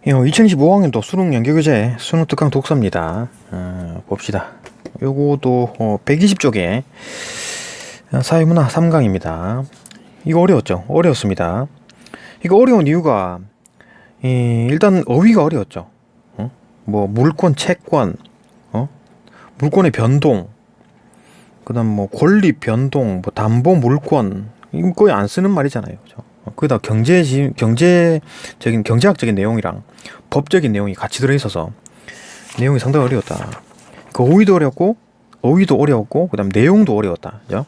2025학년도 수능 연계교재 수능 특강 독서입니다. 봅시다. 요거도 120쪽에 사회문화 3강입니다. 이거 어려웠죠? 어려웠습니다. 이거 어려운 이유가 일단 어휘가 어려웠죠. 뭐 물권, 채권, 물권의 변동, 그다음 뭐 권리 변동, 뭐 담보 물권, 이거 거의 안 쓰는 말이잖아요. 그죠? 거기다 경제학적인 내용이랑 법적인 내용이 같이 들어있어서 내용이 상당히 어려웠다. 그 어휘도 어려웠고, 그다음 내용도 어려웠다. 그죠?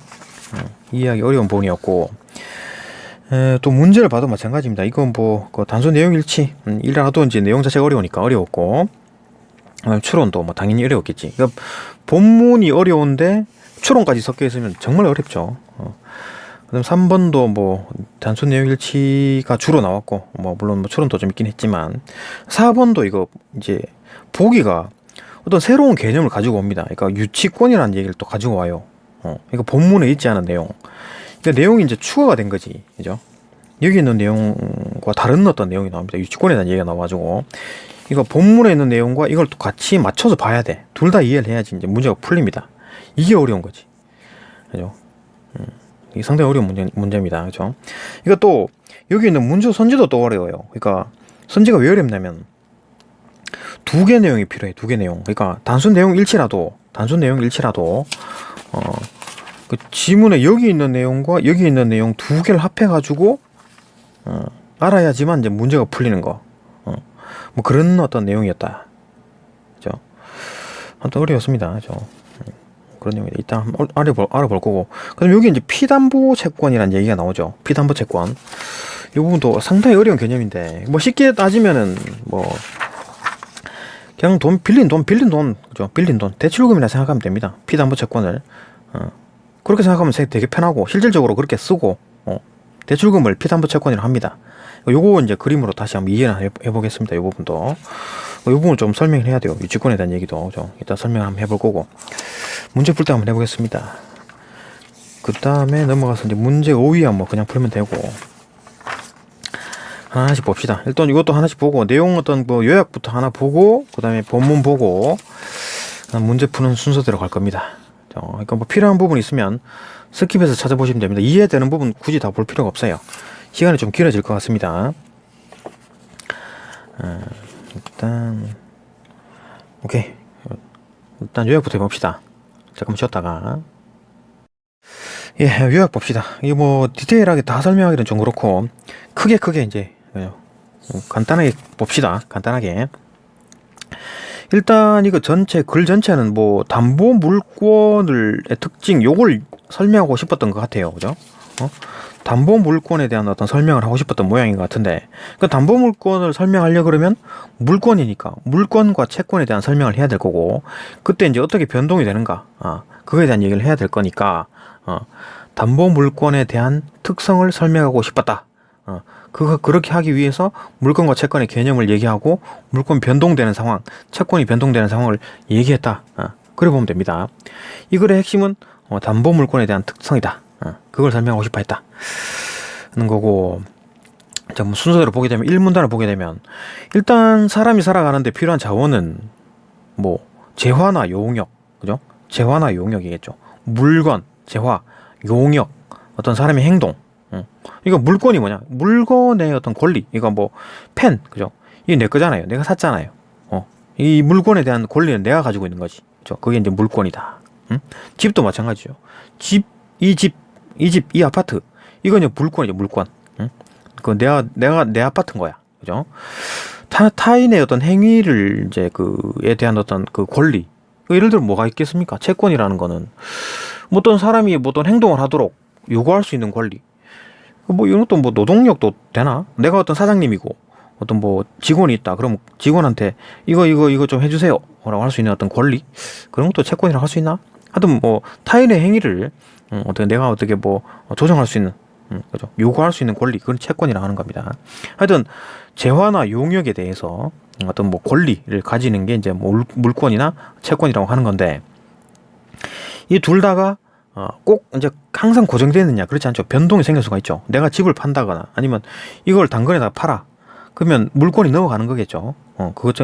이해하기 어려운 부분이었고, 또 문제를 봐도 마찬가지입니다. 이건 그 단순 내용 일치, 이라도 이제 내용 자체가 어려우니까 어려웠고, 추론도 뭐 당연히 어려웠겠지. 그러니까 본문이 어려운데 추론까지 섞여 있으면 정말 어렵죠. 그다음 3번도 뭐 단순 내용 일치가 주로 나왔고, 뭐 물론 뭐 추론도 좀 있긴 했지만, 4번도 이거 이제 보기가 어떤 새로운 개념을 가지고 옵니다. 그러니까 유치권이라는 얘기를 또 가지고 와요. 이거 본문에 있지 않은 내용. 그러니까 내용이 이제 추가가 된 거지, 그죠? 여기 있는 내용과 다른 어떤 내용이 나옵니다. 유치권에 대한 얘기가 나와가지고, 이거 본문에 있는 내용과 이걸 또 같이 맞춰서 봐야 돼. 둘 다 이해를 해야지 이제 문제가 풀립니다. 이게 어려운 거지, 그죠? 이게 상당히 어려운 문제입니다. 그죠? 이거 또 여기 있는 문제 선지도 또 어려워요. 그러니까 선지가 왜 어렵냐면 두 개 내용이 필요해. 두 개 내용. 그러니까 단순 내용 일치라도 그 지문에 여기 있는 내용과 여기 있는 내용 두 개를 합해가지고 알아야지만 이제 문제가 풀리는 거. 뭐 그런 어떤 내용이었다. 그죠? 아무튼 어려웠습니다. 그죠? 그런 내용이다. 일단 알아볼 거고. 그럼 여기 이제 피담보 채권이라는 얘기가 나오죠. 피담보 채권. 이 부분도 상당히 어려운 개념인데, 뭐 쉽게 따지면은 뭐 그냥 빌린 돈, 그죠? 빌린 돈, 대출금이라 생각하면 됩니다. 피담보 채권을 그렇게 생각하면 되게 편하고, 실질적으로 그렇게 쓰고 대출금을 피담보 채권이라 합니다. 요거 이제 그림으로 다시 한번 이해를 해보겠습니다. 이 부분도. 이 부분을 좀 설명을 해야 돼요. 유치권에 대한 얘기도 좀 일단 설명을 한번 해볼 거고, 문제 풀 때 한번 해보겠습니다. 그 다음에 넘어가서 이제 문제 5위 한번 그냥 풀면 되고, 하나씩 봅시다. 일단 이것도 하나씩 보고, 내용 어떤 뭐 요약부터 하나 보고, 그 다음에 본문 보고, 문제 푸는 순서대로 갈 겁니다. 그러니까 뭐 필요한 부분 있으면 스킵해서 찾아보시면 됩니다. 이해되는 부분 굳이 다 볼 필요가 없어요. 시간이 좀 길어질 것 같습니다. 일단 오케이. 일단 요약부터 해봅시다. 잠깐만 쉬었다가. 요약 봅시다. 이거 뭐 디테일하게 다 설명하기는 좀 그렇고, 크게 이제 간단하게 봅시다. 간단하게. 일단 이거 글 전체는 뭐 담보 물권의 특징, 요걸 설명하고 싶었던 것 같아요. 그죠? 담보 물권에 대한 어떤 설명을 하고 싶었던 모양인 것 같은데, 그 담보 물권을 설명하려 그러면 물권이니까 물권과 채권에 대한 설명을 해야 될 거고, 그때 이제 어떻게 변동이 되는가, 그거에 대한 얘기를 해야 될 거니까, 담보 물권에 대한 특성을 설명하고 싶었다. 그렇게 하기 위해서 물권과 채권의 개념을 얘기하고, 물권 변동되는 상황, 채권이 변동되는 상황을 얘기했다. 그래 보면 됩니다. 이 글의 핵심은 담보 물권에 대한 특성이다. 그걸 설명하고 싶어 했다 는 거고, 자, 뭐 순서대로 보게 되면 1문단을 보게 되면, 일단 사람이 살아가는데 필요한 자원은 뭐 재화나 용역, 그죠? 재화나 용역이겠죠. 물건, 재화, 용역, 어떤 사람의 행동. 이거 물건이 뭐냐? 물건의 어떤 권리. 이거 뭐 펜, 그죠? 이게 내 거잖아요. 내가 샀잖아요. 이 물건에 대한 권리는 내가 가지고 있는 거지. 그죠? 그게 이제 물건이다. 집도 마찬가지죠. 이 아파트. 이건 이제 물건이죠, 물건. 그 내 아파트인 거야. 그죠? 타인의 어떤 행위를 이제 그에 대한 어떤 그 권리. 예를 들어 뭐가 있겠습니까? 채권이라는 거는 뭐 어떤 사람이 뭐 어떤 행동을 하도록 요구할 수 있는 권리. 뭐 이런 것도 뭐 노동력도 되나? 내가 어떤 사장님이고 어떤 뭐 직원이 있다. 그럼 직원한테 이거 좀 해주세요 라고 할 수 있는 어떤 권리, 그런 것도 채권이라고 할 수 있나? 하여튼 뭐 타인의 행위를 내가 어떻게 뭐 조정할 수 있는, 그죠? 요구할 수 있는 권리, 그건 채권이라고 하는 겁니다. 하여튼 재화나 용역에 대해서 어떤 뭐 권리를 가지는 게 이제 뭐 물권이나 채권이라고 하는 건데, 이 둘 다가 꼭 이제 항상 고정되느냐? 그렇지 않죠. 변동이 생길 수가 있죠. 내가 집을 판다거나 아니면 이걸 당근에다 팔아. 그러면 물권이 넘어가는 거겠죠.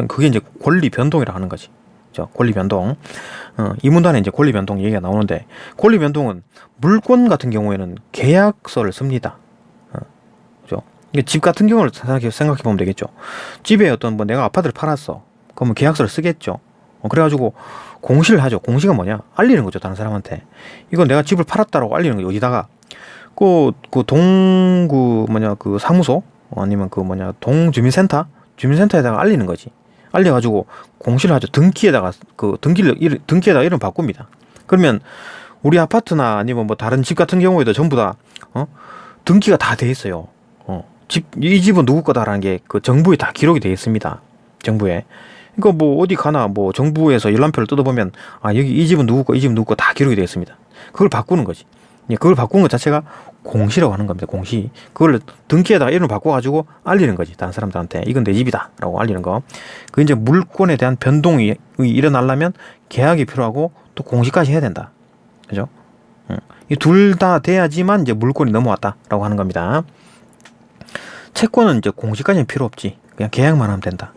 그게 이제 권리 변동이라 하는 거지. 권리 변동. 이 문단에 이제 권리 변동 얘기가 나오는데, 권리 변동은 물권 같은 경우에는 계약서를 씁니다. 그죠? 이게 집 같은 경우를 생각해 보면 되겠죠. 집에 어떤 뭐 내가 아파트를 팔았어. 그러면 계약서를 쓰겠죠. 그래가지고 공시를 하죠. 공시가 뭐냐? 알리는 거죠. 다른 사람한테. 이건 내가 집을 팔았다라고 알리는 거죠. 어디다가? 그 사무소? 아니면 주민센터에다가 알리는 거지. 알려가지고 공시를 하죠. 등기에다가 이름 바꿉니다. 그러면 우리 아파트나 아니면 뭐 다른 집 같은 경우에도 전부 다 등기가 다 돼 있어요. 이 집은 누구 거다라는 게 그 정부에 다 기록이 돼 있습니다. 정부에. 그러니까 뭐 어디 가나 뭐 정부에서 열람표를 뜯어보면 여기 이 집은 누구 거, 이 집은 누구 거 다 기록이 되어 있습니다. 그걸 바꾸는 거지. 그걸 바꾸는 것 자체가 공시라고 하는 겁니다. 공시. 그걸 등기에다가 이름을 바꿔가지고 알리는 거지. 다른 사람들한테 이건 내 집이다 라고 알리는 거. 그 이제 물권에 대한 변동이 일어나려면 계약이 필요하고 또 공시까지 해야 된다. 그죠? 이 둘 다 돼야지만 이제 물권이 넘어왔다 라고 하는 겁니다. 채권은 이제 공시까지는 필요 없지. 그냥 계약만 하면 된다.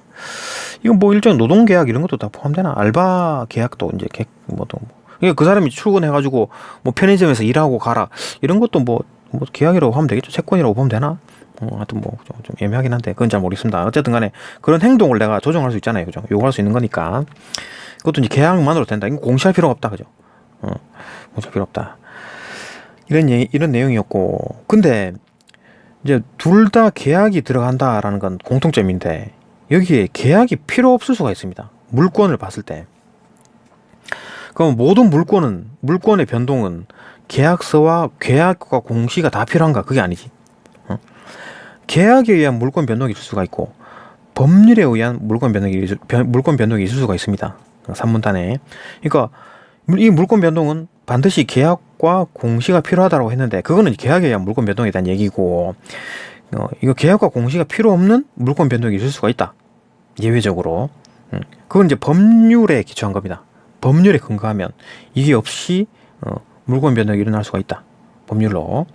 이건 뭐 일종 노동계약 이런 것도 다 포함되나? 알바 계약도 이제 그러니까 그 사람이 출근해가지고 뭐 편의점에서 일하고 가라 이런 것도 뭐 계약이라고 하면 되겠죠. 채권이라고 보면 되나? 하여튼 뭐 좀 애매하긴 한데 그건 잘 모르겠습니다. 어쨌든 간에 그런 행동을 내가 조정할 수 있잖아요. 그죠? 요구할 수 있는 거니까 그것도 이제 계약만으로 된다. 이거 공시할 필요가 없다. 그죠? 공시할 필요 없다. 이런 내용이었고, 근데 이제 둘 다 계약이 들어간다라는 건 공통점인데 여기에 계약이 필요 없을 수가 있습니다. 물권을 봤을 때. 그럼 모든 물권의 변동은 계약서와 계약과 공시가 다 필요한가? 그게 아니지. 계약에 의한 물권 변동이 있을 수가 있고 법률에 의한 물권 변동이 있을 수가 있습니다. 3문단에. 그러니까 이 물권 변동은 반드시 계약과 공시가 필요하다고 했는데 그거는 계약에 의한 물권 변동에 대한 얘기고, 이거 계약과 공시가 필요 없는 물권 변동이 있을 수가 있다. 예외적으로. 그건 이제 법률에 기초한 겁니다. 법률에 근거하면 이게 없이 물권 변동이 일어날 수가 있다. 법률로.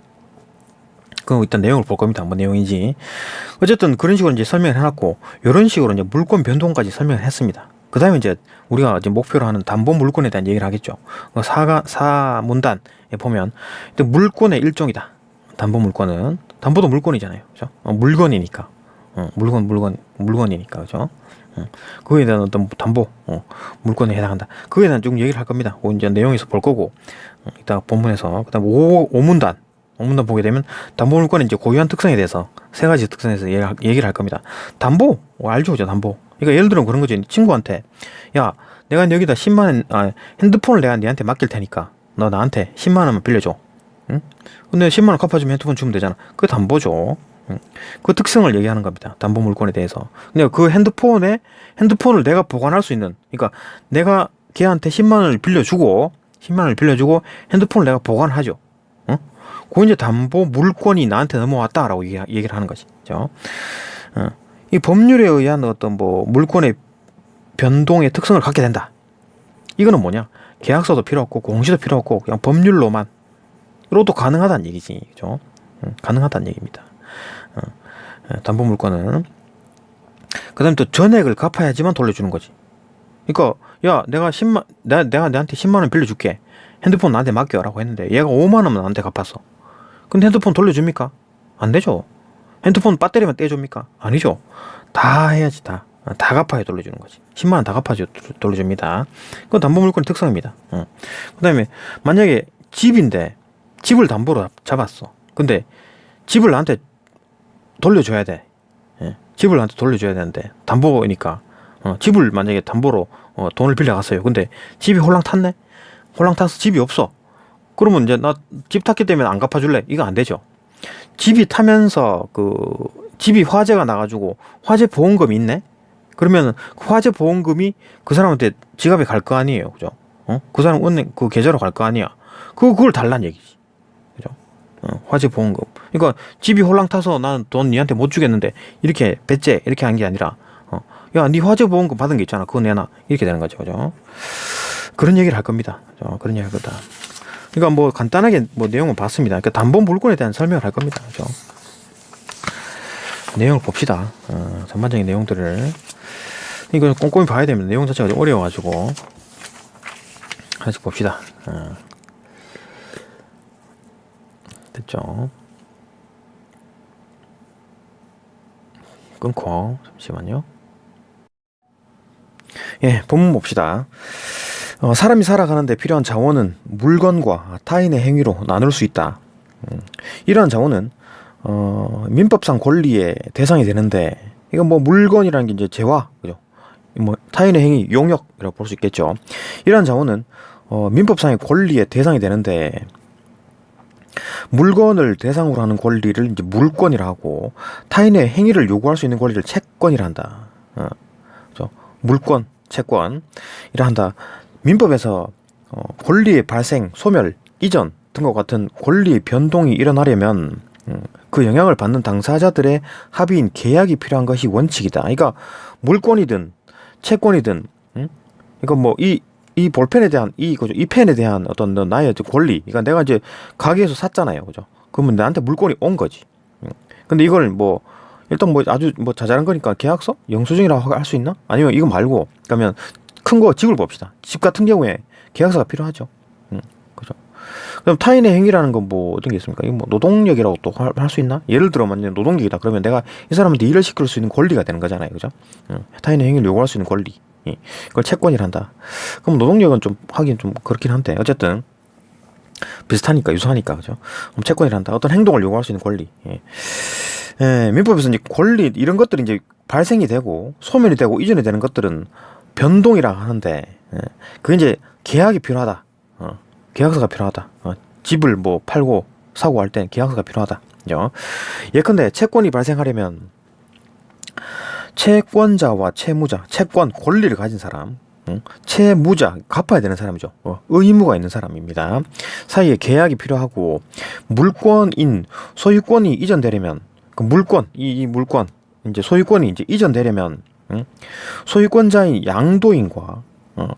그럼 일단 내용을 볼 겁니다. 뭐 내용인지. 어쨌든 그런 식으로 이제 설명을 해놨고, 이런 식으로 이제 물권 변동까지 설명을 했습니다. 그 다음에 이제 우리가 이제 목표로 하는 담보 물권에 대한 얘기를 하겠죠. 4문단에 보면 물권의 일종이다. 담보 물권은. 담보도 물권이잖아요. 그죠? 물건이니까. 물건이니까. 그죠? 그거에 대한 어떤 담보, 물권에 해당한다. 그거에 대한 좀 얘기를 할 겁니다. 이제 내용에서 볼 거고, 이따 본문에서. 그 다음 5문단 보게 되면 담보 물권의 이제 고유한 특성에 대해서, 세 가지 특성에 대해서 얘기를 할 겁니다. 담보, 알죠? 그죠? 담보. 그러니까 예를 들어 그런 거지. 친구한테, 야, 내가 여기다 10만원, 핸드폰을 내가 니한테 맡길 테니까, 너 나한테 10만원만 빌려줘. 응? 근데 10만원 갚아주면 핸드폰 주면 되잖아. 그게 담보죠. 그 특성을 얘기하는 겁니다. 담보 물권에 대해서. 근데 그 핸드폰을 내가 보관할 수 있는, 그러니까 내가 걔한테 10만원을 빌려주고 핸드폰을 내가 보관하죠. 그 이제 담보 물권이 나한테 넘어왔다라고 얘기를 하는 거지. 그죠? 이 법률에 의한 어떤 뭐 물권의 변동의 특성을 갖게 된다. 이거는 뭐냐? 계약서도 필요 없고 공시도 필요 없고 그냥 법률로만 로도 가능하다는 얘기지. 그죠? 가능하다는 얘기입니다. 담보 물권은. 그 다음에 또 전액을 갚아야지만 돌려주는 거지. 그러니까 야, 내가 너한테 10만원 빌려줄게. 핸드폰 나한테 맡겨라고 했는데 얘가 5만원만 나한테 갚았어. 근데 핸드폰 돌려줍니까? 안 되죠. 핸드폰 배터리만 떼줍니까? 아니죠. 다 해야지. 다 갚아야 돌려주는 거지. 10만원 다 갚아야 돌려줍니다. 그건 담보 물권의 특성입니다. 그 다음에 만약에 집인데 집을 담보로 잡았어. 근데 집을 나한테 돌려줘야 돼. 집을 나한테 돌려줘야 되는데 담보니까 집을 만약에 담보로 돈을 빌려갔어요. 근데 집이 홀랑 타서 집이 없어. 그러면 이제 나 집 탔기 때문에 안 갚아줄래? 이거 안 되죠. 집이 타면서 집이 화재가 나가지고 화재 보험금이 있네? 그러면 그 화재 보험금이 그 사람한테 지갑에 갈 거 아니에요. 그죠? 그 사람 은행 그 계좌로 갈 거 아니야. 그걸 달라는 얘기지. 그죠? 화재 보험금. 그러니까 집이 홀랑 타서 나는 돈 니한테 못 주겠는데 이렇게 배째 이렇게 한 게 아니라 야, 니 화재 보험금 받은 게 있잖아. 그거 내놔. 이렇게 되는 거죠. 그죠? 그런 얘기를 할 겁니다. 그죠? 그런 얘기를 할 거다. 그러니까 뭐 간단하게 뭐 내용은 봤습니다. 그러니까 담보 물권에 대한 설명을 할 겁니다. 그죠? 내용을 봅시다. 전반적인 내용들을 이거 꼼꼼히 봐야 됩니다. 내용 자체가 좀 어려워가지고 하나씩 봅시다. 됐죠? 끊고 잠시만요. 예, 본문 봅시다. 사람이 살아가는데 필요한 자원은 물건과 타인의 행위로 나눌 수 있다. 이러한 자원은 민법상 권리의 대상이 되는데, 이건 뭐 물건이라는 게 이제 재화, 그죠? 뭐 타인의 행위, 용역이라고 볼 수 있겠죠. 이러한 자원은 민법상의 권리의 대상이 되는데, 물건을 대상으로 하는 권리를 이제 물권이라 하고, 타인의 행위를 요구할 수 있는 권리를 채권이라 한다. 그죠? 물권, 채권이라 한다. 민법에서 권리의 발생, 소멸, 이전 등과 같은 권리 변동이 일어나려면 그 영향을 받는 당사자들의 합의인 계약이 필요한 것이 원칙이다. 그러니까 물권이든 채권이든, 이거 뭐 이 볼펜에 대한 그죠? 이 펜에 대한 어떤 나의 권리, 그러니까 내가 이제 가게에서 샀잖아요, 그죠? 그러면 나한테 물권이 온 거지. 근데 이걸 뭐 일단 뭐 아주 뭐 자잘한 거니까 계약서, 영수증이라고 할 수 있나? 아니면 이거 말고 그러면 큰 거 집을 봅시다. 집 같은 경우에 계약서가 필요하죠. 그죠? 그럼 타인의 행위라는 건 뭐 어떤 게 있습니까? 이거 뭐 노동력이라고 또 할 수 있나? 예를 들어 만약 노동력이다 그러면 내가 이 사람한테 일을 시킬 수 있는 권리가 되는 거잖아요, 그죠? 타인의 행위를 요구할 수 있는 권리, 그걸 채권이라 한다. 그럼 노동력은 좀 하긴 좀 그렇긴 한데 어쨌든 비슷하니까, 유사하니까, 그죠? 그럼 채권이라 한다. 어떤 행동을 요구할 수 있는 권리. 민법에서 이제 권리 이런 것들이 이제 발생이 되고 소멸이 되고 이전이 되는 것들은 변동이라 하는데, 그게 이제 계약이 필요하다. 계약서가 필요하다. 집을 뭐 팔고 사고 할 땐 계약서가 필요하다. 그죠? 예컨대 채권이 발생하려면 채권자와 채무자, 채권 권리를 가진 사람, 채무자 갚아야 되는 사람이죠. 의무가 있는 사람입니다. 사이에 계약이 필요하고, 물권인 소유권이 이전되려면 그 물권, 이 물권 이제 소유권이 이제 이전되려면 소유권자인 양도인과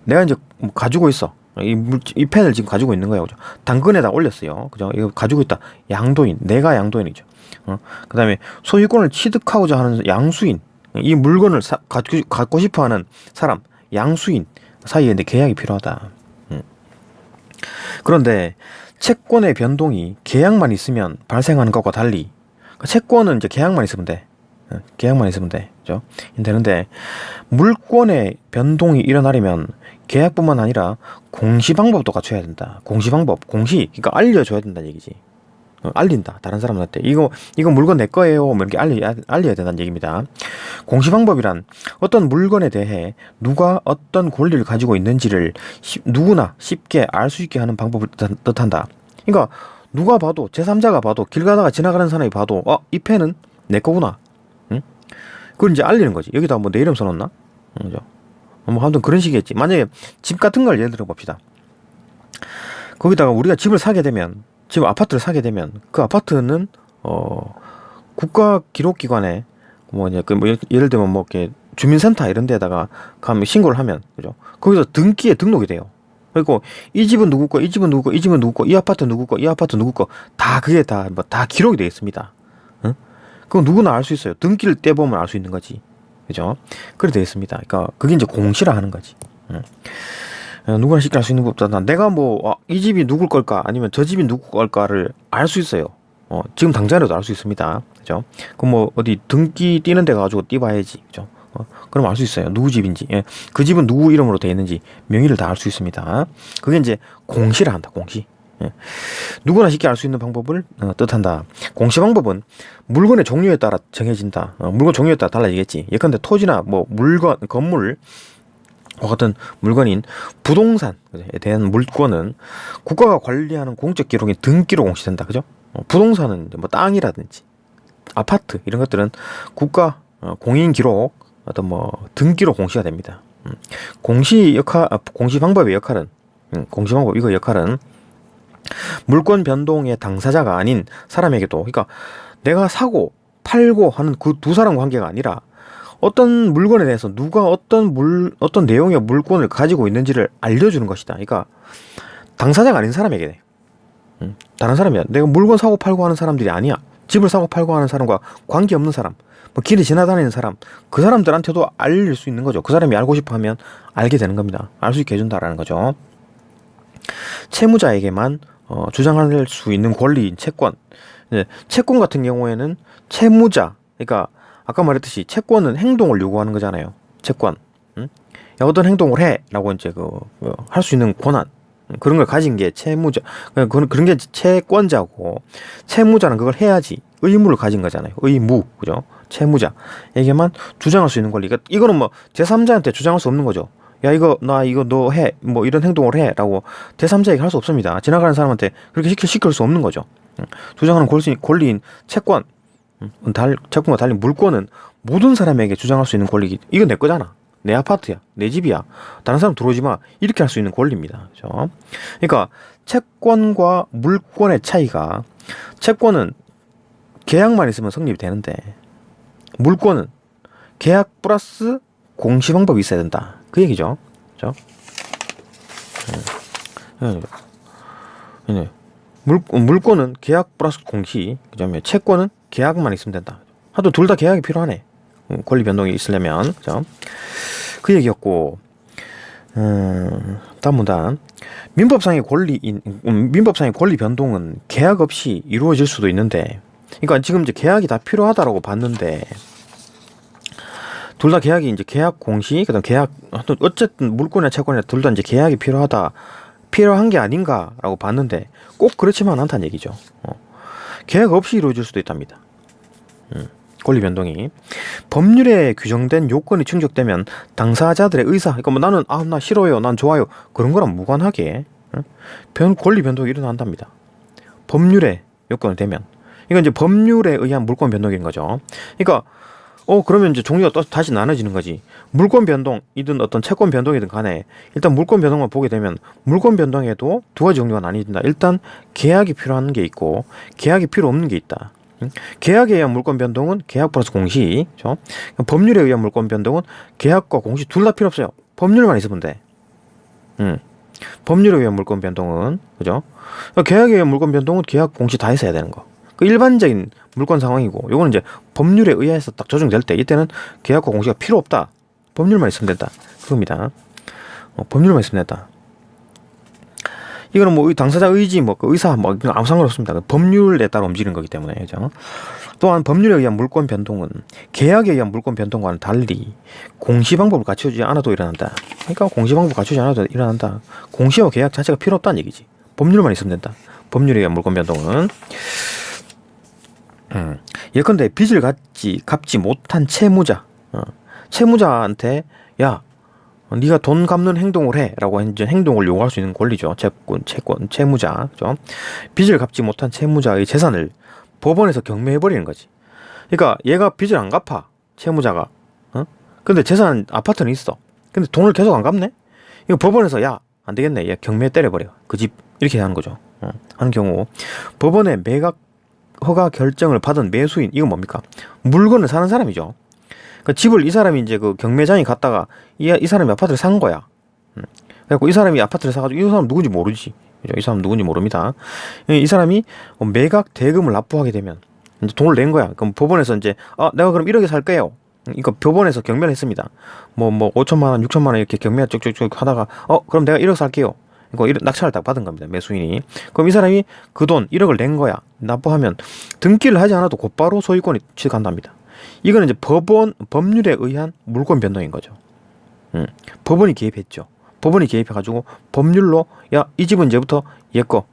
내가 이제 뭐 가지고 있어. 이 펜을 지금 가지고 있는 거예요, 그죠? 당근에다 올렸어요, 그죠? 이거 가지고 있다. 양도인, 내가 양도인이죠. 그 다음에 소유권을 취득하고자 하는 양수인, 이 물건을 갖고 싶어하는 사람, 양수인 사이에 이제 계약이 필요하다. 그런데 채권의 변동이 계약만 있으면 발생하는 것과 달리, 채권은 이제 계약만 있으면 돼. 계약만 있으면 돼, 그죠? 되는데 물권의 변동이 일어나려면 계약뿐만 아니라 공시 방법도 갖춰야 된다. 공시 방법, 공시, 그러니까 알려줘야 된다는 얘기지. 알린다, 다른 사람한테. 이거 물건 내 거예요, 뭐 이렇게 알려야 된다는 얘기입니다. 공시 방법이란 어떤 물건에 대해 누가 어떤 권리를 가지고 있는지를 누구나 쉽게 알 수 있게 하는 방법을 뜻한다. 그러니까 누가 봐도, 제3자가 봐도, 길 가다가 지나가는 사람이 봐도 이 펜은 내 거구나. 그걸 이제 알리는 거지. 여기다 뭐 내 이름 써놓나? 그죠? 뭐 아무튼 그런 식이겠지. 만약에 집 같은 걸 예를 들어 봅시다. 거기다가 우리가 집을 사게 되면, 집 아파트를 사게 되면 그 아파트는 국가 기록기관에 뭐 예를 들면 뭐 이렇게 주민센터 이런 데다가 가면 신고를 하면, 그죠? 거기서 등기에 등록이 돼요. 그리고 이 집은 누구 거, 이 집은 누구 거, 이 집은 누구 거, 이 아파트 누구 거, 이 아파트 누구 거, 다 그게 다 기록이 되어 있습니다. 그건 누구나 알 수 있어요. 등기를 떼보면 알 수 있는 거지. 그죠? 그래 되어 있습니다. 그러니까 그게 이제 공시라 하는 거지. 누구나 쉽게 알 수 있는 것보다 내가 뭐 이 집이 누굴 걸까 아니면 저 집이 누구 걸까를 알 수 있어요. 지금 당장이라도 알 수 있습니다. 그죠? 그럼 뭐 어디 등기 띄는 데 가지고 띄봐야지. 그죠? 그럼 알 수 있어요. 누구 집인지. 그 집은 누구 이름으로 되어 있는지 명의를 다 알 수 있습니다. 그게 이제 공시라 한다. 공시. 누구나 쉽게 알 수 있는 방법을 뜻한다. 공시 방법은 물건의 종류에 따라 정해진다. 물건 종류에 따라 달라지겠지. 예컨대 토지나 뭐 물건, 건물 같은 물건인 부동산에 대한 물권은 국가가 관리하는 공적 기록인 등기로 공시된다. 그죠? 부동산은 뭐 땅이라든지 아파트 이런 것들은 국가 공인 기록 어떤 뭐 등기로 공시가 됩니다. 공시 방법의 역할은 공시 방법 이거 역할은 물권 변동의 당사자가 아닌 사람에게도, 그러니까 내가 사고 팔고 하는 그 두 사람 관계가 아니라 어떤 물건에 대해서 누가 어떤 내용의 물권을 가지고 있는지를 알려주는 것이다. 그러니까 당사자가 아닌 사람에게, 다른 사람이야. 내가 물건 사고 팔고 하는 사람들이 아니야. 집을 사고 팔고 하는 사람과 관계없는 사람, 뭐 길에 지나다니는 사람, 그 사람들한테도 알릴 수 있는 거죠. 그 사람이 알고 싶어 하면 알게 되는 겁니다. 알 수 있게 해준다라는 거죠. 채무자에게만 주장할 수 있는 권리인 채권. 채권 같은 경우에는 채무자, 그러니까 아까 말했듯이 채권은 행동을 요구하는 거잖아요. 채권. 응? 야, 어떤 행동을 해라고 이제 할 수 있는 권한, 그런 걸 가진 게 채무자. 그런 게 채권자고, 채무자는 그걸 해야지 의무를 가진 거잖아요. 의무, 그죠? 채무자에게만 주장할 수 있는 권리. 그러니까 이거는 뭐 제3자한테 주장할 수 없는 거죠. 야, 이거 너 해, 뭐 이런 행동을 해라고 제3자에게 할 수 없습니다. 지나가는 사람한테 그렇게 시킬 수 없는 거죠. 주장하는 권리인 채권, 채권과 달리 물권은 모든 사람에게 주장할 수 있는 권리. 이거 내 거잖아. 내 아파트야, 내 집이야, 다른 사람 들어오지 마, 이렇게 할 수 있는 권리입니다. 그죠? 그러니까 채권과 물권의 차이가, 채권은 계약만 있으면 성립이 되는데, 물권은 계약 플러스 공시 방법이 있어야 된다. 그 얘기죠. 그죠? 물권은 계약 플러스 공시, 그다음에 채권은 계약만 있으면 된다. 하여튼 둘 다 계약이 필요하네. 권리 변동이 있으려면. 그죠? 그 얘기였고, 다음 문단. 민법상의 권리 변동은 계약 없이 이루어질 수도 있는데, 그러니까 지금 이제 계약이 다 필요하다라고 봤는데, 둘 다 계약이 이제 계약 공시, 그다음 계약, 어쨌든 물권이나 채권이나 둘 다 이제 계약이 필요한 게 아닌가라고 봤는데, 꼭 그렇지만 않다는 얘기죠. 계약 없이 이루어질 수도 있답니다. 권리 변동이 법률에 규정된 요건이 충족되면 당사자들의 의사, 그러니까 뭐 나는 나 싫어요, 난 좋아요, 그런 거랑 무관하게 권리 변동이 일어난답니다. 법률에 요건이 되면, 이건 이제 법률에 의한 물권 변동인 거죠. 그러니까 그러면 이제 종류가 또 다시 나눠지는 거지. 물권 변동이든 어떤 채권 변동이든 간에 일단 물권 변동만 보게 되면 물권 변동에도 두 가지 종류가 나뉘어진다. 일단 계약이 필요한 게 있고 계약이 필요 없는 게 있다. 계약에 의한 물권 변동은 계약 플러스 공시. 그렇죠? 법률에 의한 물권 변동은 계약과 공시 둘 다 필요 없어요. 법률만 있으면 돼. 법률에 의한 물권 변동은, 그죠? 계약에 의한 물권 변동은 계약 공시 다 있어야 되는 거. 그 일반적인 물권 상황이고, 요거는 이제 법률에 의해서 딱 조정될 때, 이때는 계약과 공시가 필요 없다. 법률만 있으면 된다. 그겁니다. 법률만 있으면 된다. 이거는 뭐 당사자 의지, 뭐 의사, 뭐 아무 상관없습니다. 법률에 따라 움직이는 거기 때문에. 그죠? 또한 법률에 의한 물권 변동은 계약에 의한 물권 변동과는 달리 공시 방법을 갖추지 않아도 일어난다. 그러니까 공시 방법 갖추지 않아도 일어난다. 공시와 계약 자체가 필요 없다는 얘기지. 법률만 있으면 된다. 법률에 의한 물권 변동은. 예컨대 빚을 갚지 못한 채무자한테 야, 네가 돈 갚는 행동을 해라고 이제 행동을 요구할 수 있는 권리죠. 채무자. 그죠? 빚을 갚지 못한 채무자의 재산을 법원에서 경매해 버리는 거지. 그러니까 얘가 빚을 안 갚아, 채무자가. 근데 재산, 아파트는 있어. 근데 돈을 계속 안 갚네. 이거 법원에서 야, 안 되겠네, 얘 경매 때려버려, 그 집, 이렇게 하는 거죠. 하는 경우 법원의 매각 허가 결정을 받은 매수인, 이건 뭡니까? 물건을 사는 사람이죠. 그 집을 이 사람이 이제 그 경매장에 갔다가 이 사람이 아파트를 산 거야. 그래갖고 이 사람이 아파트를 사가지고 이 사람 누군지 모르지. 그죠? 이 사람 누군지 모릅니다. 이 사람이 매각 대금을 납부하게 되면 이제 돈을 낸 거야. 그럼 법원에서 이제 내가 그럼 1억에 살게요. 그러니까 법원에서 경매를 했습니다. 뭐 5천만 원, 6천만 원 이렇게 경매 쭉쭉쭉 하다가 그럼 내가 1억 살게요. 그러니까 낙찰을 딱 받은 겁니다. 매수인이. 그럼 이 사람이 그 돈 1억을 낸 거야. 납부하면 등기를 하지 않아도 곧바로 소유권이 취득한답니다. 이거는 이제 법률에 의한 물권 변동인 거죠. 법원이 개입했죠. 법원이 개입해가지고 법률로 야, 이 집은 이제부터 얘 거,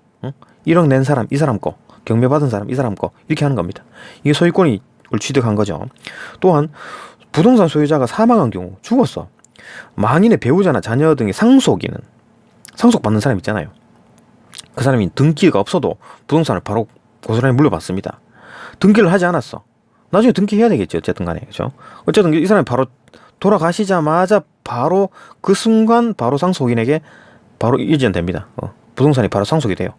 1억 낸 사람 이 사람 거, 경매 받은 사람 이 사람 거, 이렇게 하는 겁니다. 이게 소유권이 취득한 거죠. 또한 부동산 소유자가 사망한 경우, 죽었어. 망인의 배우자나 자녀 등의 상속받는 사람 있잖아요. 그 사람이 등기가 없어도 부동산을 바로 고스란히 물려받습니다. 등기를 하지 않았어. 나중에 등기해야 되겠지, 어쨌든 간에. 그죠? 어쨌든 이 사람이 바로 돌아가시자마자 바로 그 순간 바로 상속인에게 바로 이전됩니다. 부동산이 바로 상속이 돼요.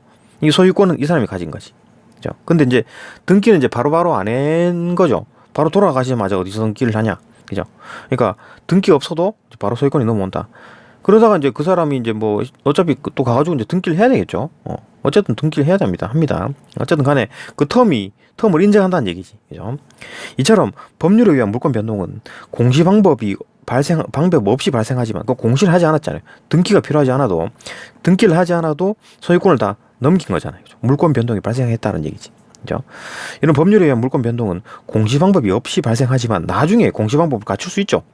이 소유권은 이 사람이 가진 거지. 그죠? 근데 이제 등기는 이제 바로바로 안 한 거죠. 바로 돌아가시자마자 어디서 등기를 하냐. 그죠? 그러니까 등기가 없어도 바로 소유권이 넘어온다. 그러다가 이제 그 사람이 이제 뭐 어차피 또 가가지고 이제 등기를 해야 되겠죠. 어쨌든 등기를 해야 합니다. 어쨌든 간에 그 텀을 인정한다는 얘기지. 그죠? 이처럼 법률에 의한 물권 변동은 공시 방법 없이 발생하지만 그 공시를 하지 않았잖아요. 등기가 필요하지 않아도 등기를 하지 않아도 소유권을 다 넘긴 거잖아요. 그죠? 물권 변동이 발생했다는 얘기지. 그죠? 이런 법률에 의한 물권 변동은 공시 방법이 없이 발생하지만 나중에 공시 방법을 갖출 수 있죠.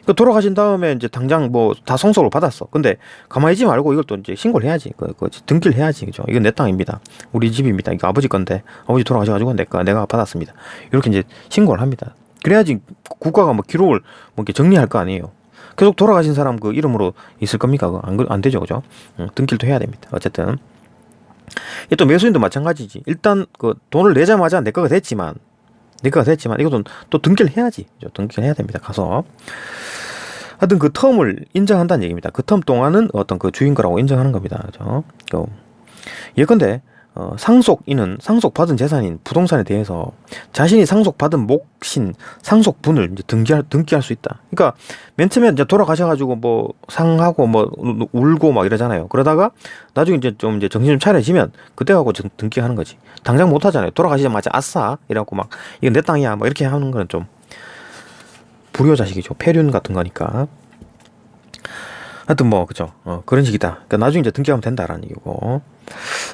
그 돌아가신 다음에 이제 당장 뭐 다 성소를 받았어. 근데 가만히 있지 말고 이걸 또 이제 신고를 해야지. 등기를 해야지. 그죠? 이건 내 땅입니다. 우리 집입니다. 이거 아버지 건데 아버지 돌아가셔가지고 내가 받았습니다. 이렇게 이제 신고를 합니다. 그래야지 국가가 뭐 기록을 뭐 이렇게 정리할 거 아니에요. 계속 돌아가신 사람 그 이름으로 있을 겁니까? 안 되죠. 그죠? 등기를 또 해야 됩니다. 어쨌든. 이게 또 매수인도 마찬가지지. 일단 그 돈을 내자마자 내 거가 됐지만 이것도 또 등기를 해야지. 그죠? 등기를 해야 됩니다. 가서. 하여튼 그 텀을 인정한다는 얘기입니다. 그 텀 동안은 어떤 그 주인 거라고 인정하는 겁니다. 그죠? 예컨대 상속인은 상속받은 재산인 부동산에 대해서 자신이 상속받은 목신, 상속분을 이제 등기할 수 있다. 그러니까 맨 처음에 이제 돌아가셔가지고 뭐 상하고 뭐 울고 막 이러잖아요. 그러다가 나중에 이제 정신 좀 차려지면 그때 가고 등기하는 거지. 당장 못 하잖아요. 돌아가시자마자 아싸 이래갖고 막 이거 내 땅이야 뭐 이렇게 하는 거는 좀 불효자식이죠. 폐륜 같은 거니까. 하여튼 뭐 그죠. 그런 식이다. 그러니까 나중에 이제 등기하면 된다라는 얘기고.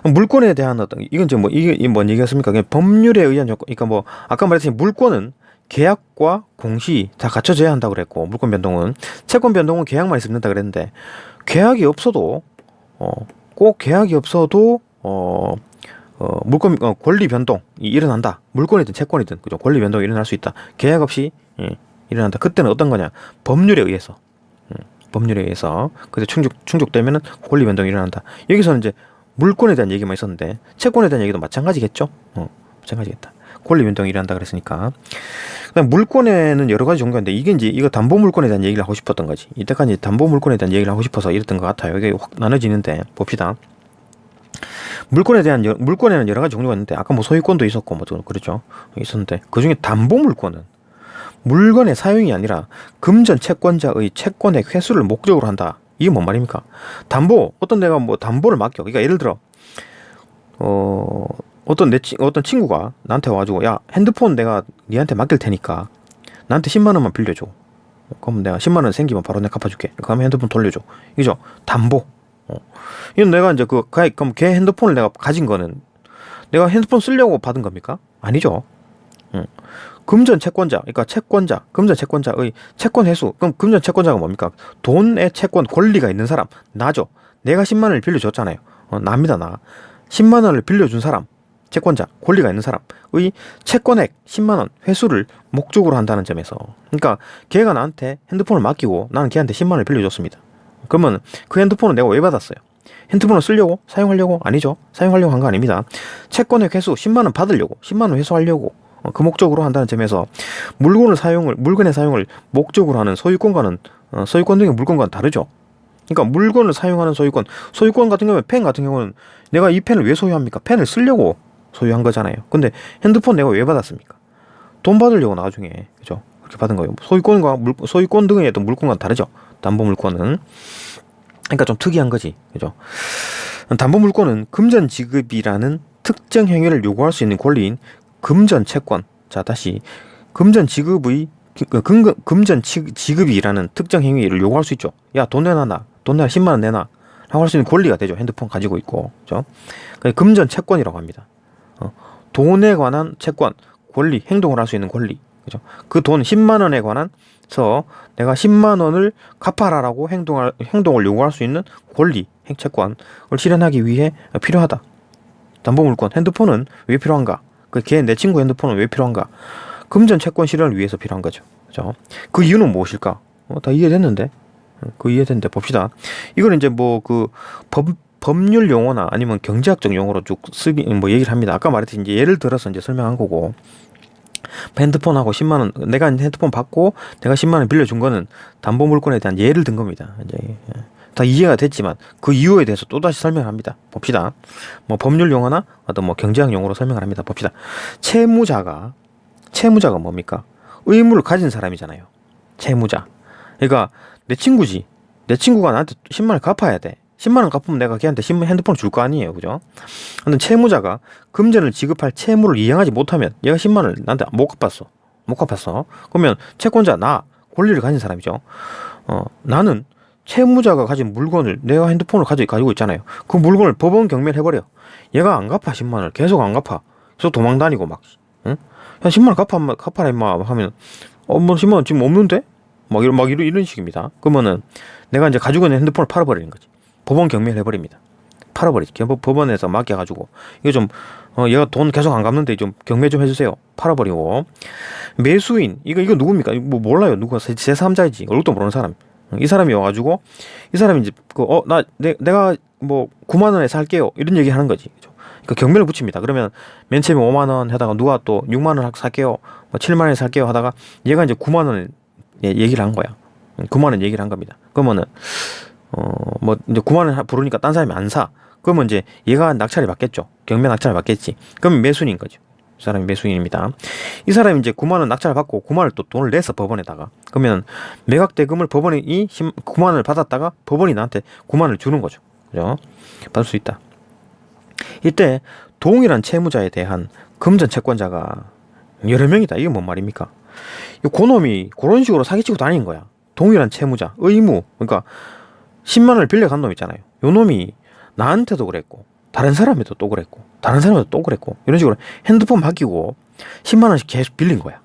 물권에 대한 어떤 이건 이제 뭐 이게 뭔 얘기였습니까? 그냥 법률에 의한 조건. 그러니까 뭐 아까 말했듯이 물권은 계약과 공시 다 갖춰져야 한다고 그랬고 물권 변동은 채권 변동은 계약만 있으면 된다 그랬는데 계약이 없어도 꼭 계약이 없어도 물권 권리 변동이 일어난다. 물권이든 채권이든 그죠. 권리 변동이 일어날 수 있다. 계약 없이 일어난다. 그때는 어떤 거냐? 법률에 의해서. 법률에 의해서 그때 충족되면은 권리 변동이 일어난다. 여기서는 이제 물권에 대한 얘기만 있었는데 채권에 대한 얘기도 마찬가지겠죠. 마찬가지겠다. 권리 변동이 일어난다 그랬으니까. 그다음 물권에는 여러 가지 종류가 있는데 이게 이제 이거 담보 물권에 대한 얘기를 하고 싶었던 거지. 이때까지 담보 물권에 대한 얘기를 하고 싶어서 이랬던 것 같아요. 이게 확 나눠지는데 봅시다. 물권에는 여러 가지 종류가 있는데 아까 뭐 소유권도 있었고 뭐 그렇죠. 있었는데 그 중에 담보 물권은 물건의 사용이 아니라 금전 채권자의 채권의 회수를 목적으로 한다. 이게 뭔 말입니까? 담보, 어떤 내가 뭐 담보를 맡겨. 그러니까 예를 들어, 어떤 친구가 나한테 와가지고, 야, 핸드폰 내가 니한테 맡길 테니까 나한테 10만 원만 빌려줘. 그럼 내가 10만 원 생기면 바로 내가 갚아줄게. 그러면 핸드폰 돌려줘. 이죠? 담보. 이건 내가 이제 그럼 걔 핸드폰을 내가 가진 거는 내가 핸드폰 쓰려고 받은 겁니까? 아니죠. 금전 채권자, 그러니까 금전 채권자의 채권 회수. 그럼 금전 채권자가 뭡니까? 돈의 채권 권리가 있는 사람, 나죠. 내가 10만 원을 빌려줬잖아요. 나입니다, 나. 10만 원을 빌려준 사람, 채권자, 권리가 있는 사람의 채권액 10만 원 회수를 목적으로 한다는 점에서. 그러니까 걔가 나한테 핸드폰을 맡기고 나는 걔한테 10만 원을 빌려줬습니다. 그러면 그 핸드폰은 내가 왜 받았어요? 핸드폰을 쓰려고? 사용하려고? 아니죠. 사용하려고 한 거 아닙니다. 채권액 회수 10만 원 받으려고, 10만 원 회수하려고 그 목적으로 한다는 점에서 물건의 사용을 목적으로 하는 소유권 등의 물건과는 다르죠. 그러니까 물건을 사용하는 소유권 같은 경우는 펜 같은 경우는 내가 이 펜을 왜 소유합니까? 펜을 쓰려고 소유한 거잖아요. 근데 핸드폰 내가 왜 받았습니까? 돈 받으려고 나중에. 그죠? 그렇게 받은 거예요. 소유권 등의 어떤 물건과는 다르죠. 담보 물권은. 그러니까 좀 특이한 거지. 그죠? 담보 물권은 금전 지급이라는 특정 행위를 요구할 수 있는 권리인 금전 채권. 자, 다시 금전 지급이라는 특정 행위를 요구할 수 있죠. 야, 돈 내놔 10만 원 내놔 라고 할 수 있는 권리가 되죠. 핸드폰 가지고 있고. 그죠? 금전 채권이라고 합니다. 돈에 관한 채권, 권리, 행동을 할 수 있는 권리. 그죠? 그 돈 10만 원에 관한서 내가 10만 원을 갚아라라고 행동을 요구할 수 있는 권리, 채권을 실현하기 위해 필요하다. 담보물권, 핸드폰은 왜 필요한가? 내 친구 핸드폰은 왜 필요한가? 금전 채권 실현을 위해서 필요한 거죠. 그죠? 그 이유는 무엇일까? 다 이해됐는데? 이해됐는데 봅시다. 이거는 이제 뭐 법률 용어나 아니면 경제학적 용어로 쭉 얘기를 합니다. 아까 말했듯이 이제 예를 들어서 이제 설명한 거고. 핸드폰하고 10만 원, 내가 핸드폰 받고 내가 10만 원 빌려준 거는 담보 물건에 대한 예를 든 겁니다. 이제 다 이해가 됐지만 그 이유에 대해서 또다시 설명합니다. 봅시다. 뭐 법률 용어나 어떤 뭐 경제학 용어로 설명을 합니다. 봅시다. 채무자가 뭡니까? 의무를 가진 사람이잖아요. 채무자. 그러니까 내 친구지. 내 친구가 나한테 10만 원 갚아야 돼. 10만 원 갚으면 내가 걔한테 핸드폰을 줄 거 아니에요. 그죠? 근데 채무자가 금전을 지급할 채무를 이행하지 못하면 얘가 10만 원을 나한테 못 갚았어. 그러면 채권자 나 권리를 가진 사람이죠. 나는 채무자가 가진 물건을 내가 핸드폰을 가지고 있잖아요. 그 물건을 법원 경매를 해버려. 얘가 안 갚아 10만 원을 계속 안 갚아. 그래서 도망 다니고 막 응? 야 10만 원 갚아라 임마 하면 뭐 10만 원 지금 없는데? 이런 식입니다. 그러면은 내가 이제 가지고 있는 핸드폰을 팔아버리는 거지. 법원 경매를 해버립니다. 팔아버리지. 법원에서 맡겨가지고 이거 좀 얘가 돈 계속 안 갚는데 좀 경매 좀 해주세요. 팔아버리고 매수인 이거 누굽니까? 뭐 몰라요. 누가 제3자이지. 얼굴도 모르는 사람. 이 사람이 와가지고 이 사람이 이제 내가 뭐 9만 원에 살게요. 이런 얘기 하는 거지. 그 경매를 붙입니다. 그러면 맨 처음에 5만 원 하다가 누가 또 6만 원 살게요. 뭐 7만 원에 살게요 하다가 얘가 이제 9만 원 얘기를 한 거야. 9만 원 얘기를 한 겁니다. 그러면은 뭐 이제 9만 원 부르니까 딴 사람이 안 사. 그러면 이제 얘가 낙찰을 받겠죠. 경매 낙찰을 받겠지. 그러면 매수인인 거죠. 이 사람이 매수인입니다. 이 사람이 이제 9만 원 낙찰을 받고 9만 원을 또 돈을 내서 법원에다가 그러면 매각 대금을 법원이 9만 원을 받았다가 법원이 나한테 9만 원을 주는 거죠. 그죠? 받을 수 있다. 이때 동일한 채무자에 대한 금전 채권자가 여러 명이다. 이게 뭔 말입니까? 그놈이 그런 식으로 사기치고 다니는 거야. 동일한 채무자, 의무. 그러니까 10만 원을 빌려간 놈 있잖아요. 요 놈이 나한테도 그랬고 다른 사람한테도 또 그랬고 다른 사람한테도 또 그랬고 이런 식으로 핸드폰 맡기고 10만 원씩 계속 빌린 거야.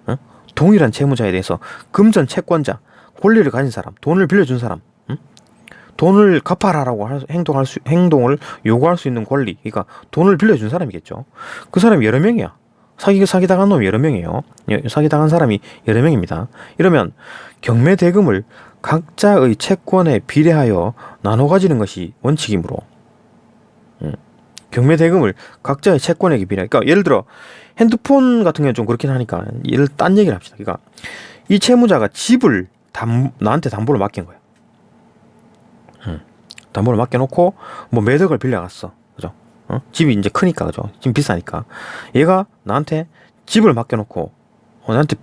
응? 동일한 채무자에 대해서 금전 채권자, 권리를 가진 사람, 돈을 빌려준 사람, 응? 돈을 갚아라라고 행동을 요구할 수 있는 권리, 그러니까 돈을 빌려준 사람이겠죠. 그 사람이 여러 명이야. 사기당한 놈이 여러 명이에요. 사기당한 사람이 여러 명입니다. 이러면 경매 대금을 각자의 채권에 비례하여 나눠 가지는 것이 원칙이므로 경매 대금을 각자의 채권에게 비례. 그러니까 예를 들어 핸드폰 같은 경우는 좀 그렇긴 하니까 딴 얘기를 합시다. 그러니까 이 채무자가 집을 나한테 담보를 맡긴 거야. 담보를 맡겨놓고 뭐 몇 억을 빌려갔어. 그죠? 집이 이제 크니까 그죠? 지금 비싸니까 얘가 나한테 집을 맡겨놓고 나한테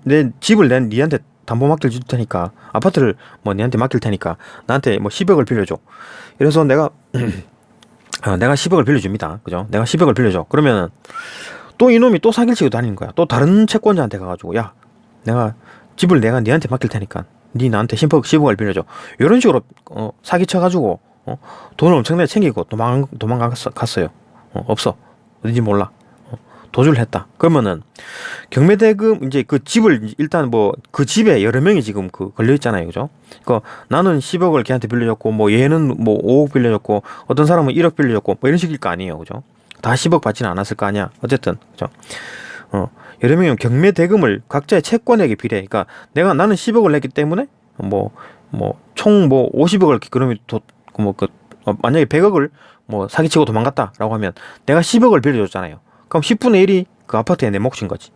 내 집을 니한테 담보 맡길 테니까 아파트를 뭐 니한테 맡길 테니까 나한테 뭐 10억을 빌려줘. 이래서 내가 10억을 빌려줍니다. 그죠? 내가 10억을 빌려줘. 그러면은 또 이놈이 또 사기를 치고 다니는 거야. 또 다른 채권자한테 가가지고 야 집을 내가 니한테 맡길 테니까 니 나한테 10억을 빌려줘. 이런 식으로 사기 쳐가지고 돈을 엄청나게 챙기고 도망갔어요. 없어. 어딘지 몰라. 도주를 했다. 그러면은 경매대금 이제 그 집을 일단 뭐 그 집에 여러 명이 지금 걸려 있잖아요. 그죠? 그러니까 나는 10억을 걔한테 빌려줬고 뭐 얘는 뭐 5억 빌려줬고 어떤 사람은 1억 빌려줬고 뭐 이런 식일 거 아니에요. 그죠? 다 10억 받지는 않았을 거 아니야. 어쨌든 그죠? 여러 명이 경매대금을 각자의 채권에게 비례. 그러니까 나는 10억을 냈기 때문에 총 50억을 그러면 만약에 100억을 뭐 사기치고 도망갔다라고 하면 내가 10억을 빌려줬잖아요. 그럼 10분의 1이 그 아파트에 내 몫인 거지.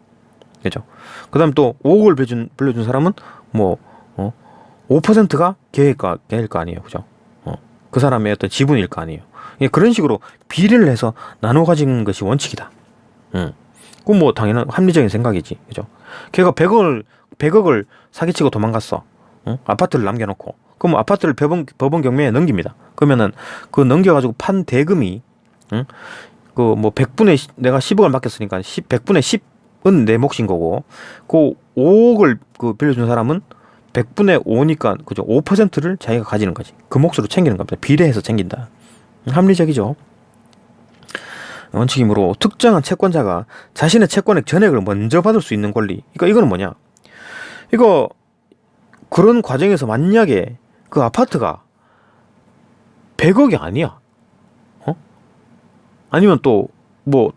그죠? 그 다음 또 5억을 빌려준 사람은 5%가 걔일 거 아니에요. 그죠? 그 사람의 어떤 지분일 거 아니에요. 그런 식으로 비례를 해서 나눠 가진 것이 원칙이다. 그건 뭐 당연한 합리적인 생각이지. 그죠? 걔가 100억을 사기치고 도망갔어. 아파트를 남겨놓고. 그럼 아파트를 법원 경매에 넘깁니다. 그러면은 그 넘겨가지고 판 대금이 그 뭐 100분의 내가 10억을 맡겼으니까 100분의 10은 내 몫인 거고 그 5억을 그 빌려준 사람은 100분의 5니까 그죠? 5%를 자기가 가지는 거지. 그 몫으로 챙기는 겁니다. 비례해서 챙긴다. 합리적이죠. 원칙이므로 특정한 채권자가 자신의 채권의 전액을 먼저 받을 수 있는 권리. 그러니까 이거는 뭐냐? 이거 그런 과정에서 만약에 그 아파트가 100억이 아니야. 아니면 또 너무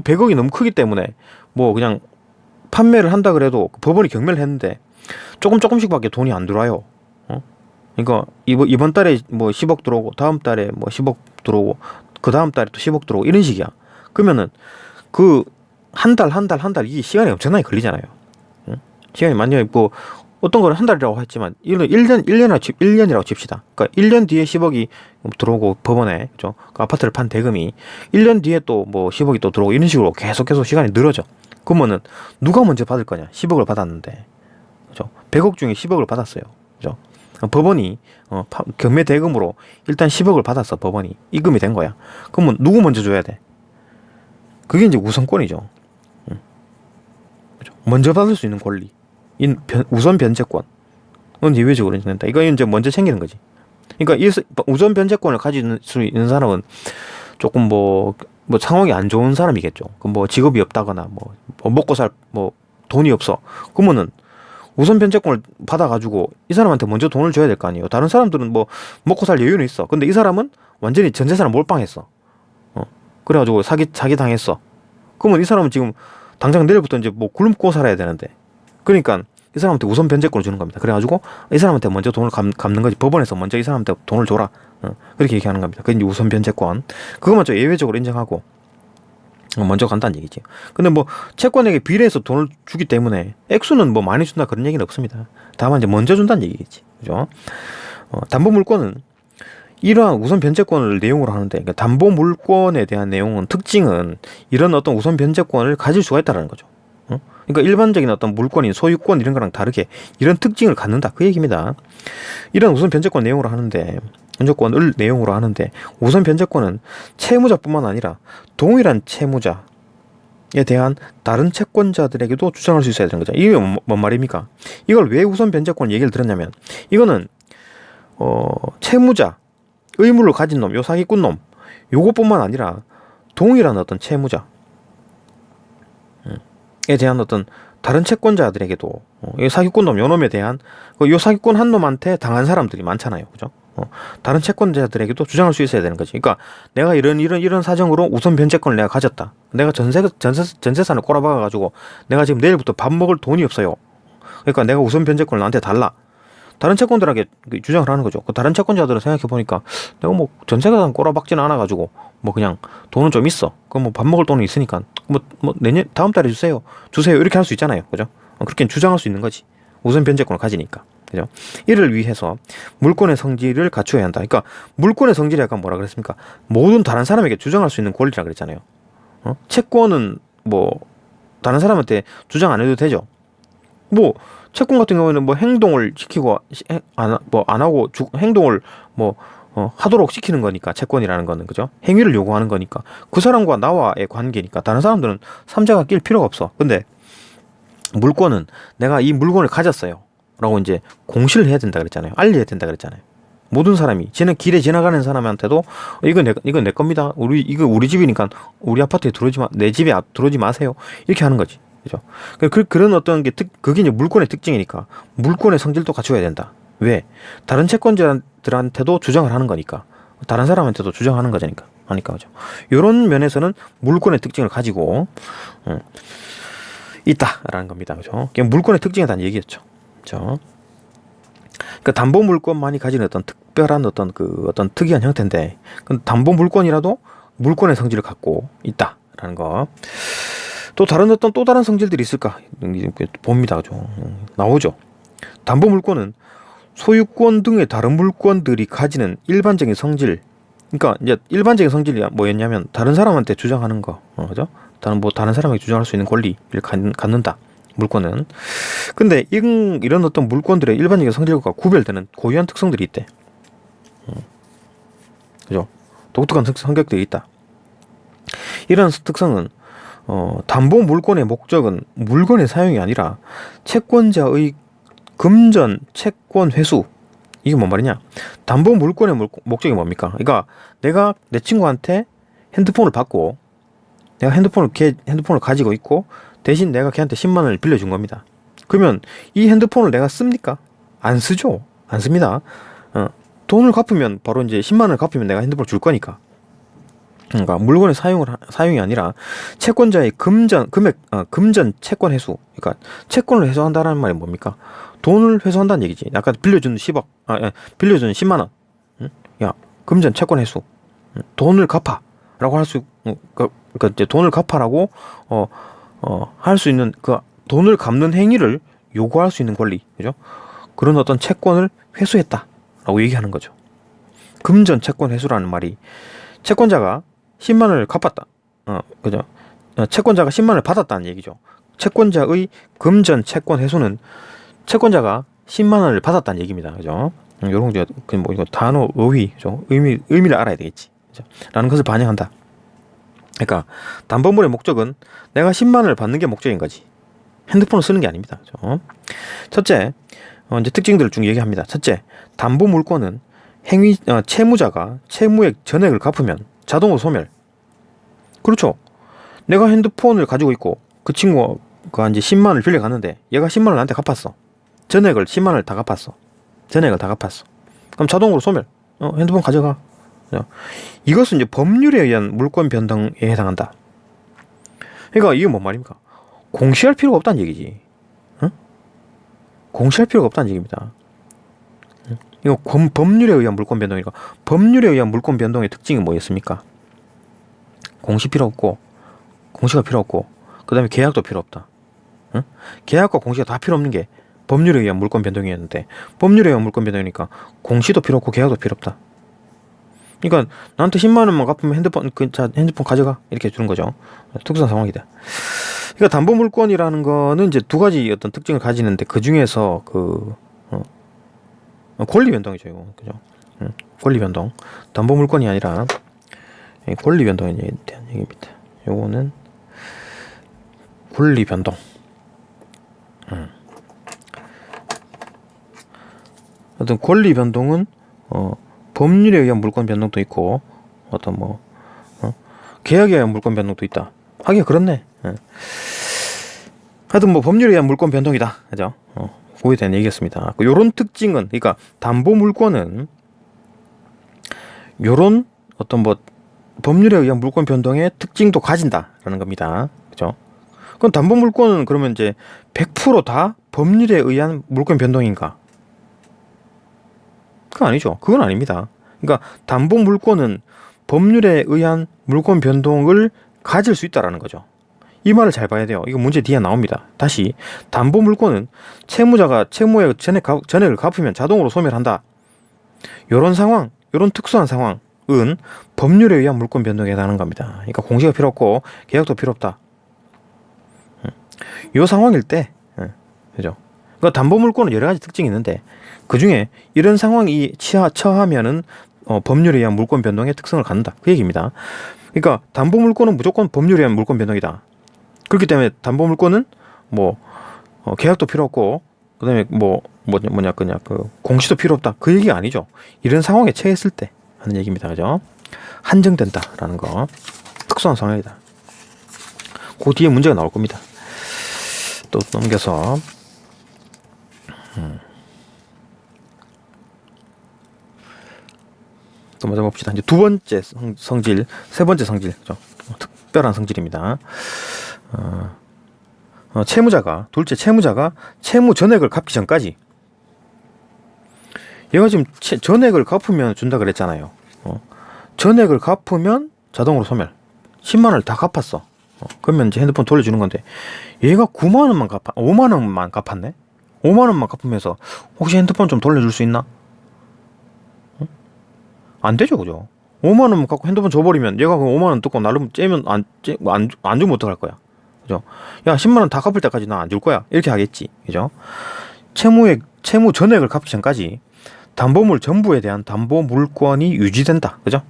100억이 너무 크기 때문에 뭐 그냥 판매를 한다 그래도 법원이 경매를 했는데 조금씩밖에 돈이 안 들어와요. 그러니까 이번 달에 뭐 10억 들어오고 다음 달에 뭐 10억 들어오고 그 다음 달에 또 10억 들어오고 이런 식이야. 그러면은 그 한 달 이게 시간이 엄청나게 걸리잖아요. 시간이 만약에 뭐 어떤 거는 한 달이라고 했지만 1년이라고 칩시다. 그러니까 1년 뒤에 10억이 들어오고 법원에 그죠? 그 아파트를 판 대금이 1년 뒤에 또 뭐 10억이 또 들어오고 이런 식으로 계속 시간이 늘어져. 그러면은 누가 먼저 받을 거냐? 10억을 받았는데. 그죠? 100억 중에 10억을 받았어요. 그죠? 법원이 경매 대금으로 일단 10억을 받았어. 법원이 입금이 된 거야. 그러면 누구 먼저 줘야 돼? 그게 이제 우선권이죠. 그죠? 먼저 받을 수 있는 권리, 우선 변제권. 그건 예외적으로 인정된다. 이거 이제 먼저 챙기는 거지. 그러니까 우선 변제권을 가질 수 있는 사람은 조금 뭐 상황이 안 좋은 사람이겠죠. 뭐 직업이 없다거나 뭐 먹고 살 돈이 없어. 그러면은 우선 변제권을 받아가지고 이 사람한테 먼저 돈을 줘야 될 거 아니에요. 다른 사람들은 뭐 먹고 살 여유는 있어. 근데 이 사람은 완전히 전 재산을 몰빵했어. 그래가지고 사기 당했어. 그러면 이 사람은 지금 당장 내일부터 이제 뭐 굶고 살아야 되는데. 그러니까 이 사람한테 우선 변제권을 주는 겁니다. 그래가지고 이 사람한테 먼저 돈을 갚는 거지. 법원에서 먼저 이 사람한테 돈을 줘라. 그렇게 얘기하는 겁니다. 그게 이제 우선 변제권. 그것만 좀 예외적으로 인정하고 먼저 간다는 얘기지. 근데 뭐 채권에게 비례해서 돈을 주기 때문에 액수는 뭐 많이 준다 그런 얘기는 없습니다. 다만 이제 먼저 준다는 얘기겠지. 그죠? 담보 물권은 이러한 우선 변제권을 내용으로 하는데, 그러니까 담보 물권에 대한 내용은 특징은 이런 어떤 우선 변제권을 가질 수가 있다는 거죠. 그러니까 일반적인 어떤 물권인 소유권 이런 거랑 다르게 이런 특징을 갖는다 그 얘기입니다. 이런 우선 변제권 내용으로 하는데, 변제권을 내용으로 하는데 우선 변제권은 채무자뿐만 아니라 동일한 채무자에 대한 다른 채권자들에게도 주장할 수 있어야 되는 거죠. 이게 뭔 말입니까? 이걸 왜 우선 변제권 얘기를 들었냐면, 이거는 채무자 의무를 가진 놈, 요 사기꾼 놈, 요것뿐만 아니라 동일한 어떤 채무자에 대한 어떤 다른 채권자들에게도 이 사기꾼 놈, 요 놈에 대한 요 사기꾼 한 놈한테 당한 사람들이 많잖아요, 그죠? 다른 채권자들에게도 주장할 수 있어야 되는 거지. 그러니까 내가 이런 사정으로 우선 변제권을 내가 가졌다. 내가 전세산을 꼬라박아가지고 내가 지금 내일부터 밥 먹을 돈이 없어요. 그러니까 내가 우선 변제권을 나한테 달라. 다른 채권들에게 주장을 하는 거죠. 그 다른 채권자들은 생각해보니까 내가 뭐 전세산 꼬라박지는 않아가지고 뭐 그냥 돈은 좀 있어. 그럼 뭐 밥 먹을 돈은 있으니까 뭐 다음 달에 주세요 이렇게 할 수 있잖아요, 그죠? 그렇게 주장할 수 있는 거지. 우선 변제권을 가지니까. 그죠? 이를 위해서 물권의 성질을 갖추어야 한다. 그러니까 물권의 성질이 약간 뭐라 그랬습니까? 모든 다른 사람에게 주장할 수 있는 권리라 그랬잖아요. 채권은 뭐 다른 사람한테 주장 안 해도 되죠. 뭐 채권 같은 경우에는 뭐 행동을 시키고 안 하고 행동을 하도록 시키는 거니까, 채권이라는 거는, 그죠? 행위를 요구하는 거니까 그 사람과 나와의 관계니까 다른 사람들은 삼자가 낄 필요가 없어. 근데 물권은 내가 이 물건을 가졌어요 라고 이제 공시를 해야 된다 그랬잖아요. 알려야 된다 그랬잖아요. 모든 사람이 길에 지나가는 사람한테도 이건 내 겁니다. 이거 우리 집이니까 우리 아파트에 내 집에 들어오지 마세요. 이렇게 하는 거지. 그죠? 그런 어떤 게 그게 이제 물권의 특징이니까 물권의 성질도 갖춰야 된다. 왜? 다른 채권자들한테도 주장을 하는 거니까. 다른 사람한테도 주장하는 거니까. 하니까, 그죠? 이런 면에서는 물권의 특징을 가지고 있다라는 겁니다. 그죠? 물권의 특징에 대한 얘기였죠. 그죠? 그러니까 담보 물권만이 가지는 어떤 특별한 어떤 특이한 형태인데, 담보 물권이라도 물권의 성질을 갖고 있다라는 거. 또 다른 성질들이 있을까 봅니다. 그죠? 나오죠. 담보 물권은 소유권 등의 다른 물권들이 가지는 일반적인 성질. 그러니까 이제 일반적인 성질이 뭐였냐면 다른 사람한테 주장하는 거, 그죠? 다른 사람에게 주장할 수 있는 권리를 갖는다. 물권은. 근데 이런 어떤 물권들의 일반적인 성질과 구별되는 고유한 특성들이 있대. 그죠? 독특한 성격들이 있다. 이런 특성은 담보 물권의 목적은 물건의 사용이 아니라 채권자의 금전 채권 회수. 이게 뭔 말이냐? 담보 물권의 목적이 뭡니까? 그러니까 내가 내 친구한테 핸드폰을 받고 내가 핸드폰을 가지고 있고 대신 내가 걔한테 10만 원을 빌려준 겁니다. 그러면 이 핸드폰을 내가 씁니까? 안 쓰죠. 안 씁니다. 돈을 갚으면 바로 이제 10만 원을 갚으면 내가 핸드폰을 줄 거니까. 그러니까 물건의 사용이 아니라 채권자의 금전 채권 회수. 그러니까 채권을 회수한다는 말이 뭡니까? 돈을 회수한다는 얘기지. 아까 빌려준 10만 원. 야, 금전 채권 회수. 돈을 갚아라고 할 수, 그러니까 이제 돈을 갚아라고 할 수 있는 그 돈을 갚는 행위를 요구할 수 있는 권리, 그죠? 그런 어떤 채권을 회수했다라고 얘기하는 거죠. 금전 채권 회수라는 말이 채권자가 10만 원을 갚았다. 그죠? 채권자가 10만 원을 받았다는 얘기죠. 채권자의 금전 채권 회수는 채권자가 10만 원을 받았다는 얘기입니다. 그죠? 요런 게 뭐 이거 단어 어휘 의미를 알아야 되겠지. 그죠? 라는 것을 반영한다. 그러니까 담보물의 목적은 내가 10만 원을 받는 게 목적인 거지. 핸드폰을 쓰는 게 아닙니다. 그죠? 첫째, 이제 특징들을 쭉 얘기합니다. 첫째, 담보 물권은 채무자가 채무액 전액을 갚으면 자동으로 소멸. 그렇죠. 내가 핸드폰을 가지고 있고 그 친구가 이제 10만 원을 빌려갔는데 얘가 10만 원을 나한테 갚았어. 전액을 10만 원을 다 갚았어. 전액을 다 갚았어. 그럼 자동으로 소멸. 핸드폰 가져가. 이것은 이제 법률에 의한 물권 변동에 해당한다. 그러니까 이게 뭔 말입니까? 공시할 필요가 없다는 얘기지. 응? 공시할 필요가 없다는 얘기입니다. 이거 법률에 의한 물권 변동이니까 법률에 의한 물권 변동의 특징이 뭐였습니까? 공시 필요 없고 공시가 필요 없고 그 다음에 계약도 필요 없다. 응? 계약과 공시가 다 필요 없는 게 법률에 의한 물권 변동이었는데 법률에 의한 물권 변동이니까 공시도 필요 없고 계약도 필요 없다. 그러니까 나한테 10만 원만 갚으면 핸드폰 가져가 이렇게 주는 거죠. 특수한 상황이다. 그러니까 담보물권이라는 거는 이제 두 가지 어떤 특징을 가지는데 그 중에서 권리 변동이죠, 이거. 그죠? 권리 변동. 담보물권이 아니라 권리 변동에 대한 얘기입니다. 요거는 권리 변동. 어떤 권리 변동은 법률에 의한 물권 변동도 있고 어떤 계약에 의한 물권 변동도 있다. 하긴 그렇네. 하여튼 법률에 의한 물권 변동이다. 그죠? 그거에 대한 얘기였습니다. 요런 특징은 그러니까 담보 물권은 요런 어떤 법률에 의한 물권 변동의 특징도 가진다라는 겁니다. 그죠? 그럼 담보 물권은 그러면 이제 100%다 법률에 의한 물권 변동인가? 그건 아니죠. 그건 아닙니다. 그러니까 담보 물권은 법률에 의한 물권 변동을 가질 수 있다라는 거죠. 이 말을 잘 봐야 돼요. 이거 문제 뒤에 나옵니다. 다시 담보 물권은 채무자가 채무액 전액을 갚으면 자동으로 소멸한다. 요런 상황, 요런 특수한 상황은 법률에 의한 물권 변동에 해당하는 겁니다. 그러니까 공시가 필요 없고 계약도 필요 없다. 요 상황일 때, 그죠? 그러니까 담보 물권은 여러 가지 특징이 있는데 그 중에 이런 상황이 처하면은 법률에 의한 물권 변동의 특성을 갖는다. 그 얘기입니다. 그러니까 담보 물권은 무조건 법률에 의한 물권 변동이다. 그렇기 때문에 담보 물권은 계약도 필요 없고 그다음에 공시도 필요 없다. 그 얘기가 아니죠. 이런 상황에 처했을 때 하는 얘기입니다. 그죠? 한정된다라는 거. 특수한 상황이다. 그 뒤에 문제가 나올 겁니다. 또 넘겨서 또 먼저 봅시다. 이제 두 번째 성질, 세 번째 성질, 특별한 성질입니다. 채무자가 채무 전액을 갚기 전까지 얘가 지금 전액을 갚으면 준다 그랬잖아요. 전액을 갚으면 자동으로 소멸. 10만 원을 다 갚았어. 그러면 이제 핸드폰 돌려주는 건데 얘가 9만 원만 5만 원만 갚았네. 5만 원만 갚으면서 혹시 핸드폰 좀 돌려줄 수 있나? 안 되죠, 그죠? 5만 원만 갖고 핸드폰 줘버리면 얘가 그 5만 원 뜯고 나름 째면 안 주면 어떡할 거야? 그죠? 야, 10만 원 다 갚을 때까지 나 안 줄 거야. 이렇게 하겠지. 그죠? 채무 전액을 갚기 전까지 담보물 전부에 대한 담보 물권이 유지된다. 그죠?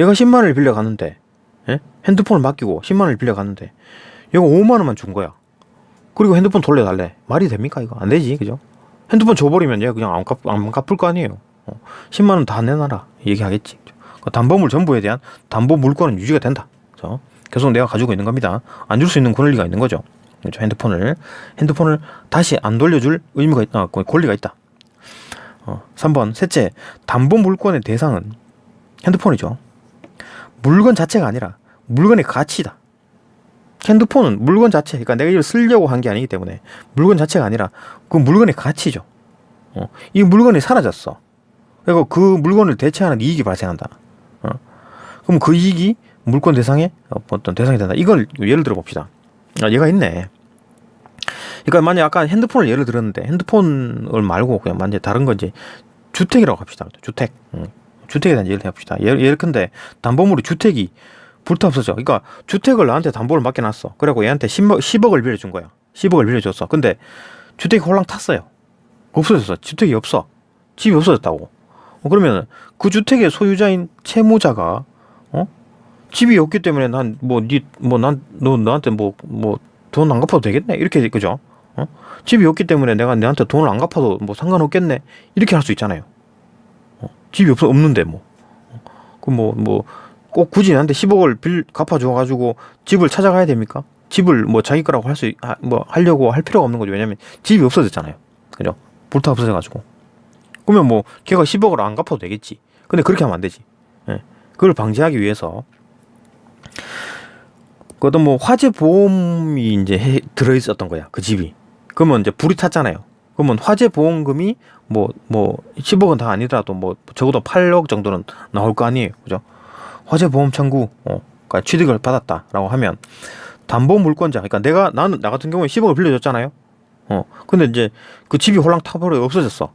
얘가 10만 원을 빌려갔는데, 예? 핸드폰을 맡기고 10만 원을 빌려갔는데, 얘가 5만 원만 준 거야. 그리고 핸드폰 돌려달래. 말이 됩니까, 이거? 안 되지. 그죠? 핸드폰 줘버리면 얘가 그냥 안 갚을 거 아니에요. 10만 원 다 내놔라. 얘기하겠지. 담보물 전부에 대한 담보 물권은 유지가 된다. 그죠? 계속 내가 가지고 있는 겁니다. 안 줄 수 있는 권리가 있는 거죠. 그렇죠? 핸드폰을 다시 안 돌려줄 의무가 있다. 권리가 있다. 3번 셋째, 담보 물권의 대상은 핸드폰이죠. 물건 자체가 아니라 물건의 가치다. 핸드폰은 물건 자체, 그러니까 내가 이걸 쓰려고 한 게 아니기 때문에 물건 자체가 아니라 그 물건의 가치죠. 이 물건이 사라졌어. 그리고 그 물건을 대체하는 이익이 발생한다. 그럼 그 이익이 물권 대상의 어떤 대상이 된다. 이걸 예를 들어 봅시다. 얘가 있네. 그러니까 만약 아까 핸드폰을 예를 들었는데 핸드폰을 말고 그냥 만약 다른 건 이제 주택이라고 합시다. 주택. 주택에 대한 예를 해봅시다. 예컨대 담보물이 주택이 불타 없어져. 그러니까 주택을 나한테 담보를 맡겨놨어. 그래갖고 얘한테 10억을 빌려준 거야. 10억을 빌려줬어. 근데 주택이 홀랑 탔어요. 없어졌어. 주택이 없어. 집이 없어졌다고. 그러면 그 주택의 소유자인 채무자가 집이 없기 때문에 난 너 나한테 돈 안 갚아도 되겠네 이렇게 그죠? 집이 없기 때문에 내가 너한테 돈을 안 갚아도 뭐 상관없겠네 이렇게 할 수 있잖아요. 집이 없는데 꼭 굳이 나한테 10억을 갚아줘가지고 집을 찾아가야 됩니까? 집을 자기 거라고 하려고 할 필요가 없는 거죠. 왜냐면 집이 없어졌잖아요. 그죠? 불타 없어져가지고. 그러면 걔가 10억을 안 갚아도 되겠지. 근데 그렇게 하면 안 되지. 예. 그걸 방지하기 위해서 그 어떤 화재 보험이 이제 들어있었던 거야. 그 집이. 그러면 이제 불이 탔잖아요. 그러면 화재 보험금이 10억은 다 아니더라도 적어도 8억 정도는 나올 거 아니에요. 그죠? 화재 보험 청구, 그러니까 취득을 받았다라고 하면 담보 물권자, 그러니까 나 같은 경우에 10억을 빌려줬잖아요. 근데 이제 그 집이 홀랑 타버려 없어졌어.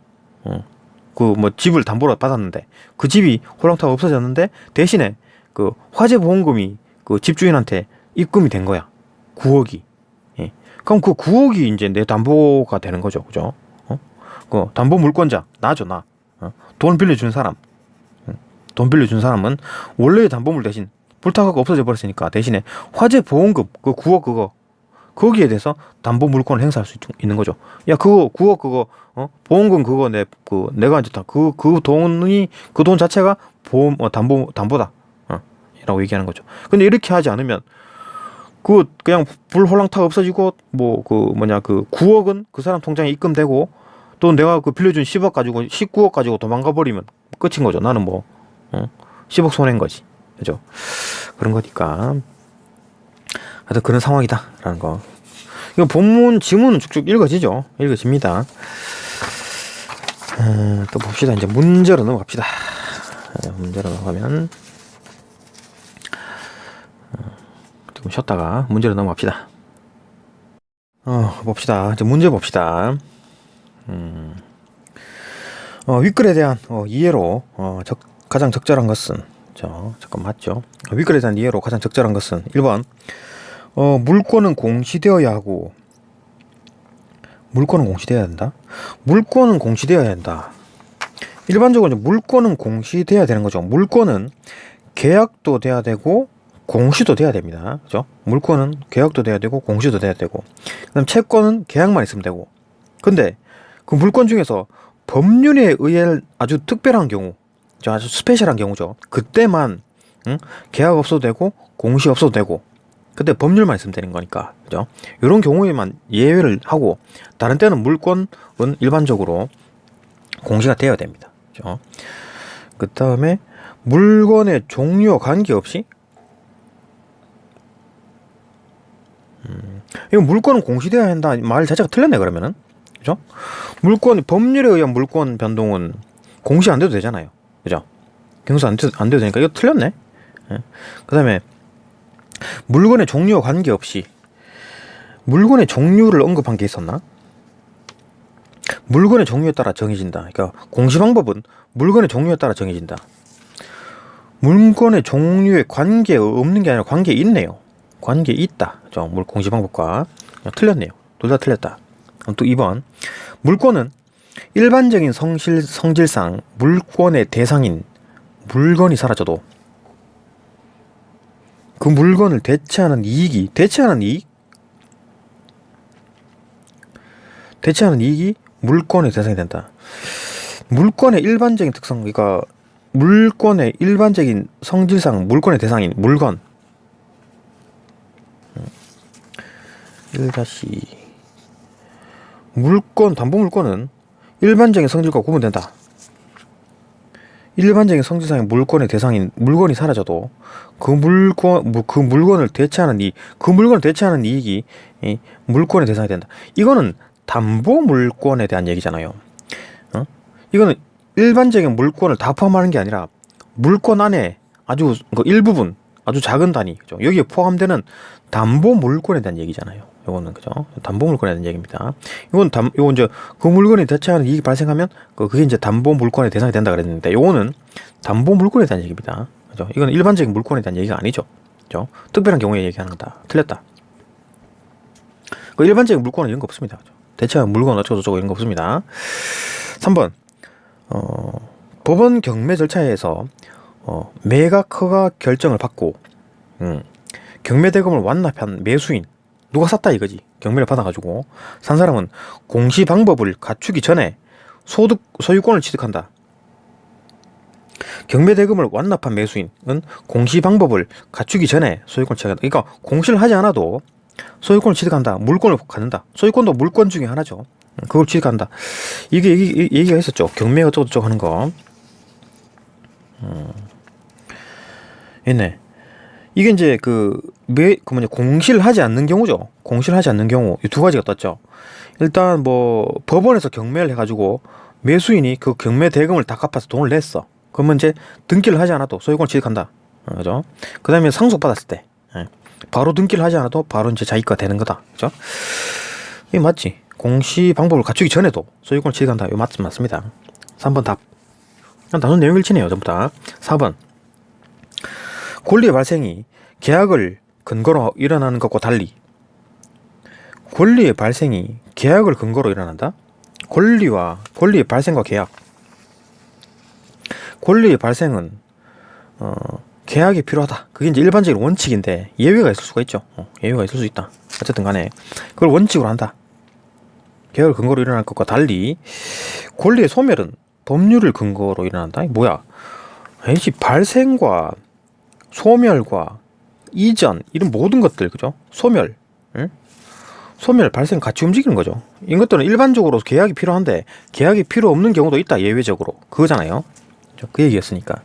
집을 담보로 받았는데 그 집이 홀랑 타고 없어졌는데 대신에 그 화재 보험금이 그 집주인한테 입금이 된 거야. 9억이. 예. 그럼 그 9억이 이제 내 담보가 되는 거죠. 그죠? 그 담보 물권자, 나죠, 나. 돈 빌려준 사람. 돈 빌려준 사람은 원래의 담보물 대신 불타고 없어져 버렸으니까 대신에 화재 보험금, 그 9억 거기에 대해서 담보 물권을 행사할 수 있는 거죠. 야, 그거 9억 보험금 그거 내가 이제 다 그 돈 자체가 담보다. 라고 얘기하는 거죠. 근데 이렇게 하지 않으면 그냥 불 홀랑타가 없어지고 그 9억은 그 사람 통장에 입금되고 또 내가 그 빌려준 10억 가지고 19억 가지고 도망가 버리면 끝인 거죠. 나는 10억 손해인 거지. 그죠? 그런 거니까 하여튼 그런 상황이다라는 거. 이거 본문 지문은 쭉쭉 읽어집니다. 또 봅시다. 이제 문제로 넘어갑시다. 문제로 넘어가면 조금 쉬었다가 문제로 넘어갑시다. 봅시다. 이제 문제 봅시다. 윗글에 대한 이해로 가장 적절한 것은 잠깐 맞죠? 윗글에 대한 이해로 가장 적절한 것은 1번 물권은 공시되어야 하고 물권은 공시되어야 된다. 물권은 공시되어야 된다. 일반적으로 이제 물권은 공시되어야 되는 거죠. 물권은 계약도 돼야 되고 공시도 돼야 됩니다. 그죠? 물권은 계약도 돼야 되고 공시도 돼야 되고 그다음 채권은 계약만 있으면 되고 근데 그 물권 중에서 법률에 의해 아주 특별한 경우 아주 스페셜한 경우죠. 그때만 계약 없어도 되고 공시 없어도 되고 그때 법률만 있으면 되는 거니까 그죠? 이런 경우에만 예외를 하고 다른 때는 물권은 일반적으로 공시가 되어야 됩니다. 그죠? 그 다음에 물건의 종류와 관계없이 이거 물권은 공시되어야 한다 말 자체가 틀렸네 그러면은 그죠? 법률에 의한 물권 변동은 공시 안 돼도 되잖아요. 그죠? 경수 안 돼도 되니까 이거 틀렸네. 예. 그 다음에 물건의 종류와 관계없이 물건의 종류를 언급한 게 있었나? 물건의 종류에 따라 정해진다. 그러니까 공시 방법은 물건의 종류에 따라 정해진다. 물건의 종류에 관계 없는 게 아니라 관계 있네요. 관계 있다. 공시 방법과 틀렸네요. 둘 다 틀렸다. 또 2번 물권은 일반적인 성질상 물권의 대상인 물건이 사라져도 그 물건을 대체하는 이익이 물권의 대상이 된다. 물권의 일반적인 특성, 그러니까 물권의 일반적인 성질상 물권의 대상인 물건 1- 물권, 담보 물권은 일반적인 성질과 구분된다. 일반적인 성질상의 물권의 대상인 물건이 사라져도 그 물건을 대체하는 이익이 물권의 대상이 된다. 이거는 담보 물권에 대한 얘기잖아요. 이거는 일반적인 물권을 다 포함하는 게 아니라 물권 안에 아주 일부분, 아주 작은 단위, 그죠? 여기에 포함되는 담보 물권에 대한 얘기잖아요. 요거는 그죠? 담보 물권에 대한 얘기입니다. 이건 이제 그 물건이 대체하는 이익이 발생하면 그게 이제 담보 물권의 대상이 된다 그랬는데 요거는 담보 물권에 대한 얘기입니다. 그죠? 이건 일반적인 물권에 대한 얘기가 아니죠. 그죠? 특별한 경우에 얘기하는 거다. 틀렸다. 일반적인 물권은 이런 거 없습니다. 그죠? 대체하는 물건 어쩌고 저쩌고 이런 거 없습니다. 3번 법원 경매 절차에서 매각허가 결정을 받고 경매 대금을 완납한 매수인 누가 샀다 이거지. 경매를 받아가지고 산 사람은 공시 방법을 갖추기 전에 소유권을 취득한다. 경매 대금을 완납한 매수인은 공시 방법을 갖추기 전에 소유권을 취득한다. 그러니까 공시를 하지 않아도 소유권을 취득한다. 물권을 갖는다. 소유권도 물권 중에 하나죠. 그걸 취득한다. 이게 얘기가 있었죠. 경매 어쩌고저쩌고 하는 거. 있네. 이게 이제 공시를 하지 않는 경우죠. 공시를 하지 않는 경우 이 두 가지가 떴죠. 일단 뭐 법원에서 경매를 해가지고 매수인이 그 경매 대금을 다 갚아서 돈을 냈어. 그러면 이제 등기를 하지 않아도 소유권을 취득한다. 그죠? 그 다음에 상속받았을 때 바로 등기를 하지 않아도 바로 이제 자기가 되는 거다. 그죠? 이게 맞지? 공시 방법을 갖추기 전에도 소유권을 취득한다. 이거 맞습니다. 3번 답. 단순 내용 일치네요. 전부 다. 4번. 권리의 발생이 계약을 근거로 일어나는 것과 달리 권리의 발생이 계약을 근거로 일어난다? 권리의 발생과 계약. 권리의 발생은 계약이 필요하다. 그게 이제 일반적인 원칙인데 예외가 있을 수가 있죠. 예외가 있을 수 있다. 어쨌든 간에 그걸 원칙으로 한다. 계약을 근거로 일어날 것과 달리 권리의 소멸은 법률을 근거로 일어난다. 뭐야? 아니지. 발생과 소멸과 이전 이런 모든 것들 그죠? 소멸, 응? 소멸, 발생 같이 움직이는 거죠. 이것들은 일반적으로 계약이 필요한데 계약이 필요 없는 경우도 있다. 예외적으로 그거잖아요. 그 얘기였으니까.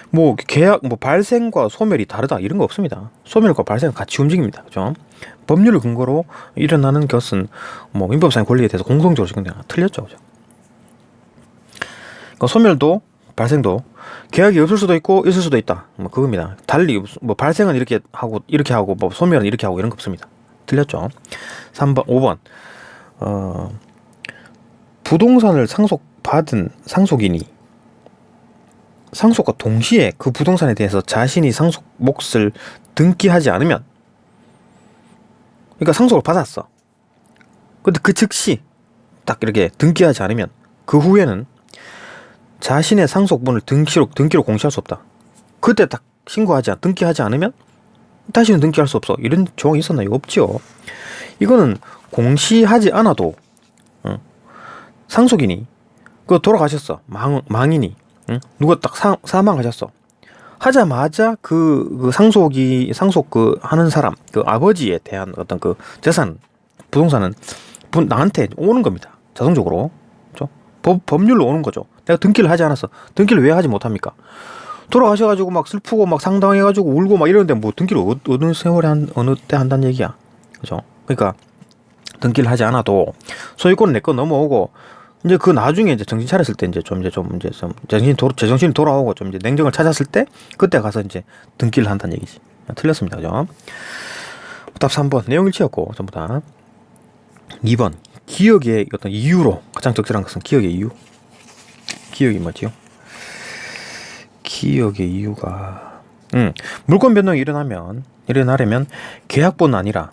뭐 계약, 뭐 발생과 소멸이 다르다 이런 거 없습니다. 소멸과 발생은 같이 움직입니다. 그죠? 법률을 근거로 일어나는 것은 뭐 민법상의 권리에 대해서 공통적으로 지금 틀렸죠. 그죠? 그러니까 소멸도 발생도 계약이 없을 수도 있고 있을 수도 있다. 뭐 그겁니다. 달리 뭐 발생은 이렇게 하고 뭐 소멸은 이렇게 하고 이런 거 없습니다. 틀렸죠. 3번, 5번. 부동산을 상속받은 상속인이 상속과 동시에 그 부동산에 대해서 자신이 상속 몫을 등기하지 않으면, 그러니까 상속을 받았어. 근데 그 즉시 딱 이렇게 등기하지 않으면 그 후에는 자신의 상속분을 등기로 공시할 수 없다. 그때 딱 등기하지 않으면 다시는 등기할 수 없어. 이런 조항이 있었나요? 없죠. 이거는 공시하지 않아도 상속인이 돌아가셨어. 망인이 누가 딱 사망하셨어. 하자마자 그 상속 하는 사람, 그 아버지에 대한 어떤 그 재산, 부동산은 나한테 오는 겁니다. 자동적으로. 그렇죠? 법률로 오는 거죠. 내가 등기를 하지 않았어. 등기를 왜 하지 못합니까? 돌아가셔가지고 막 슬프고 막 상당해가지고 울고 막 이러는데 뭐 등기를 어느 세월에 어느 때 한다는 얘기야. 그죠? 그러니까 등기를 하지 않아도 소유권은 내 거 넘어오고 이제 그 나중에 이제 정신 차렸을 때 이제 좀 제정신이 돌아오고 좀 이제 냉정을 찾았을 때 그때 가서 이제 등기를 한다는 얘기지. 틀렸습니다. 그죠? 답 3번 내용 일치였고 전부 다. 2번 기억의 어떤 이유로 가장 적절한 것은 기억의 이유. 기억이 뭐지요? 기억의 이유가 물권 변동이 일어나려면 계약뿐 아니라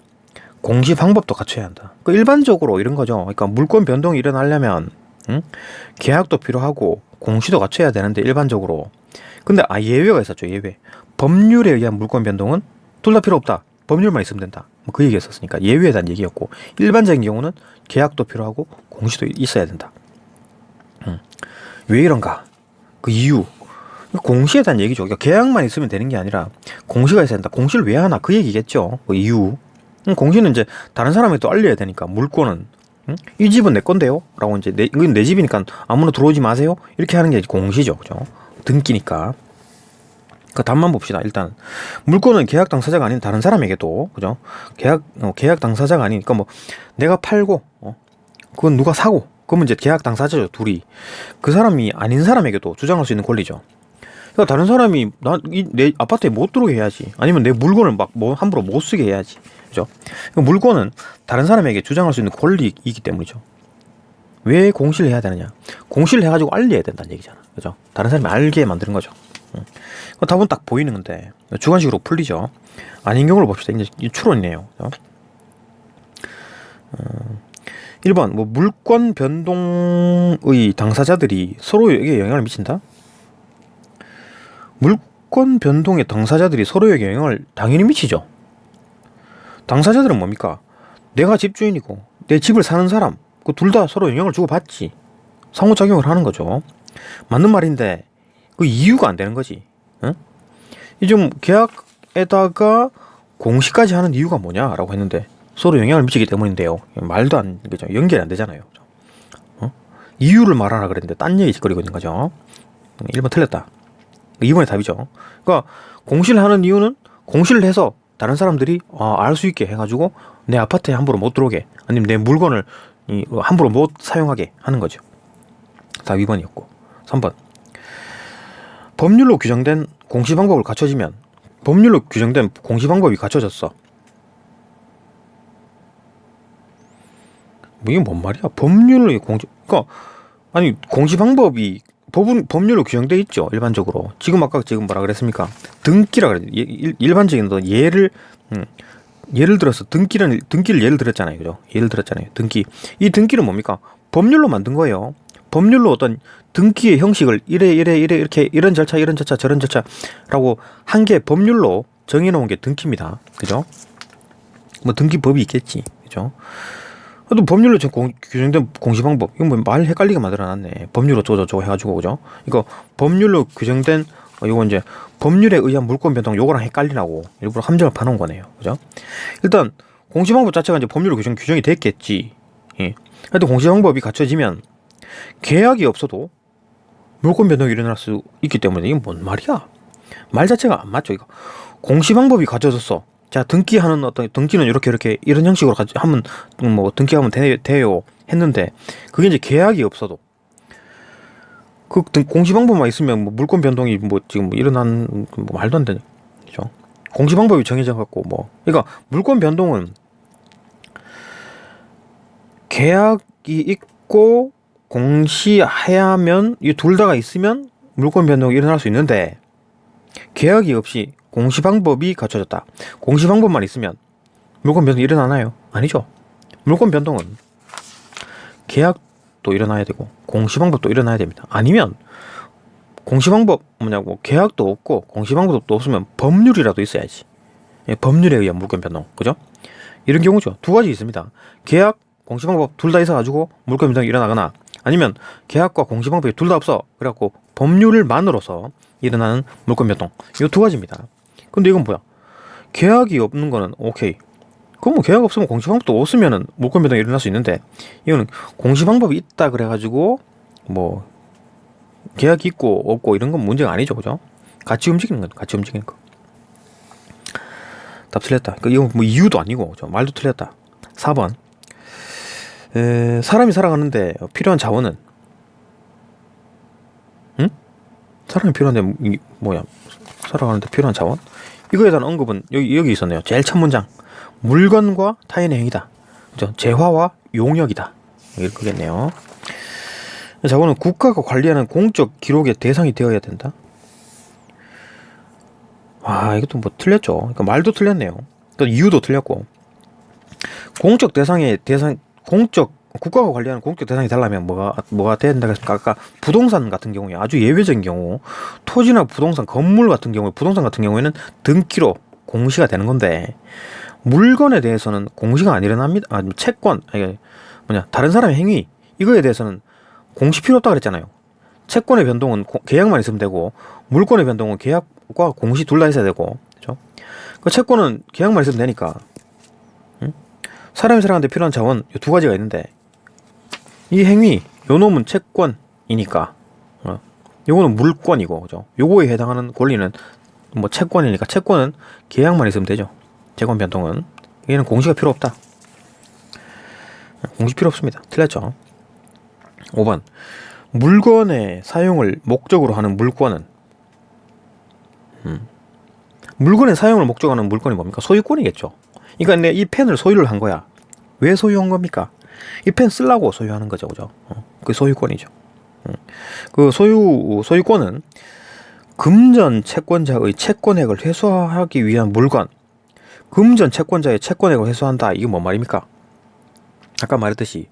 공시 방법도 갖춰야 한다. 그 일반적으로 이런 거죠. 그러니까 물권 변동이 일어나려면 계약도 필요하고 공시도 갖춰야 되는데 일반적으로. 근데 예외가 있었죠. 예외. 법률에 의한 물권 변동은 둘 다 필요 없다. 법률만 있으면 된다. 뭐 그 얘기였었으니까 예외에 대한 얘기였고, 일반적인 경우는 계약도 필요하고 공시도 있어야 된다. 왜 이런가? 그 이유. 공시에 대한 얘기죠. 그러니까 계약만 있으면 되는 게 아니라 공시가 있어야 된다. 공시를 왜 하나? 그 얘기겠죠. 그 이유. 공시는 이제 다른 사람에게 또 알려야 되니까. 물권은 이 집은 내 건데요? 라고 이제 이건 내 집이니까 아무나 들어오지 마세요? 이렇게 하는 게 공시죠. 그죠? 등기니까. 그 답만 봅시다. 일단 물권은 계약 당사자가 아닌 다른 사람에게도, 그죠? 계약 당사자가 아닌, 그러니까 뭐 내가 팔고 그건 누가 사고, 그러면 이제 계약 당사자죠. 둘이. 그 사람이 아닌 사람에게도 주장할 수 있는 권리죠. 그러니까 다른 사람이 내 아파트에 못 들어오게 해야지. 아니면 내 물건을 막 함부로 못 쓰게 해야지. 그죠? 물건은 다른 사람에게 주장할 수 있는 권리이기 때문이죠. 왜 공시를 해야 되느냐? 공시를 해가지고 알려야 된다는 얘기잖아. 그죠? 다른 사람이 알게 만드는 거죠. 답은 딱 보이는 건데 주관식으로 풀리죠. 아닌 경우를 봅시다. 이제 추론이네요. 1번 뭐 물권 변동의 당사자들이 서로에게 영향을 미친다? 물권 변동의 당사자들이 서로에게 영향을 당연히 미치죠. 당사자들은 뭡니까? 내가 집주인이고 내 집을 사는 사람, 그 둘 다 서로 영향을 주고받지. 상호작용을 하는 거죠. 맞는 말인데 그 이유가 안 되는 거지. 응? 이 좀 계약에다가 공시까지 하는 이유가 뭐냐라고 했는데 서로 영향을 미치기 때문인데요. 말도 안 되죠. 연결이 안 되잖아요. 어? 이유를 말하라 그랬는데 딴 얘기 짓거리고 있는 거죠. 1번 틀렸다. 2번이 답이죠. 그러니까 공시를 하는 이유는 공시를 해서 다른 사람들이 알 수 있게 해가지고 내 아파트에 함부로 못 들어오게, 아니면 내 물건을 함부로 못 사용하게 하는 거죠. 답 2번이었고 3번 법률로 규정된 공시 방법을 갖춰지면, 법률로 규정된 공시 방법이 갖춰졌어. 뭐 이게 뭔 말이야? 법률로 그러니까 아니 공시 방법이 법률로 규정돼 있죠. 일반적으로 지금 뭐라 그랬습니까? 등기라 그래. 일반적인 예를 들어서 등기를 예를 들었잖아요, 그죠? 예를 들었잖아요. 등기. 이 등기는 뭡니까? 법률로 만든 거예요. 법률로 어떤 등기의 형식을 이래 이렇게 이런 절차 저런 절차라고 한 게 법률로 정해놓은 게 등기입니다. 그죠? 뭐 등기법이 있겠지, 그죠? 또 법률로 규정된 공시방법, 이거 뭐 말 헷갈리게 만들어놨네. 법률로 저거 해가지고, 그죠? 이거 법률로 규정된 요거 이제 법률에 의한 물권 변동, 요거랑 헷갈리라고 일부러 함정을 파놓은 거네요, 그죠? 일단 공시방법 자체가 이제 법률로 규정이 됐겠지. 예. 하여튼 공시방법이 갖춰지면 계약이 없어도 물권 변동이 일어날 수 있기 때문에 이게 뭔 말이야? 말 자체가 안 맞죠, 이거. 공시방법이 갖춰졌어. 자, 등기는 이렇게 이런 형식으로 하면 뭐 등기하면 돼요 했는데, 그게 이제 계약이 없어도 그 공시방법만 있으면 뭐 물권 변동이 뭐 지금 일어난 뭐 말도 안 되죠. 그죠? 공시방법이 정해져 갖고 뭐, 그러니까 물권 변동은 계약이 있고 공시하야면 이 둘 다가 있으면 물권 변동이 일어날 수 있는데, 계약이 없이 공시방법이 갖춰졌다. 공시방법만 있으면 물권 변동이 일어나나요? 아니죠. 물권 변동은 계약도 일어나야 되고 공시방법도 일어나야 됩니다. 아니면 공시방법 뭐냐고, 계약도 없고 공시방법도 없으면 법률이라도 있어야지. 법률에 의한 물권 변동, 그죠? 이런 경우죠. 두 가지 있습니다. 계약, 공시방법 둘 다 있어가지고 물권 변동이 일어나거나, 아니면 계약과 공시방법이 둘 다 없어 그래갖고 법률만으로서 일어나는 물권 변동, 이 두 가지입니다. 근데 이건 뭐야? 계약이 없는 거는 오케이. 그럼 뭐 계약 없으면 공시방법도 없으면은 물권 변동이 일어날 수 있는데, 이거는 공시방법이 있다 그래가지고 뭐 계약이 있고 없고 이런 건 문제가 아니죠, 그죠? 같이 움직이는 거, 답 틀렸다. 이건 뭐 이유도 아니고, 그죠? 말도 틀렸다. 4번 사람이 살아가는데 필요한 자원은, 응? 사람이 필요한데 뭐야? 살아가는데 필요한 자원? 이거에 대한 언급은 여기 있었네요. 제일 첫 문장. 물건과 타인의 행위다. 그죠? 재화와 용역이다. 이거겠네요. 자원은 국가가 관리하는 공적 기록의 대상이 되어야 된다. 이것도 뭐 틀렸죠. 그러니까 말도 틀렸네요. 그러니까 이유도 틀렸고. 국가가 관리하는 공적 대상이 되려면 뭐가 돼야 된다 그랬습니까? 아까 부동산 같은 경우에 아주 예외적인 경우, 토지나 부동산, 건물 같은 경우에, 부동산 같은 경우에는 등기로 공시가 되는 건데, 물건에 대해서는 공시가 안 일어납니다. 채권, 다른 사람의 행위, 이거에 대해서는 공시 필요 없다 그랬잖아요. 채권의 변동은 계약만 있으면 되고, 물건의 변동은 계약과 공시 둘 다 있어야 되고, 그렇죠? 그 채권은 계약만 있으면 되니까. 사람이 살아가는데 필요한 자원, 이 두 가지가 있는데, 이 행위, 요 놈은 채권이니까, 요거는 물권이고, 그죠? 요거에 해당하는 권리는 뭐 채권이니까, 채권은 계약만 있으면 되죠. 채권 변동은. 얘는 공시가 필요 없다. 공시 필요 없습니다. 틀렸죠? 5번. 물건의 사용을 목적으로 하는 물권은, 물건의 사용을 목적으로 하는 물건이 뭡니까? 소유권이겠죠. 그러니까 이 펜을 소유를 한 거야. 왜 소유한 겁니까? 이 펜 쓰려고 소유하는 거죠, 그죠? 그게 소유권이죠. 그 소유권은 금전 채권자의 채권액을 회수하기 위한 물건, 금전 채권자의 채권액을 회수한다. 이게 뭔 말입니까? 아까 말했듯이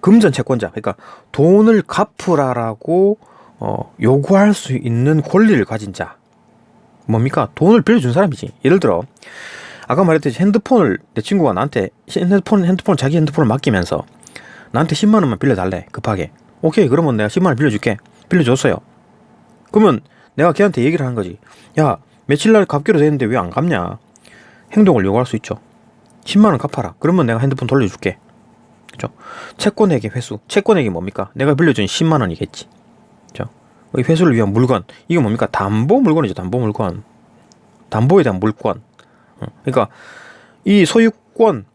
금전 채권자, 그러니까 돈을 갚으라라고 요구할 수 있는 권리를 가진 자. 뭡니까? 돈을 빌려준 사람이지. 예를 들어 아까 말했듯이 핸드폰을 내 친구가 나한테 핸드폰을 자기 핸드폰을 맡기면서 나한테 10만 원만 빌려달래. 급하게. 오케이, 그러면 내가 10만 원 빌려줄게. 빌려줬어요. 그러면 내가 걔한테 얘기를 하는 거지. 야, 며칠 날 갚기로 됐는데 왜 안 갚냐? 행동을 요구할 수 있죠. 10만 원 갚아라. 그러면 내가 핸드폰 돌려줄게. 그죠? 채권액의 회수. 채권액이 뭡니까? 내가 빌려준 10만 원이겠지. 그죠? 이 회수를 위한 물건. 이게 뭡니까? 담보 물건이죠. 담보 물건. 담보에 대한 물권. 그러니까 이 소유권은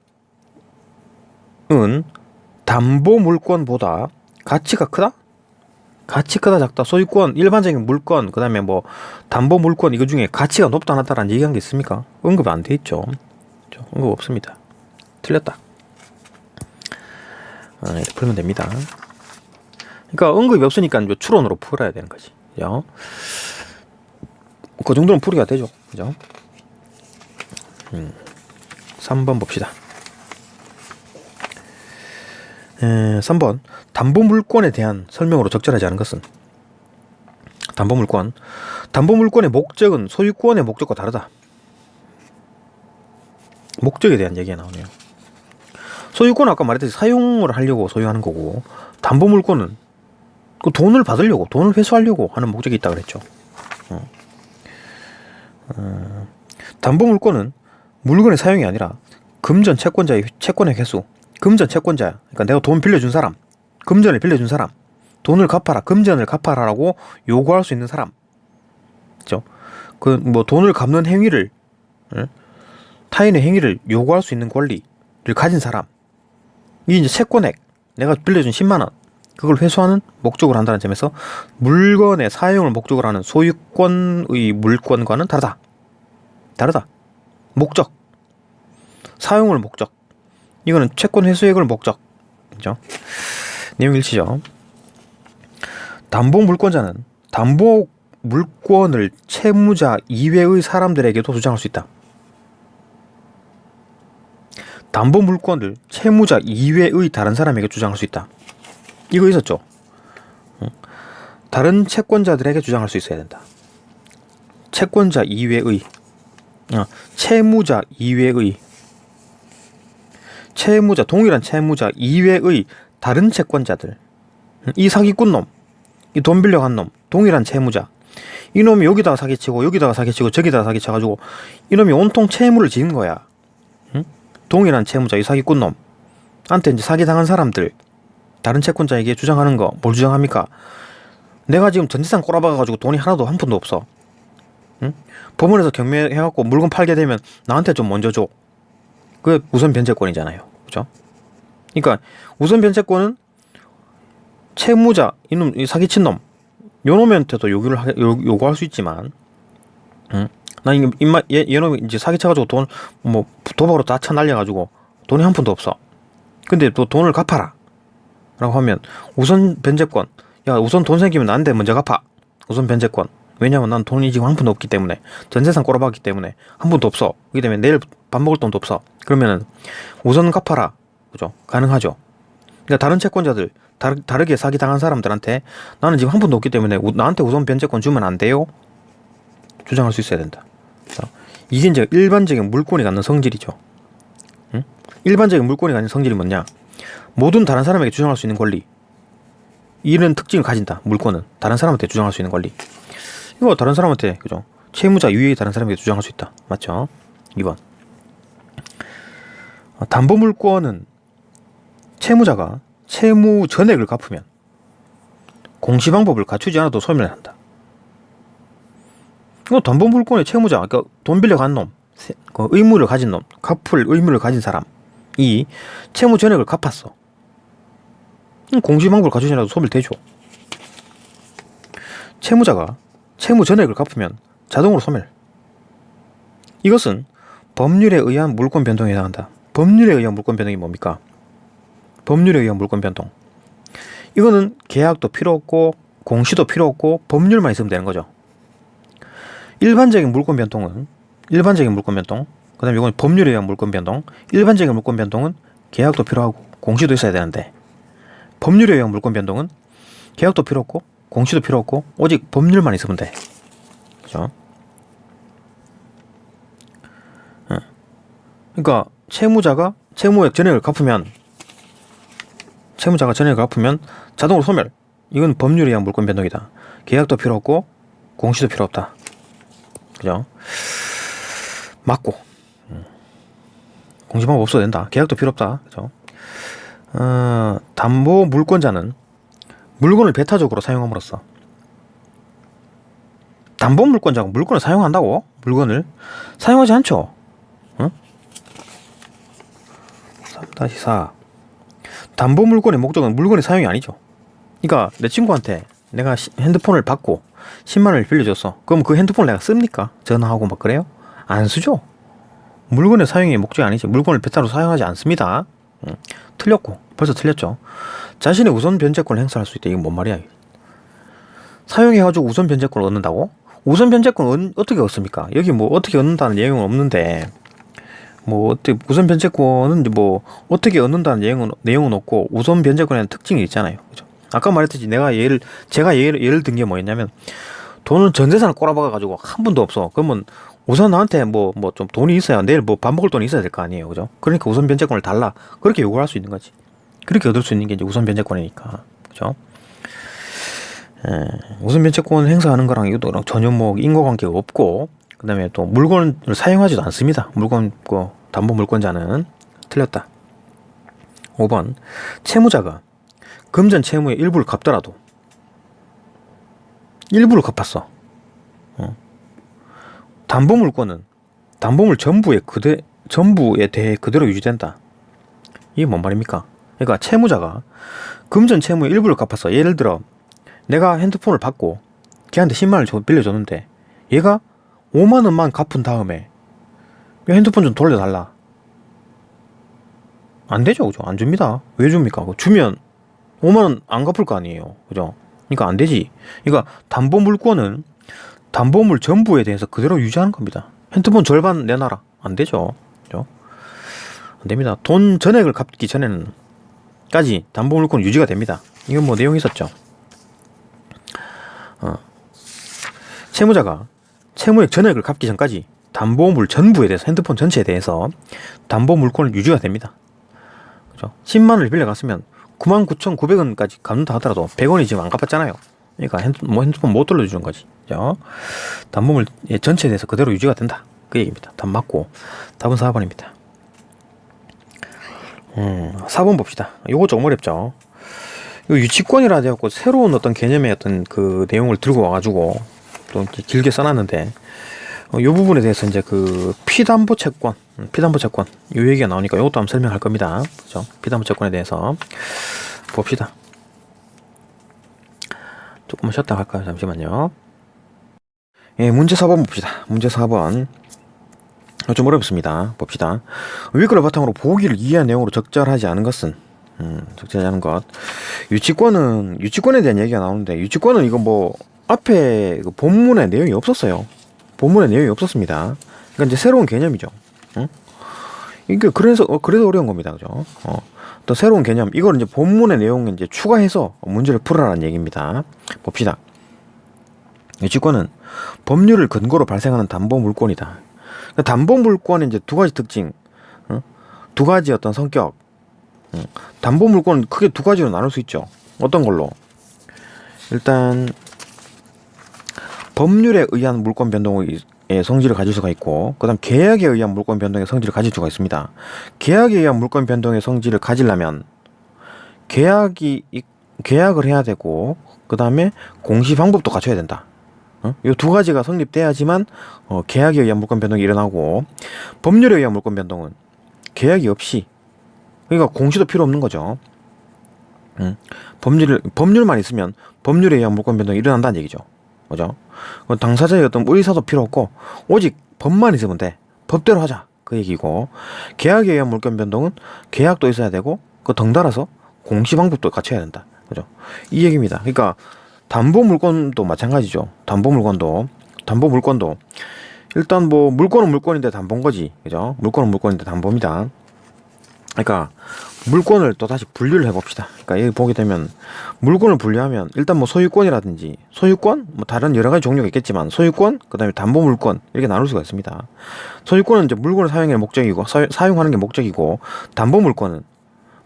담보 물권보다 가치가 크다? 가치 크다 작다? 소유권, 일반적인 물권, 그 다음에 뭐 담보 물권 이거 중에 가치가 높다 낮다라는 얘기한 게 있습니까? 언급이 안 돼 있죠. 언급 없습니다. 틀렸다. 이렇게 풀면 됩니다. 그러니까 언급이 없으니까 이제 추론으로 풀어야 되는 거지. 그죠? 그 정도는 풀이가 되죠. 그죠? 3번 봅시다. 3번. 담보물권에 대한 설명으로 적절하지 않은 것은? 담보물권. 담보물권의 목적은 소유권의 목적과 다르다. 목적에 대한 얘기가 나오네요. 소유권은 아까 말했듯이 사용을 하려고 소유하는 거고, 담보물권은 그 돈을 받으려고, 돈을 회수하려고 하는 목적이 있다 그랬죠. 담보물권은 물건의 사용이 아니라 금전 채권자의 채권의 회수. 금전 채권자, 그러니까 내가 돈 빌려준 사람, 금전을 빌려준 사람, 돈을 갚아라, 금전을 갚아라라고 요구할 수 있는 사람, 그죠? 그 뭐 돈을 갚는 행위를, 타인의 행위를 요구할 수 있는 권리를 가진 사람, 이 이제 채권액, 내가 빌려준 10만 원, 그걸 회수하는 목적으로 한다는 점에서 물건의 사용을 목적으로 하는 소유권의 물권과는 다르다. 다르다. 목적, 사용을 목적. 이거는 채권 회수액을 목적. 그죠? 내용 일치죠. 담보 물권자는 담보 물권을 채무자 이외의 사람들에게도 주장할 수 있다. 담보 물권을 채무자 이외의 다른 사람에게 주장할 수 있다. 이거 있었죠? 다른 채권자들에게 주장할 수 있어야 된다. 채권자 이외의, 채무자 이외의, 채무자, 동일한 채무자 이외의 다른 채권자들, 이 사기꾼 놈, 이 돈 빌려간 놈, 동일한 채무자, 이놈이 여기다가 사기치고 여기다가 사기치고 저기다가 사기쳐가지고 이놈이 온통 채무를 지은 거야. 동일한 채무자, 이 사기꾼 놈한테 이제 사기당한 사람들, 다른 채권자에게 주장하는 거, 뭘 주장합니까? 내가 지금 전재산 꼬라박아가지고 돈이 하나도 한 푼도 없어. 법원에서 경매해갖고 물건 팔게 되면 나한테 좀 먼저 줘. 그 우선 변제권이잖아요. 그죠? 그러니까 우선 변제권은 채무자, 이놈, 이 사기친 놈, 요놈한테도 요구할 수 있지만, 나 얘놈이 이제 사기쳐가지고 돈, 뭐, 도박으로 다 쳐 날려가지고 돈이 한 푼도 없어. 근데 또 돈을 갚아라. 라고 하면 우선 변제권, 야, 우선 돈 생기면 나한테 먼저 갚아. 우선 변제권. 왜냐면 난 돈이 지금 한 푼도 없기 때문에, 전재산 꼬라박기 때문에 한 푼도 없어. 그렇기 때문에 내일 밥 먹을 돈도 없어. 그러면은 우선 갚아라. 그죠? 가능하죠. 그러니까 다른 채권자들, 다르게 사기당한 사람들한테 나는 지금 한 푼도 없기 때문에 나한테 우선 변제권 주면 안 돼요? 주장할 수 있어야 된다. 이게 이제 일반적인 물권이 갖는 성질이죠. 일반적인 물권이 갖는 성질이 뭐냐? 모든 다른 사람에게 주장할 수 있는 권리. 이런 특징을 가진다. 물권은 다른 사람한테 주장할 수 있는 권리. 이거 다른 사람한테, 그죠? 채무자 이외의 다른 사람에게 주장할 수 있다. 맞죠? 2번. 담보 물권은 채무자가 채무 전액을 갚으면 공시 방법을 갖추지 않아도 소멸한다. 이거 담보 물권의 채무자, 그러니까 돈 빌려간 놈, 그 의무를 가진 놈, 갚을 의무를 가진 사람이 채무 전액을 갚았어. 공시 방법을 갖추지 않아도 소멸되죠. 채무자가 채무 전액을 갚으면 자동으로 소멸. 이것은 법률에 의한 물권 변동에 해당한다. 법률에 의한 물권 변동이 뭡니까? 법률에 의한 물권 변동. 이거는 계약도 필요 없고 공시도 필요 없고 법률만 있으면 되는 거죠. 일반적인 물권 변동은 그 다음에 이건 법률에 의한 물권 변동. 일반적인 물권 변동은 계약도 필요하고 공시도 있어야 되는데, 법률에 의한 물권 변동은 계약도 필요 없고 공시도 필요 없고 오직 법률만 있으면 돼. 그죠? 그러니까 채무자가 채무액 전액을 갚으면 자동으로 소멸. 이건 법률에 의한 물권 변동이다. 계약도 필요 없고 공시도 필요 없다. 그죠? 맞고 공시 방법 없어도 된다. 계약도 필요 없다. 그죠? 담보 물권자는 물건을 배타적으로 사용함으로써, 담보 물권자가 물건을 사용한다고? 물건을 사용하지 않죠. 3-4 담보 물권의 목적은 물건의 사용이 아니죠. 그러니까 내 친구한테 내가 핸드폰을 받고 10만 원을 빌려줬어. 그럼 그 핸드폰을 내가 씁니까? 전화하고 막 그래요? 안 쓰죠. 물건의 사용이 목적이 아니지. 물건을 배타로 사용하지 않습니다. 틀렸고 벌써 틀렸죠. 자신의 우선 변제권을 행사할 수 있다. 이건 뭔 말이야? 사용해가지고 우선 변제권을 얻는다고? 우선 변제권 어떻게 얻습니까? 여기 뭐 어떻게 얻는다는 내용은 없는데, 뭐 어떻게 우선 변제권은 뭐 어떻게 얻는다는 내용은 없고, 우선 변제권에는 특징이 있잖아요. 그죠? 아까 말했듯이 제가 예를 든 게 뭐였냐면, 돈을 전 재산을 꼬라박아가지고 한 푼도 없어. 그러면 우선 나한테 뭐 좀 돈이 있어야, 내일 뭐 밥 먹을 돈이 있어야 될 거 아니에요. 그죠? 그러니까 우선 변제권을 달라. 그렇게 요구할 수 있는 거지. 그렇게 얻을 수 있는 게 이제 우선 변제권이니까. 그죠? 우선 변제권 행사하는 거랑 이것도 전혀 뭐 인과관계가 없고, 그 다음에 또 물건을 사용하지도 않습니다. 담보 물권자는. 틀렸다. 5번 채무자가 금전 채무의 일부를 갚더라도, 일부를 갚았어. 담보 물권은 담보물 전부에 대해 그대로 유지된다. 이게 뭔 말입니까? 그러니까 채무자가 금전 채무의 일부를 갚았어. 예를 들어 내가 핸드폰을 받고 걔한테 10만 원을 빌려줬는데 얘가 5만 원만 갚은 다음에 핸드폰 좀 돌려달라. 안 되죠. 그죠? 안 줍니다. 왜 줍니까? 주면 5만 원 안 갚을 거 아니에요. 그죠? 그러니까 안 되지. 그러니까 담보 물권은 담보물 전부에 대해서 그대로 유지하는 겁니다. 핸드폰 절반 내놔라. 안 되죠. 그죠? 안 됩니다. 돈 전액을 갚기 전에는까지 담보 물권 유지가 됩니다. 이건 뭐 내용이 있었죠. 채무자가 채무액 전액을 갚기 전까지 담보물 전부에 대해서, 핸드폰 전체에 대해서 담보 물권을 유지가 됩니다. 그죠? 10만 원을 빌려갔으면 99,900원까지 갚는다 하더라도 100원이 지금 안 갚았잖아요. 그러니까 핸드폰 못 돌려주는 거지. 그죠? 담보물 전체에 대해서 그대로 유지가 된다. 그 얘기입니다. 답 맞고 답은 4번입니다. 4번 봅시다. 요거 조금 어렵죠. 요 유치권이라 해갖고 새로운 어떤 개념의 어떤 그 내용을 들고 와가지고 또 길게 써놨는데, 요 부분에 대해서 이제 그 피담보 채권 요 얘기가 나오니까 요것도 한번 설명할 겁니다. 그죠? 피담보 채권에 대해서 봅시다. 조금만 쉬었다 갈까요? 잠시만요. 예, 문제 4번 봅시다. 문제 4번. 좀 어렵습니다. 봅시다. 위글을 바탕으로 보기를 이해한 내용으로 적절하지 않은 것은, 적절하지 않은 것. 유치권에 대한 얘기가 나오는데, 유치권은 이거 뭐 앞에 그 본문에 내용이 없었어요. 본문에 내용이 없었습니다. 그러니까 이제 새로운 개념이죠. 이게 그래서 어려운 겁니다. 그죠? 또 새로운 개념, 이걸 이제 본문의 내용에 이제 추가해서 문제를 풀어라는 얘기입니다. 봅시다. 유치권은 법률을 근거로 발생하는 담보 물권이다. 그러니까 담보 물권의 이제 두 가지 특징, 두 가지 어떤 성격. 담보 물권은 크게 두 가지로 나눌 수 있죠. 어떤 걸로? 일단 법률에 의한 물권 변동의 성질을 가질 수가 있고, 그 다음 계약에 의한 물권 변동의 성질을 가질 수가 있습니다. 계약에 의한 물권 변동의 성질을 가지려면 계약을 해야 되고, 그 다음에 공시 방법도 갖춰야 된다. 이 두 가지가 성립돼야지만 계약에 의한 물권 변동이 일어나고, 법률에 의한 물권 변동은 계약이 없이, 그러니까 공시도 필요 없는 거죠. 법률만 있으면 법률에 의한 물권 변동이 일어난다는 얘기죠. 그죠? 당사자의 어떤 의사도 필요 없고 오직 법만 있으면 돼. 법대로 하자. 그 얘기고, 계약에 의한 물권 변동은 계약도 있어야 되고 그 덩달아서 공시 방법도 갖춰야 된다. 그죠? 이 얘기입니다. 그러니까 담보 물권도 마찬가지죠. 담보 물권도 일단 뭐 물권은 물권인데 담보인 거지. 그죠? 물권은 물권인데 담보입니다. 그러니까 물권을 또 다시 분류를 해봅시다. 그러니까 여기 보게 되면 물권을 분류하면 일단 뭐 소유권이라든지 소유권 뭐 다른 여러 가지 종류가 있겠지만 소유권 그다음에 담보 물권 이렇게 나눌 수가 있습니다. 소유권은 이제 물건을 사용하는 게 목적이고 사용하는 게 목적이고 담보 물권은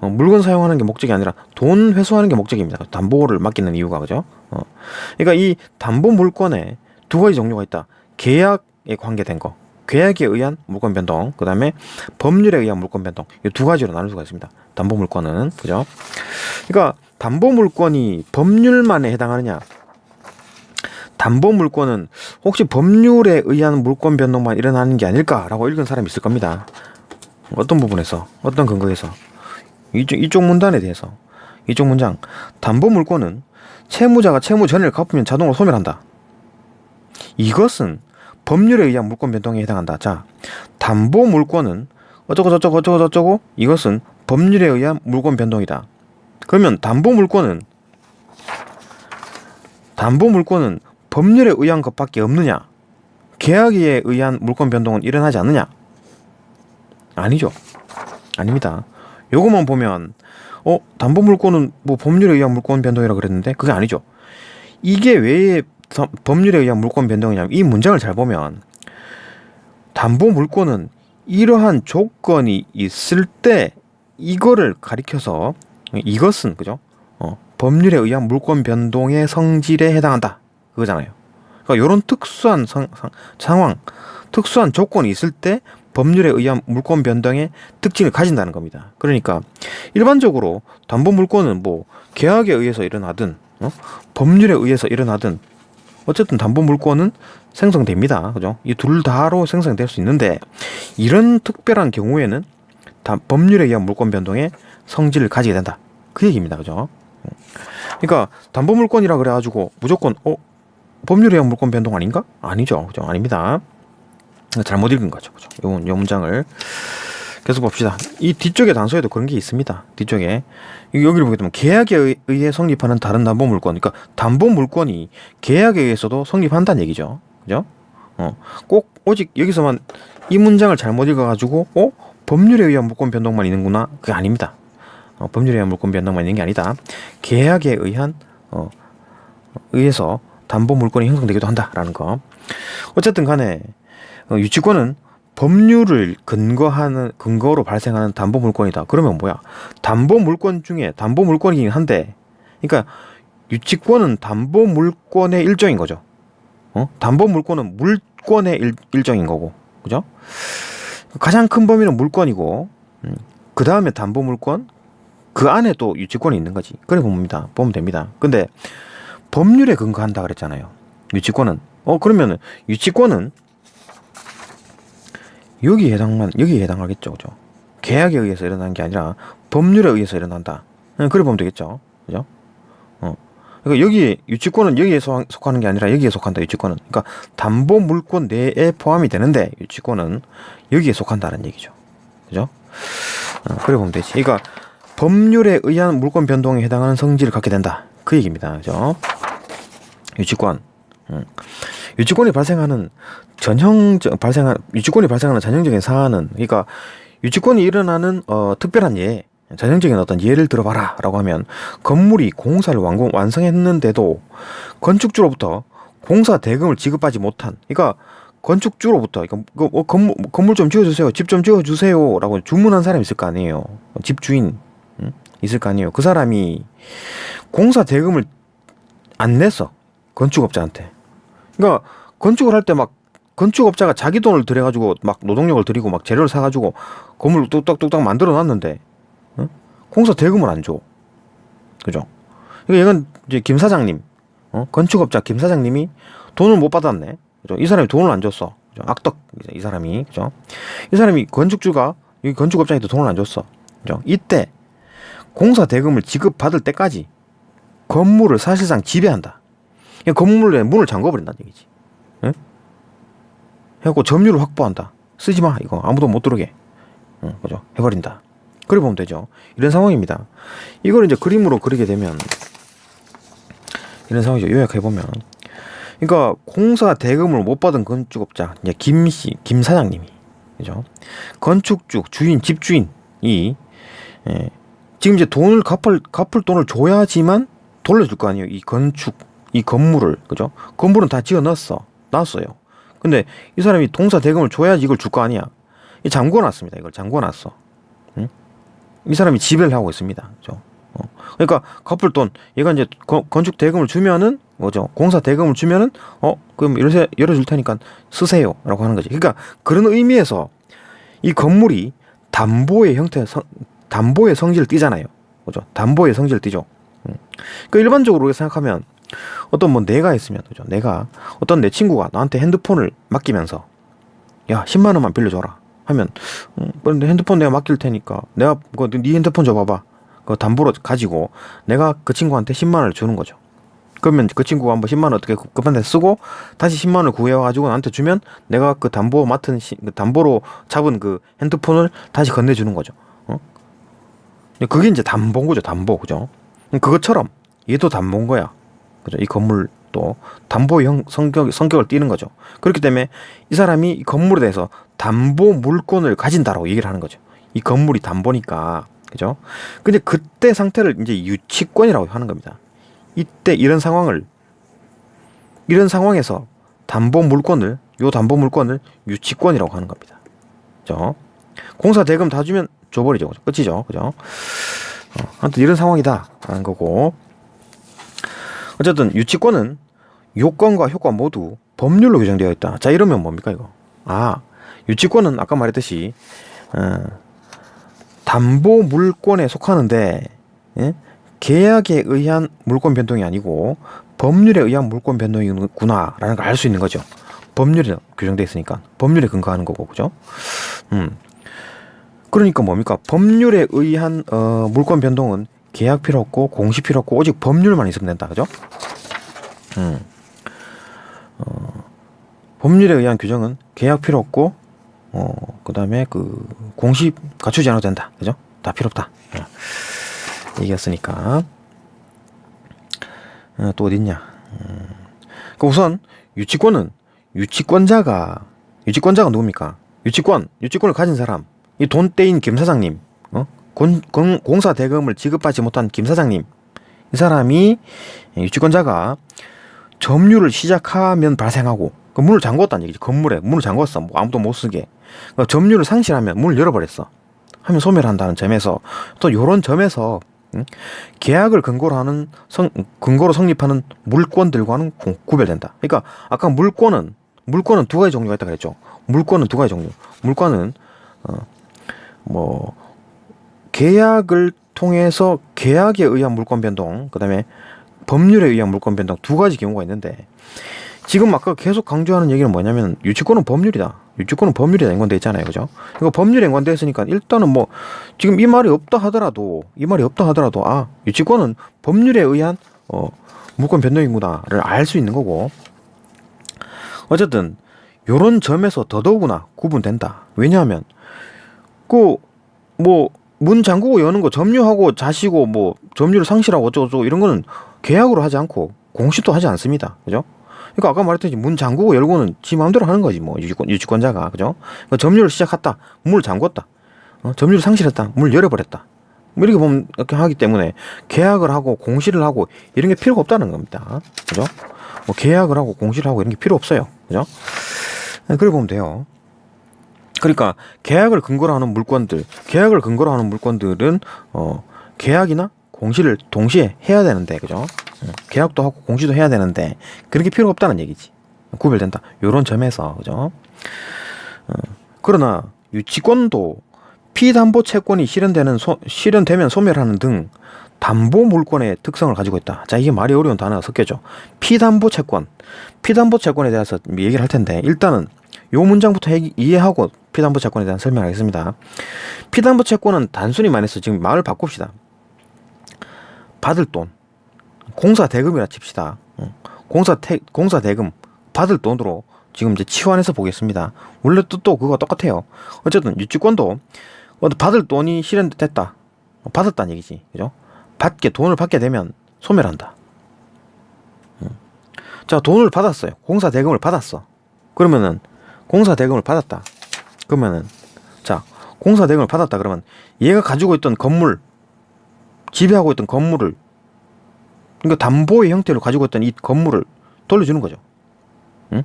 물건 사용하는 게 목적이 아니라 돈 회수하는 게 목적입니다. 담보를 맡기는 이유가 그죠? 그러니까 이 담보 물권에 두 가지 종류가 있다. 계약에 관계된 거. 계약에 의한 물권 변동, 그 다음에 법률에 의한 물권 변동, 이 두 가지로 나눌 수가 있습니다. 담보 물권은, 그죠? 그러니까 담보 물권이 법률만에 해당하느냐? 담보 물권은 혹시 법률에 의한 물권 변동만 일어나는 게 아닐까라고 읽은 사람이 있을 겁니다. 어떤 부분에서, 어떤 근거에서, 이쪽 문단에 대해서, 이쪽 문장, 담보 물권은 채무자가 채무 전액을 갚으면 자동으로 소멸한다. 이것은 법률에 의한 물권 변동에 해당한다. 자, 담보 물권은 어쩌고 저쩌고 어쩌고 저쩌고 이것은 법률에 의한 물권 변동이다. 그러면 담보 물권은 법률에 의한 것밖에 없느냐? 계약에 의한 물권 변동은 일어나지 않느냐? 아니죠. 아닙니다. 요것만 보면 담보 물권은 뭐 법률에 의한 물권 변동이라 그랬는데 그게 아니죠. 이게 왜 법률에 의한 물권 변동이냐면 이 문장을 잘 보면 담보 물권은 이러한 조건이 있을 때 이거를 가리켜서 이것은 그죠? 법률에 의한 물권 변동의 성질에 해당한다 그거잖아요. 그러니까 이런 특수한 상황, 특수한 조건이 있을 때 법률에 의한 물권 변동의 특징을 가진다는 겁니다. 그러니까 일반적으로 담보 물권은 뭐 계약에 의해서 일어나든 법률에 의해서 일어나든 어쨌든 담보 물권은 생성됩니다. 그죠? 이 둘 다로 생성될 수 있는데 이런 특별한 경우에는 법률에 의한 물권 변동의 성질을 가지게 된다. 그 얘기입니다. 그죠? 그러니까 담보 물권이라 그래가지고 무조건 법률에 의한 물권 변동 아닌가? 아니죠. 그죠? 아닙니다. 잘못 읽은 거죠. 그죠? 요 문장을 계속 봅시다. 이 뒤쪽에 단서에도 그런 게 있습니다. 뒤쪽에 여기를 보게 되면 계약에 의해 성립하는 다른 담보 물권, 그러니까 담보 물권이 계약에 의해서도 성립한다는 얘기죠. 그죠? 꼭 오직 여기서만 이 문장을 잘못 읽어가지고 법률에 의한 물권 변동만 있는구나. 그게 아닙니다. 법률에 의한 물권 변동만 있는 게 아니다. 계약에 의해서 담보 물권이 형성되기도 한다라는 거. 어쨌든 간에 유치권은 법률을 근거로 발생하는 담보 물권이다. 그러면 뭐야? 담보 물권 중에 담보 물권이긴 한데, 그러니까 유치권은 담보 물권의 일종인 거죠. 담보 물권은 물권의 일종인 거고, 그죠? 가장 큰 범위는 물권이고, 그 다음에 담보 물권, 그 안에 또 유치권이 있는 거지. 그래 보면 됩니다. 근데 법률에 근거한다 그랬잖아요. 유치권은. 그러면 유치권은 여기에 해당하겠죠. 그죠? 계약에 의해서 일어나는 게 아니라 법률에 의해서 일어난다. 그래 보면 되겠죠. 그죠? 그러니까 여기 유치권은 여기에 속하는 게 아니라 여기에 속한다. 유치권은. 그러니까 담보 물권 내에 포함이 되는데 유치권은 여기에 속한다는 얘기죠. 그죠? 그래 보면 되지. 그러니까 법률에 의한 물권 변동에 해당하는 성질을 갖게 된다. 그 얘기입니다. 그죠? 유치권. 유치권이 발생하는 전형적인 사안은, 그러니까 유치권이 일어나는 특별한 예, 전형적인 어떤 예를 들어봐라 라고 하면 건물이 공사를 완성했는데도 건축주로부터 공사 대금을 지급하지 못한, 그러니까 건축주로부터 건물 좀 지어주세요, 집 좀 지어주세요 라고 주문한 사람이 있을 거 아니에요. 집주인 있을 거 아니에요. 그 사람이 공사 대금을 안 냈어, 건축업자한테. 그러니까 건축을 할 때 막 건축업자가 자기 돈을 들여가지고 막 노동력을 들이고 막 재료를 사가지고 건물을 뚝딱뚝딱 만들어 놨는데 공사 대금을 안 줘. 그죠? 그러니까 이건 이제 김 사장님, 건축업자 김 사장님이 돈을 못 받았네. 그죠? 이 사람이 돈을 안 줬어. 그죠? 악덕 이 사람이. 그죠? 이 사람이 이 건축업자한테 돈을 안 줬어. 그죠? 이때 공사 대금을 지급받을 때까지 건물을 사실상 지배한다. 건물에 문을 잠궈버린다는 얘기지. 응? 해갖고 점유를 확보한다. 쓰지 마. 이거 아무도 못 들어오게. 그죠? 해버린다. 그래 보면 되죠. 이런 상황입니다. 이걸 이제 그림으로 그리게 되면 이런 상황이죠. 요약해보면. 그러니까 공사 대금을 못 받은 건축업자, 이제 김 사장님이, 그죠? 건축주, 집주인이 지금 이제 돈을 갚을 돈을 줘야지만 돌려줄 거 아니에요. 이 건축, 이 건물을, 그죠? 건물은 다 지어 놨어요. 근데 이 사람이 동사 대금을 줘야지 이걸 줄 거 아니야. 이 잠궈 놨습니다. 이걸 잠궈 놨어. 응? 이 사람이 지배를 하고 있습니다. 그죠? 그러니까 갚을 돈, 얘가 이제 건축 대금을 주면은 뭐죠? 공사 대금을 주면은 그럼 열어줄 테니까 쓰세요라고 하는 거지. 그러니까 그런 의미에서 이 건물이 담보의 담보의 성질을 띠잖아요. 그죠? 담보의 성질을 띠죠. 그러니까 일반적으로 생각하면 어떤 뭐 내가 있으면, 그죠? 내가 어떤 내 친구가 나한테 핸드폰을 맡기면서 야 10만 원만 빌려줘라 하면 그런데 핸드폰 내가 맡길 테니까 내가 네 핸드폰 줘봐봐. 그 담보로 가지고 내가 그 친구한테 10만 원을 주는 거죠. 그러면 그 친구가 한번 10만 원 어떻게 급한 데 쓰고 다시 10만 원을 구해와가지고 나한테 주면 내가 그 담보로 잡은 그 핸드폰을 다시 건네주는 거죠. 그게 이제 담보인 거죠. 담보, 그죠? 그것처럼 얘도 담보인 거야. 그죠? 이 건물도 담보의 성격을 띠는 거죠. 그렇기 때문에 이 사람이 이 건물에 대해서 담보 물권을 가진다라고 얘기를 하는 거죠. 이 건물이 담보니까. 그죠? 근데 그때 상태를 이제 유치권이라고 하는 겁니다. 이때 이런 상황에서 담보 물권을 유치권이라고 하는 겁니다. 그죠? 공사 대금 다 주면 줘버리죠. 끝이죠. 그죠? 아무튼 이런 상황이다 라는 거고, 어쨌든 유치권은 요건과 효과 모두 법률로 규정되어 있다. 자, 이러면 뭡니까 이거? 유치권은 아까 말했듯이 담보 물권에 속하는데, 예? 계약에 의한 물권 변동이 아니고 법률에 의한 물권 변동이구나라는 걸 알 수 있는 거죠. 법률에 규정되어 있으니까 법률에 근거하는 거고, 그죠? 그러니까 뭡니까? 법률에 의한 물권 변동은 계약 필요 없고 공시 필요 없고 오직 법률만 있으면 된다, 그죠? 법률에 의한 규정은 계약 필요 없고 그 다음에 그 공시 갖추지 않아도 된다, 그죠? 다 필요 없다. 얘기했으니까. 또 어딨냐? 그 우선 유치권자가 누굽니까? 유치권을 가진 사람, 이 돈 떼인 김 사장님, 공사 대금을 지급하지 못한 김 사장님, 이 사람이 유치권자가 점유를 시작하면 발생하고, 그 문을 잠궜다는 얘기지. 건물에 문을 잠궜어. 뭐 아무도 못 쓰게. 그러니까 점유를 상실하면 문을 열어버렸어. 하면 소멸한다는 점에서, 또 요런 점에서 계약을 근거로 성립하는 물권들과는 구별된다. 그러니까 아까 물권은 두 가지 종류가 있다 그랬죠. 물권은 두 가지 종류. 물권은 계약을 통해서 계약에 의한 물권 변동, 그다음에 법률에 의한 물권 변동, 두 가지 경우가 있는데, 지금 아까 계속 강조하는 얘기는 뭐냐면 유치권은 법률이다. 연관돼 있잖아요, 그죠? 이거 법률에 연관돼 있으니까 일단은 지금 이 말이 없다 하더라도 유치권은 법률에 의한 물권 변동이구나를 알 수 있는 거고, 어쨌든 요런 점에서 더더구나 구분된다. 왜냐하면 문 잠그고 여는 거, 점유하고 자시고 점유를 상실하고 어쩌고 이런 거는 계약으로 하지 않고 공시도 하지 않습니다, 그죠? 그러니까 아까 말했듯이 문 잠그고 열고는 지 마음대로 하는 거지, 유치권자가, 그죠? 그러니까 점유를 시작했다, 문을 잠궜다, 점유를 상실했다, 문을 열어버렸다, 이렇게 보면 이렇게 하기 때문에 계약을 하고 공시를 하고 이런 게 필요가 없다는 겁니다, 그죠? 계약을 하고 공시를 하고 이런 게 필요 없어요, 그죠? 그래 보면 돼요. 그러니까 계약을 근거로 하는 물건들은 계약이나 공시를 동시에 해야 되는데, 그죠? 계약도 하고 공시도 해야 되는데 그런 게 필요 없다는 얘기지. 구별된다. 요런 점에서, 그죠? 그러나 유치권도 피담보 채권이 실현되면 소멸하는 등 담보 물권의 특성을 가지고 있다. 자, 이게 말이 어려운 단어가 섞여져. 피담보 채권에 대해서 얘기를 할 텐데, 일단은 요 문장부터 이해하고 피담보 채권에 대한 설명을 하겠습니다. 피담보 채권은 단순히 말해서, 지금 말을 바꿉시다. 받을 돈, 공사 대금이라 칩시다. 공사 대금 받을 돈으로 지금 이제 치환해서 보겠습니다. 원래 뜻도 그거 똑같아요. 어쨌든 유치권도 받을 돈이 실현됐다, 받았다는 얘기지, 그죠? 돈을 받게 되면 소멸한다. 자, 돈을 받았어요. 공사 대금을 받았어. 그러면은 공사 대금을 받았다. 그러면은, 자, 공사 대금을 받았다 그러면 얘가 가지고 있던 건물, 지배하고 있던 건물을, 그러니까 담보의 형태로 가지고 있던 이 건물을 돌려주는 거죠. 응?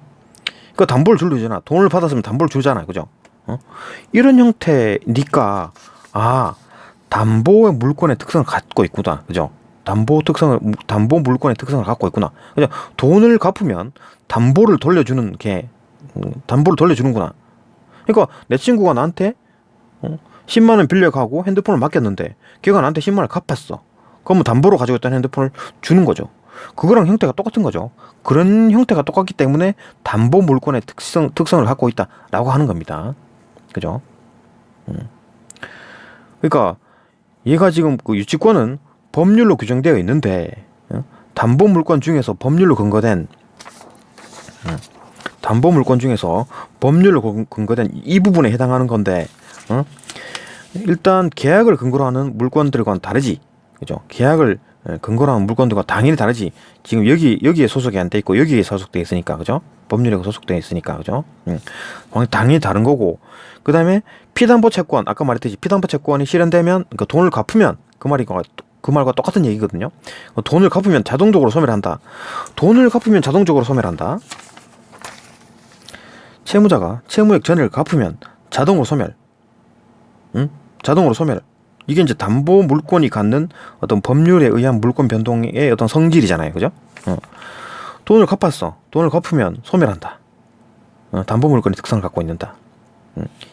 그러니까 담보를 돌려주잖아. 돈을 받았으면 담보를 주잖아, 그죠? 이런 형태니까 담보의 물권의 특성을 갖고 있구나, 그죠? 담보 물권의 특성을 갖고 있구나. 그죠? 돈을 갚으면 담보를 돌려주는 게, 담보를 돌려주는구나. 그러니까 내 친구가 나한테 10만 원 빌려가고 핸드폰을 맡겼는데 걔가 나한테 10만 원을 갚았어. 그러면 담보로 가지고 있던 핸드폰을 주는 거죠. 그거랑 형태가 똑같은 거죠. 그런 형태가 똑같기 때문에 담보 물권의 특성을 갖고 있다라고 하는 겁니다. 그죠? 그러니까 얘가 지금 그 유치권은 법률로 규정되어 있는데, 담보 물권 중에서 법률로 근거된 이 부분에 해당하는 건데, 일단 계약을 근거로 하는 물권들과는 다르지, 그죠? 계약을 근거로 하는 물권들과 당연히 다르지. 지금 여기에 소속이 안 돼 있고 여기에 소속돼 있으니까, 그죠? 법률에 소속돼 있으니까, 그죠? 당연히 다른 거고. 그 다음에 피담보 채권, 아까 말했듯이 피담보 채권이 실현되면, 그 돈을 갚으면, 그 말과 똑같은 얘기거든요. 돈을 갚으면 자동적으로 소멸한다. 돈을 갚으면 자동적으로 소멸한다. 채무자가 채무액 전액을 갚으면 자동으로 소멸. 자동으로 소멸. 이게 이제 담보 물권이 갖는 어떤 법률에 의한 물권 변동의 어떤 성질이잖아요, 그죠? 돈을 갚았어. 돈을 갚으면 소멸한다. 담보 물권의 특성을 갖고 있는다.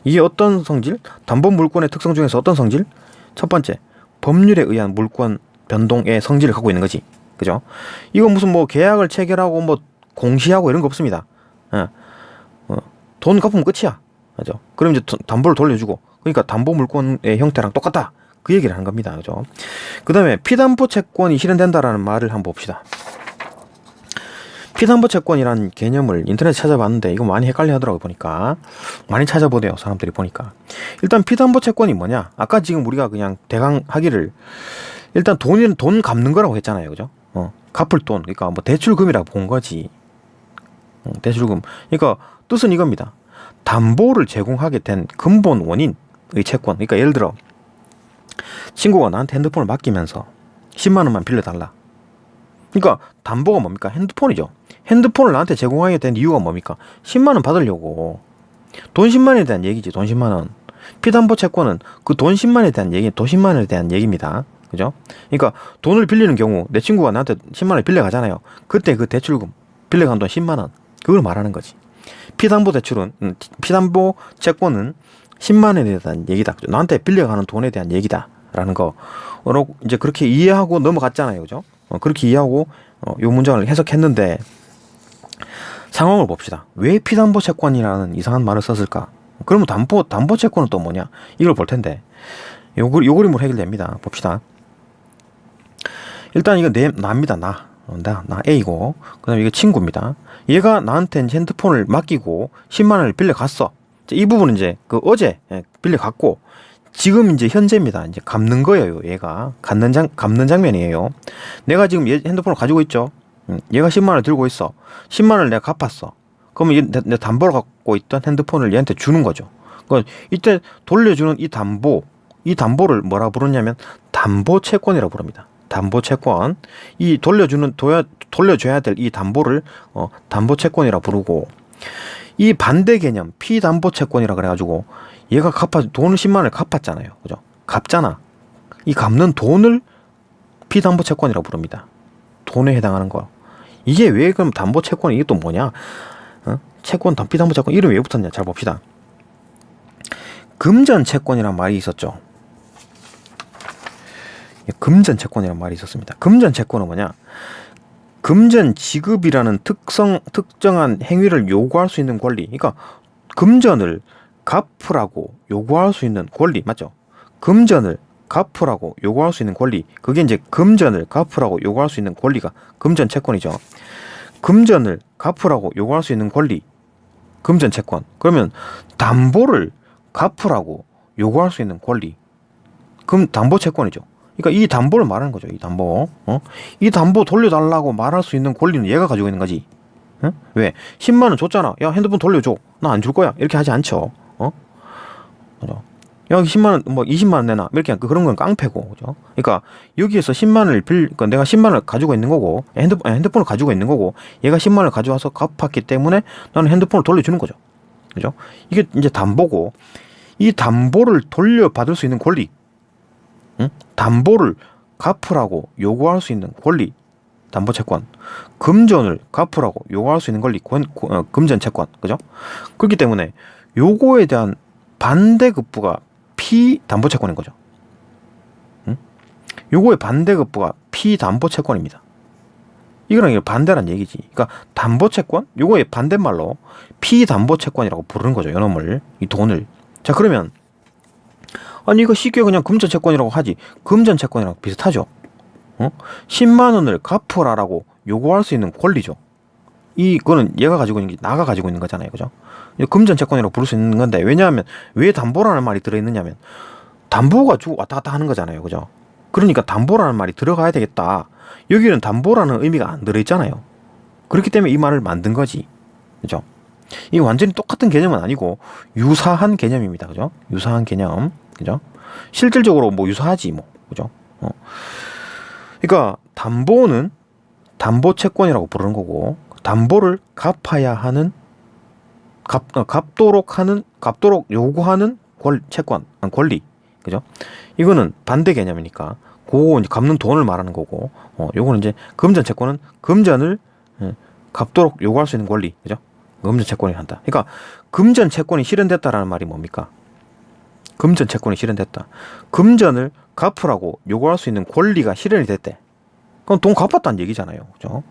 이게 어떤 성질? 담보 물권의 특성 중에서 어떤 성질? 첫 번째, 법률에 의한 물권 변동의 성질을 갖고 있는 거지, 그죠? 이거 무슨 뭐 계약을 체결하고 뭐 공시하고 이런 거 없습니다. 돈 갚으면 끝이야, 그죠? 그럼 이제 담보를 돌려주고, 그러니까 담보 물권의 형태랑 똑같다, 그 얘기를 하는 겁니다, 그죠? 그 다음에 피담보 채권이 실현된다라는 말을 한번 봅시다. 피담보 채권이라는 개념을 인터넷에 찾아봤는데 이거 많이 헷갈려 하더라고요. 보니까 많이 찾아보대요, 사람들이 보니까. 일단 피담보 채권이 뭐냐, 아까 지금 우리가 그냥 대강 하기를, 일단 돈 갚는 거라고 했잖아요, 그죠? 갚을 돈, 그러니까 뭐 대출금이라고 본 거지. 대출금. 그러니까 뜻은 이겁니다. 담보를 제공하게 된 근본 원인의 채권. 그러니까 예를 들어 친구가 나한테 핸드폰을 맡기면서 10만 원만 빌려달라. 그러니까 담보가 뭡니까? 핸드폰이죠. 핸드폰을 나한테 제공하게 된 이유가 뭡니까? 10만 원 받으려고. 돈 10만 원에 대한 얘기지, 돈 10만 원. 피담보 채권은 그 돈 10만 원에 대한 얘기, 돈 10만 원에 대한 얘기입니다. 그죠? 그러니까 돈을 빌리는 경우 내 친구가 나한테 10만 원을 빌려가잖아요. 그때 그 대출금, 빌려간 돈 10만 원. 그걸 말하는 거지. 피담보 채권은 10만 원에 대한 얘기다. 그죠? 나한테 빌려가는 돈에 대한 얘기다라는 거. 이제 그렇게 이해하고 넘어갔잖아요, 그죠? 그렇게 이해하고 요 문장을 해석했는데, 상황을 봅시다. 왜 피담보 채권이라는 이상한 말을 썼을까? 그러면 담보 채권은 또 뭐냐? 이걸 볼 텐데, 요 그림으로 해결됩니다. 봅시다. 일단 이거 나입니다. 나 A고, 그 다음에 이게 친구입니다. 얘가 나한테 핸드폰을 맡기고 10만 원을 빌려갔어. 이 부분은 이제 그 어제 빌려갔고, 지금 이제 현재입니다. 이제 갚는 거예요. 얘가 갚는 장면이에요. 내가 지금 얘 핸드폰을 가지고 있죠. 얘가 10만 원을 들고 있어. 10만 원을 내가 갚았어. 그러면 내 담보로 갖고 있던 핸드폰을 얘한테 주는 거죠. 그러니까 이때 돌려주는 이 담보를 뭐라 부르냐면 담보 채권이라고 부릅니다. 담보 채권. 이 돌려줘야 될 이 담보를 담보 채권이라 부르고, 이 반대 개념 피담보 채권이라 그래가지고, 얘가 돈을 10만 원을 갚았잖아요, 그죠? 갚잖아. 이 갚는 돈을 피담보 채권이라 부릅니다. 돈에 해당하는 거. 이게 왜 그럼 담보 채권, 이게 또 뭐냐? 채권, 피담보 채권 이름이 왜 붙었냐? 잘 봅시다. 금전 채권이란 말이 있었죠. 금전 채권이라는 말이 있었습니다. 금전 채권은 뭐냐? 금전 지급이라는 특정한 행위를 요구할 수 있는 권리. 그러니까 금전을 갚으라고 요구할 수 있는 권리, 맞죠? 금전을 갚으라고 요구할 수 있는 권리. 그게 이제 금전을 갚으라고 요구할 수 있는 권리가 금전 채권이죠. 금전을 갚으라고 요구할 수 있는 권리. 금전 채권. 그러면 담보를 갚으라고 요구할 수 있는 권리. 담보 채권이죠. 그러니까 이 담보를 말하는 거죠. 이 담보. 이 담보 돌려달라고 말할 수 있는 권리는 얘가 가지고 있는 거지. 왜? 10만 원 줬잖아. 야, 핸드폰 돌려줘. 나 안 줄 거야. 이렇게 하지 않죠. 여기 10만 원, 뭐 20만 원 내놔. 이렇게 그런 건 깡패고, 그죠? 그러니까 여기에서 10만 원을 그러니까 내가 10만 원을 가지고 있는 거고, 핸드폰을 가지고 있는 거고, 얘가 10만 원을 가져와서 갚았기 때문에 나는 핸드폰을 돌려주는 거죠. 그죠? 이게 이제 담보고, 이 담보를 돌려받을 수 있는 권리, 응? 담보를 갚으라고 요구할 수 있는 권리, 담보채권, 금전을 갚으라고 요구할 수 있는 권리, 금전채권, 그죠? 그렇기 때문에 요거에 대한 반대급부가 피담보채권인 거죠. 응? 요거의 반대급부가 피담보채권입니다. 이거랑 반대란 얘기지. 그러니까 담보채권, 요거의 반대말로 피담보채권이라고 부르는 거죠. 요놈을, 이 돈을. 자, 그러면 아니 이거 쉽게 그냥 금전채권이라고 하지. 금전채권이랑 비슷하죠. 10만 원을 갚으라라고 요구할 수 있는 권리죠. 이거는 얘가 가지고 있는 게 나가 가지고 있는 거잖아요. 그죠? 금전채권이라고 부를 수 있는 건데, 왜냐하면 왜 담보라는 말이 들어있느냐면 담보가 주고 왔다 갔다 하는 거잖아요. 그죠? 그러니까 담보라는 말이 들어가야 되겠다. 여기는 담보라는 의미가 안 들어있잖아요. 그렇기 때문에 이 말을 만든 거지. 그죠? 이 완전히 똑같은 개념은 아니고 유사한 개념입니다. 그죠? 유사한 개념. 그죠? 실질적으로 뭐 유사하지 뭐. 그죠? 그러니까 담보는 담보채권이라고 부르는 거고, 담보를 갚아야 하는 갚도록 요구하는 채권, 권리. 그죠? 이거는 반대 개념이니까 그거 이제 갚는 돈을 말하는 거고, 요거는 이제 금전채권은 금전을 갚도록 요구할 수 있는 권리. 그죠? 금전채권이 한다. 그러니까 금전채권이 실현됐다라는 말이 뭡니까? 금전채권이 실현됐다. 금전을 갚으라고 요구할 수 있는 권리가 실현이 됐대. 그럼 돈 갚았다는 얘기잖아요. 그죠?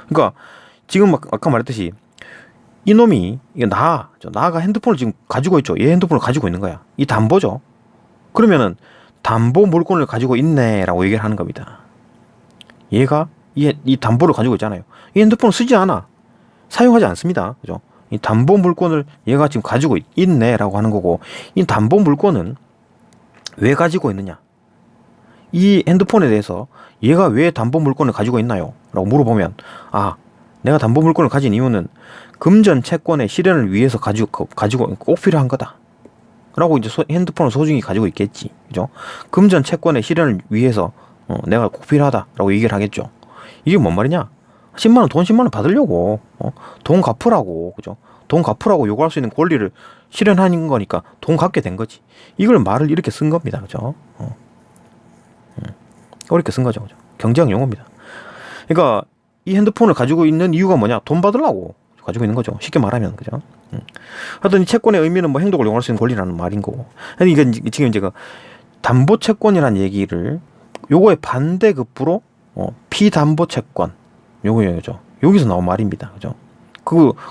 그러니까 지금 아까 말했듯이 이놈이 이게 나가 핸드폰을 지금 가지고 있죠. 얘 핸드폰을 가지고 있는 거야. 이 담보죠. 그러면은 담보 물건을 가지고 있네라고 얘기를 하는 겁니다. 얘가 이 담보를 가지고 있잖아요. 이 핸드폰을 쓰지 않아. 사용하지 않습니다. 그죠? 이 담보 물건을 얘가 지금 가지고 있네라고 하는 거고, 이 담보 물건은 왜 가지고 있느냐? 이 핸드폰에 대해서 얘가 왜 담보 물건을 가지고 있나요? 라고 물어보면, 내가 담보 물건을 가진 이유는 금전 채권의 실현을 위해서 가지고 꼭 필요한 거다. 라고 이제 핸드폰을 소중히 가지고 있겠지. 그죠? 금전 채권의 실현을 위해서 내가 꼭 필요하다라고 얘기를 하겠죠. 이게 뭔 말이냐? 10만 원, 돈 10만 원 받으려고, 돈 갚으라고, 그죠? 돈 갚으라고 요구할 수 있는 권리를 실현하는 거니까 돈 갚게 된 거지. 이걸 말을 이렇게 쓴 겁니다. 그죠? 어렵게 쓴 거죠. 그죠? 경제학 용어입니다. 그러니까 이 핸드폰을 가지고 있는 이유가 뭐냐? 돈 받으려고 가지고 있는 거죠. 쉽게 말하면. 그죠? 하여튼 이 채권의 의미는 뭐 행동을 이용할 수 있는 권리라는 말인 거고. 그러니까 지금 이제 그 담보채권이라는 얘기를 요거의 반대급부로 피담보채권 요거죠. 여기서 나온 말입니다. 그죠?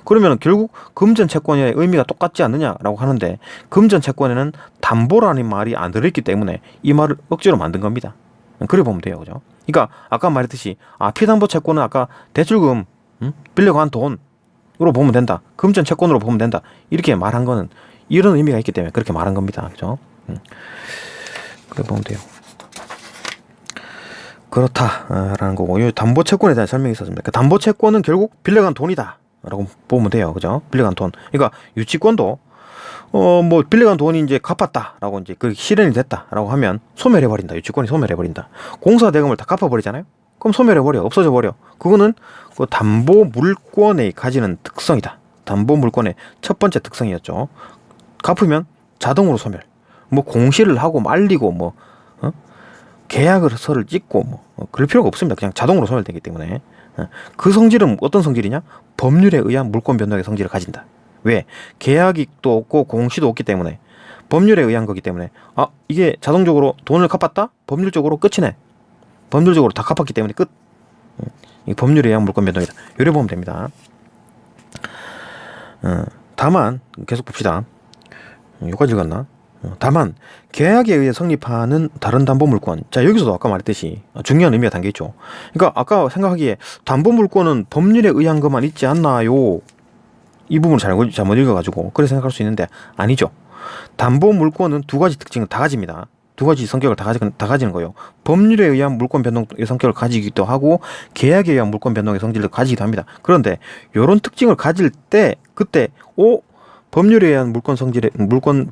그러면 결국 금전채권의 의미가 똑같지 않느냐라고 하는데, 금전채권에는 담보라는 말이 안 들어있기 때문에 이 말을 억지로 만든 겁니다. 그래 보면 돼요. 그죠? 그러니까 아까 말했듯이 피담보채권은 아까 대출금 빌려간 돈으로 보면 된다. 금전채권으로 보면 된다. 이렇게 말한 거는 이런 의미가 있기 때문에 그렇게 말한 겁니다. 그죠? 그래 보면 돼요. 그렇다라는 거고, 이 담보채권에 대한 설명이 있었습니다. 그러니까 담보채권은 결국 빌려간 돈이다 라고 보면 돼요. 그죠? 빌려간 돈. 그러니까 유치권도 뭐 빌려간 돈이 이제 갚았다라고 이제 그 실현이 됐다라고 하면 소멸해버린다. 유치권이 소멸해버린다. 공사 대금을 다 갚아버리잖아요. 그럼 소멸해버려. 없어져버려. 그거는 그 담보 물권에 가지는 특성이다. 담보 물권의 첫 번째 특성이었죠. 갚으면 자동으로 소멸. 뭐 공시를 하고 말리고 뭐 계약서를 찍고 뭐 그럴 필요가 없습니다. 그냥 자동으로 소멸되기 때문에. 그 성질은 어떤 성질이냐? 법률에 의한 물권 변동의 성질을 가진다. 왜? 계약도 없고 공시도 없기 때문에, 법률에 의한 거기 때문에 이게 자동적으로 돈을 갚았다? 법률적으로 끝이네. 법률적으로 다 갚았기 때문에 끝. 이 법률에 의한 물권 변동이다. 요래 보면 됩니다. 다만 계속 봅시다. 여기까지 읽었나? 다만 계약에 의해 성립하는 다른 담보물권. 자, 여기서도 아까 말했듯이 중요한 의미가 담겨있죠. 그러니까 아까 생각하기에 담보물권은 법률에 의한 것만 있지 않나요? 이 부분을 잘못 읽어가지고 그렇게 생각할 수 있는데 아니죠. 담보물권은 두 가지 특징을 다 가집니다. 두 가지 성격을 다 가지는 거예요. 법률에 의한 물권 변동의 성격을 가지기도 하고 계약에 의한 물권 변동의 성질을 가지기도 합니다. 그런데 이런 특징을 가질 때 그때 법률에 의한 물권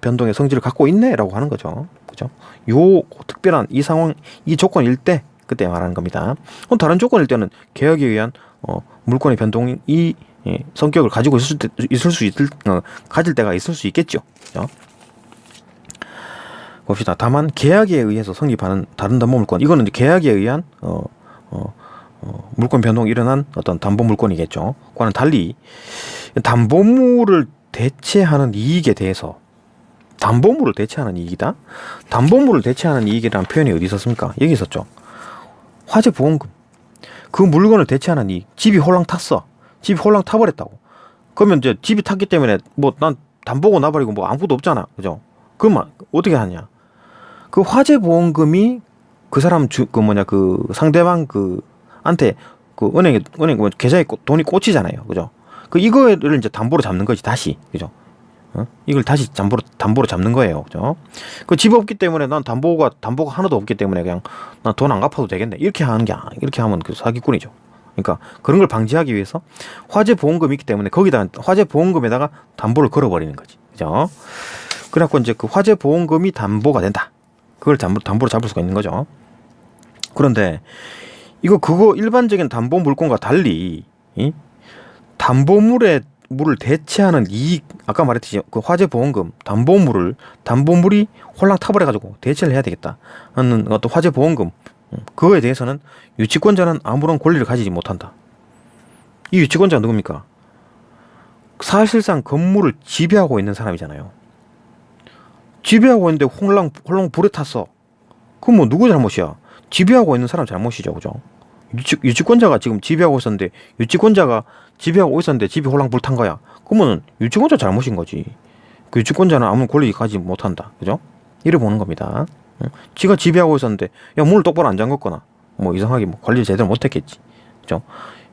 변동의 성질을 갖고 있네라고 하는 거죠. 그죠? 요 특별한 이 상황, 이 조건일 때 그때 말하는 겁니다. 그럼 다른 조건일 때는 계약에 의한 물권의 변동이 성격을 가지고 가질 때가 있을 수 있겠죠. 그죠? 봅시다. 다만 계약에 의해서 성립하는 다른 담보물권, 이거는 이제 계약에 의한 물권 변동이 일어난 어떤 담보물권이겠죠. 그와는 달리 담보물을 대체하는 이익에 대해서, 담보물을 대체하는 이익이다. 담보물을 대체하는 이익이라는 표현이 어디 있었습니까? 여기 있었죠. 화재보험금. 그 물건을 대체하는 이익. 집이 홀랑 탔어. 집이 홀랑 타버렸다고. 그러면 이제 집이 탔기 때문에 뭐 난 담보고 나버리고 뭐 아무것도 없잖아. 그죠? 그러면 어떻게 하냐? 그 화재보험금이 그 사람 그 상대방 한테 그 은행 뭐 계좌에 돈이 꽂히잖아요. 그죠? 이거를 이제 담보로 잡는 거지, 다시. 그죠? 이걸 다시 담보로 잡는 거예요. 그죠? 집 없기 때문에 난 담보가 하나도 없기 때문에 그냥 난 돈 안 갚아도 되겠네. 이렇게 하면 그 사기꾼이죠. 그러니까 그런 걸 방지하기 위해서 화재보험금이 있기 때문에 거기다 화재보험금에다가 담보를 걸어버리는 거지. 그죠? 그래갖고 이제 그 화재보험금이 담보가 된다. 그걸 담보로 잡을 수가 있는 거죠. 그런데 그거 일반적인 담보 물권과 달리 담보물을 대체하는 이익, 아까 말했듯이 그 화재보험금, 담보물이 홀랑 타버려가지고 대체를 해야 되겠다 하는 어떤 화재보험금, 그거에 대해서는 유치권자는 아무런 권리를 가지지 못한다. 이 유치권자가 누굽니까? 사실상 건물을 지배하고 있는 사람이잖아요. 지배하고 있는데 홀랑 불에 탔어. 그럼 뭐 누구 잘못이야? 지배하고 있는 사람 잘못이죠. 그죠? 유치권자가 지금 지배하고 있었는데, 집이 홀랑 불탄 거야. 그러면 유치권자 잘못인 거지. 그 유치권자는 아무 권리 가지 못한다. 그죠? 이래 보는 겁니다. 지가 지배하고 있었는데, 야, 문을 똑바로 안 잠궜거나, 뭐 이상하게 뭐 관리를 제대로 못했겠지. 그죠?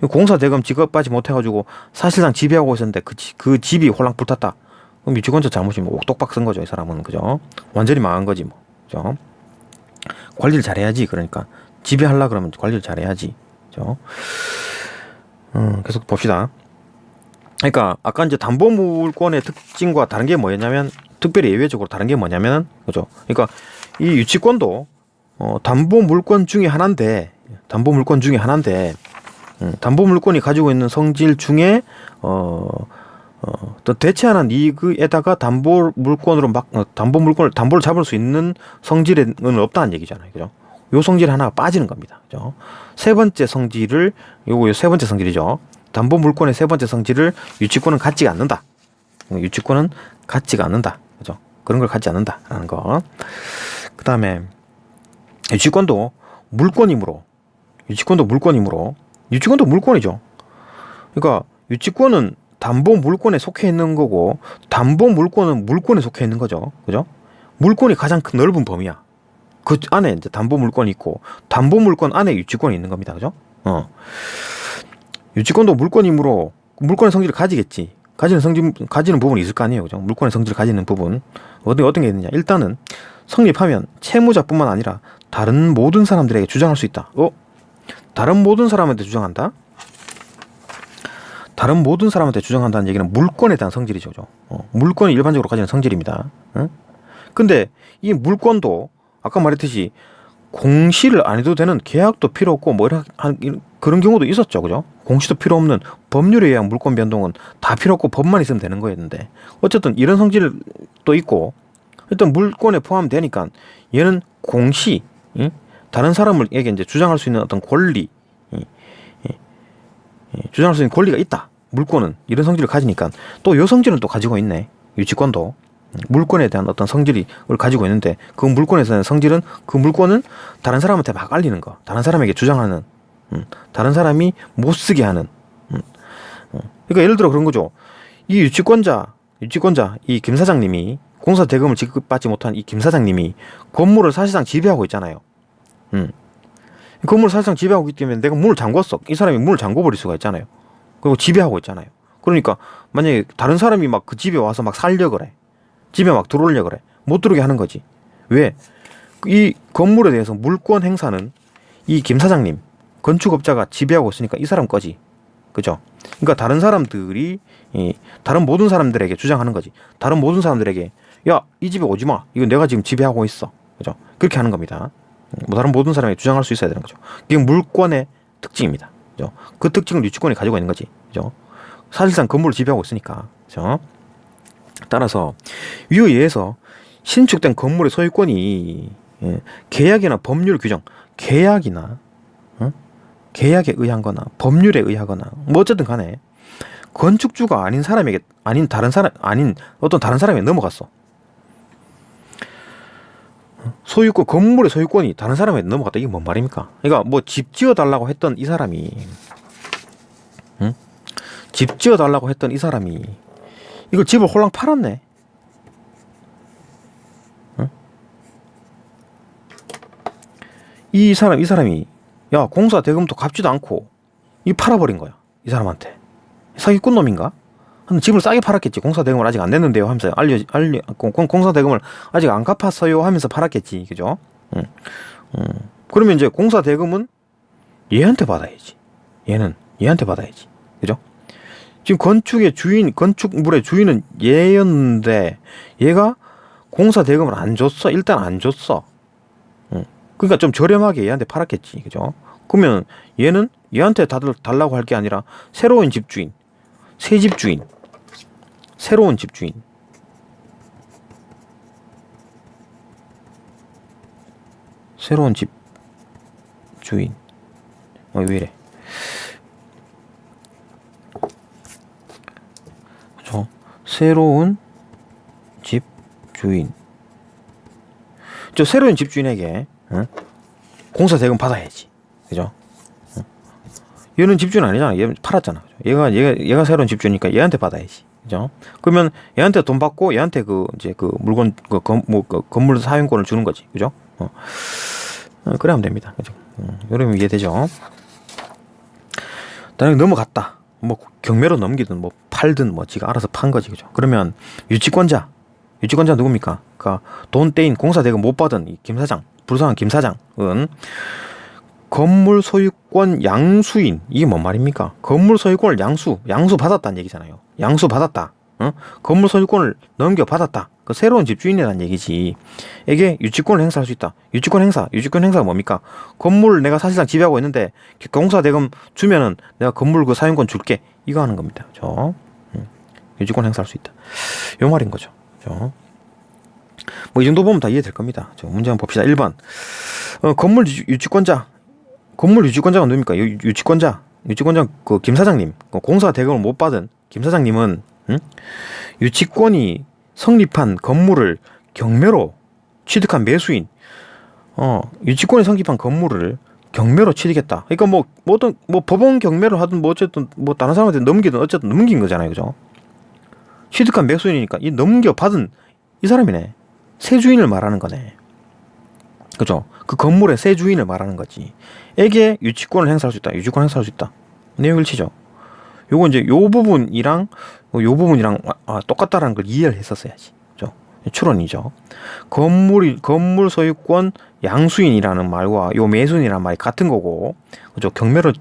공사 대금 지급받지 못해가지고 사실상 지배하고 있었는데 그 집이 홀랑 불탔다. 그럼 유치권자 잘못이 뭐 옥독박 쓴 거죠, 이 사람은. 그죠? 완전히 망한 거지, 뭐. 그죠? 관리를 잘해야지. 그러니까 지배하려 그러면 관리를 잘해야지. 그죠? 계속 봅시다. 그러니까 아까 이제 담보물권의 특징과 다른 게 뭐였냐면, 특별히 예외적으로 다른 게 뭐냐면, 그죠? 그러니까 이 유치권도 담보물권 중에 하나인데, 담보물권이 가지고 있는 성질 중에 또 대체하는 이익에다가 담보를 잡을 수 있는 성질은 없다는 얘기잖아요. 그죠? 요 성질 하나가 빠지는 겁니다. 그죠? 세 번째 성질이죠. 담보물권의 세 번째 성질을 유치권은 갖지가 않는다. 유치권은 갖지가 않는다. 그죠? 그런 걸 갖지 않는다라는 거. 그 다음에 유치권도 물권이므로, 유치권도 물권이죠. 그러니까 유치권은 담보 물권에 속해 있는 거고, 담보 물권은 물권에 속해 있는 거죠. 그죠? 물권이 가장 큰 넓은 범위야. 그 안에 이제 담보 물권이 있고, 담보 물권 안에 유치권이 있는 겁니다. 그죠? 유치권도 물권이므로 물권의 성질을 가지겠지. 가지는 부분이 있을 거 아니에요. 그죠? 물권의 성질을 가지는 부분. 어떤 게 있느냐. 일단은 성립하면 채무자뿐만 아니라 다른 모든 사람들에게 주장할 수 있다. 다른 모든 사람한테 주장한다? 다른 모든 사람한테 주장한다는 얘기는 물권에 대한 성질이죠. 물권이 일반적으로 가지는 성질입니다. 근데 이 물권도 아까 말했듯이 공시를 안 해도 되는, 계약도 필요 없고 뭐 그런 경우도 있었죠. 그죠? 공시도 필요 없는 법률에 의한 물권 변동은 다 필요 없고 법만 있으면 되는 거였는데, 어쨌든 이런 성질도 있고, 일단 물권에 포함되니까 얘는 공시, 다른 사람에게 이제 주장할 수 있는 어떤 권리, 주장할 수 있는 권리가 있다. 물권은 이런 성질을 가지니까 또 요 성질은 또 가지고 있네. 유치권도 물권에 대한 어떤 성질을 가지고 있는데, 그 물권에서는 성질은, 그 물권은 다른 사람한테 막 알리는 거, 다른 사람에게 주장하는, 다른 사람이 못 쓰게 하는. 그러니까 예를 들어 그런 거죠. 이 유치권자 이 김 사장님이, 공사 대금을 지급받지 못한 이 김 사장님이 건물을 사실상 지배하고 있잖아요. 건물을 사실상 지배하고 있기 때문에 내가 문을 잠궜어. 이 사람이 문을 잠궈버릴 수가 있잖아요. 그리고 지배하고 있잖아요. 그러니까 만약에 다른 사람이 막 그 집에 와서 막 살려 그래, 집에 막 들어오려 그래, 못 들어오게 하는 거지. 왜? 이 건물에 대해서 물권 행사는 이 김 사장님, 건축업자가 지배하고 있으니까 이 사람 거지. 그죠? 그러니까 다른 사람들이 다른 모든 사람들에게 주장하는 거지. 다른 모든 사람들에게 야, 이 집에 오지 마. 이거 내가 지금 지배하고 있어. 그죠? 그렇게 하는 겁니다. 뭐 다른 모든 사람에게 주장할 수 있어야 되는 거죠. 그게 물권의 특징입니다. 그죠? 그 특징을 유치권이 가지고 있는 거지. 그죠? 사실상 건물을 지배하고 있으니까. 그죠? 따라서 위에 의해서 신축된 건물의 소유권이 계약이나 법률 규정, 계약이나 계약에 의한거나 법률에 의하거나 뭐 어쨌든 간에 건축주가 아닌 사람에게 아닌 어떤 다른 사람에게 넘어갔어. 소유권 건물의 소유권이 다른 사람에게 넘어갔다. 이게 뭔 말입니까? 그러니까 뭐 집 지어 달라고 했던 이 사람이 집 지어 달라고 했던 이 사람이 이거 집을 홀랑 팔았네. 이 사람이 야, 공사 대금도 갚지도 않고 이 팔아버린 거야. 이 사람한테. 사기꾼 놈인가? 집을 싸게 팔았겠지. 공사 대금을 아직 안 냈는데요 하면서 공사 대금을 아직 안 갚았어요 하면서 팔았겠지. 그죠? 그러면 이제 공사 대금은 얘한테 받아야지. 얘는 얘한테 받아야지. 그죠? 지금 건축물의 주인은 얘였는데 얘가 공사 대금을 안 줬어. 일단 안 줬어. 그러니까 좀 저렴하게 얘한테 팔았겠지. 그죠? 그러면 얘는 얘한테 달라고 할 게 아니라 새로운 집주인, 새 집주인, 새로운 집주인. 새로운 집주인. 왜 이래? 그죠? 새로운 집주인. 저 새로운 집주인에게 공사 대금 받아야지. 그죠? 얘는 집주인 아니잖아. 얘 팔았잖아. 그죠? 얘가 새로운 집주니까 얘한테 받아야지. 그죠? 그러면 얘한테 돈 받고 얘한테 이제 물건 건물 사용권을 주는 거지. 그죠? 그래 하면 됩니다. 그죠? 여러분 이해되죠? 나중에 넘어갔다. 뭐 경매로 넘기든 뭐 팔든 뭐 지가 알아서 판 거지. 그죠? 그러면 유치권자 누굽니까? 그러니까 돈 떼인 공사 대금 못 받은 이 김 사장, 불쌍한 김 사장은 건물 소유권 양수인. 이게 뭔 말입니까? 건물 소유권을 양수 받았다는 얘기잖아요. 양수 받았다. 건물 소유권을 넘겨 받았다. 그 새로운 집주인이라는 얘기지. 이게 유치권을 행사할 수 있다. 유치권 행사가 뭡니까? 건물을 내가 사실상 지배하고 있는데 공사 대금 주면은 내가 건물 그 사용권 줄게. 이거 하는 겁니다. 그죠? 유치권 행사할 수 있다. 요 말인 거죠. 그죠? 뭐 이 정도 보면 다 이해될 겁니다. 문제 한번 봅시다. 1번. 건물 유치권자가 누굽니까? 유치권자 그 김 사장님, 공사 대금을 못 받은 김 사장님은 유치권이 성립한 건물을 경매로 취득한 매수인. 유치권이 성립한 건물을 경매로 취득했다. 그러니까 뭐 법원 경매를 하든 뭐 어쨌든 뭐 다른 사람한테 넘기든 어쨌든 넘긴 거잖아요. 그죠? 취득한 매수인이니까 이 넘겨받은 이 사람이네. 새 주인을 말하는 거네. 그죠? 그 건물의 새 주인을 말하는 거지. 에게 유치권을 행사할 수 있다. 유치권 행사할 수 있다. 내용 일치죠. 요거 이제 요 부분이랑 똑같다라는 걸 이해를 했었어야지. 그죠? 추론이죠. 건물 소유권 양수인이라는 말과 요 매수인이라는 말이 같은 거고, 그죠? 경매로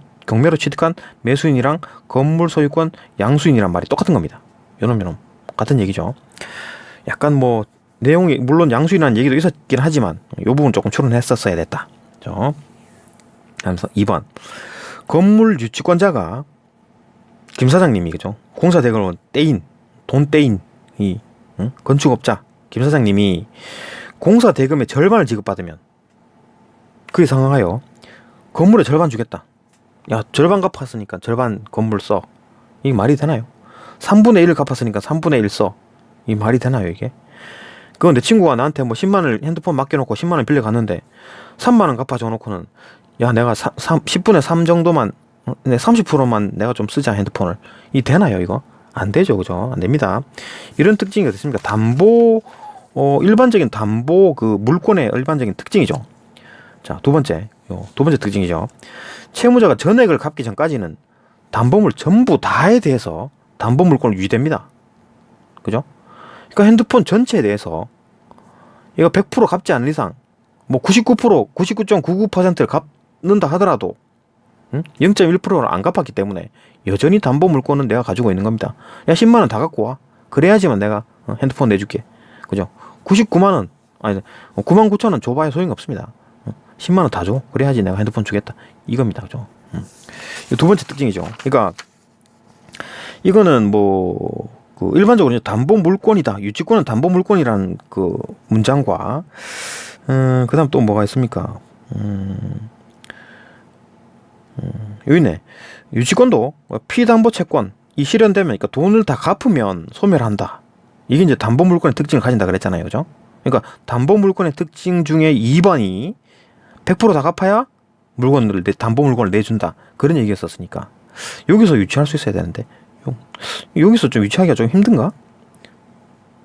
취득한 매수인이랑 건물 소유권 양수인이란 말이 똑같은 겁니다. 요놈 같은 얘기죠. 약간 뭐 내용이 물론 양수인이라는 얘기도 있었긴 하지만 요 부분 조금 추론했었어야 됐다. 그죠? 그래서 2번. 건물 유치권자가 김 사장님이, 그죠? 공사 대금을 돈 떼인 이 건축업자 김 사장님이 공사 대금의 절반을 지급받으면 그에 상응하여 건물의 절반 주겠다. 야, 절반 갚았으니까 절반 건물 써. 이게 말이 되나요? 3분의 1을 갚았으니까 3분의 1 써. 이 말이 되나요, 이게? 그건 내 친구가 나한테 뭐 10만원을 핸드폰 맡겨놓고 10만원 빌려갔는데 3만원 갚아줘 놓고는 야, 내가 10분의 3 정도만 30%만 내가 좀 쓰자 핸드폰을. 이 되나요, 이거? 안 되죠. 그죠? 안 됩니다. 이런 특징이 어떻습니까? 일반적인 담보 그 물권의 일반적인 특징이죠. 자, 두 번째 특징이죠. 채무자가 전액을 갚기 전까지는 담보물 전부 다에 대해서 담보 물권을 유지됩니다. 그죠? 그러니까 핸드폰 전체에 대해서 이거 100% 갚지 않는 이상 뭐 99%, 99.99%를 갚는다 하더라도 응? 0.1%를 안 갚았기 때문에 여전히 담보 물건은 내가 가지고 있는 겁니다. 야, 10만 원 다 갖고 와. 그래야지만 내가 핸드폰 내줄게. 그죠? 99만 원, 아니 9만 9천 원 줘봐야 소용이 없습니다. 10만 원 다 줘. 그래야지 내가 핸드폰 주겠다. 이겁니다. 그죠? 두 번째 특징이죠. 그러니까 이거는 그 일반적으로 담보 물건이다. 유치권은 담보 물건이라는 그 문장과 그다음 또 뭐가 있습니까? 여기 있네. 유치권도 피담보 채권 이 실현되면, 그러니까 돈을 다 갚으면 소멸한다. 이게 이제 담보 물건의 특징을 가진다 그랬잖아요. 그죠? 그러니까 담보 물건의 특징 중에 2번이 100%다 갚아야 담보 물건을 내준다. 그런 얘기였었으니까 여기서 유치할 수 있어야 되는데 여기서 좀 유치하기가 좀 힘든가?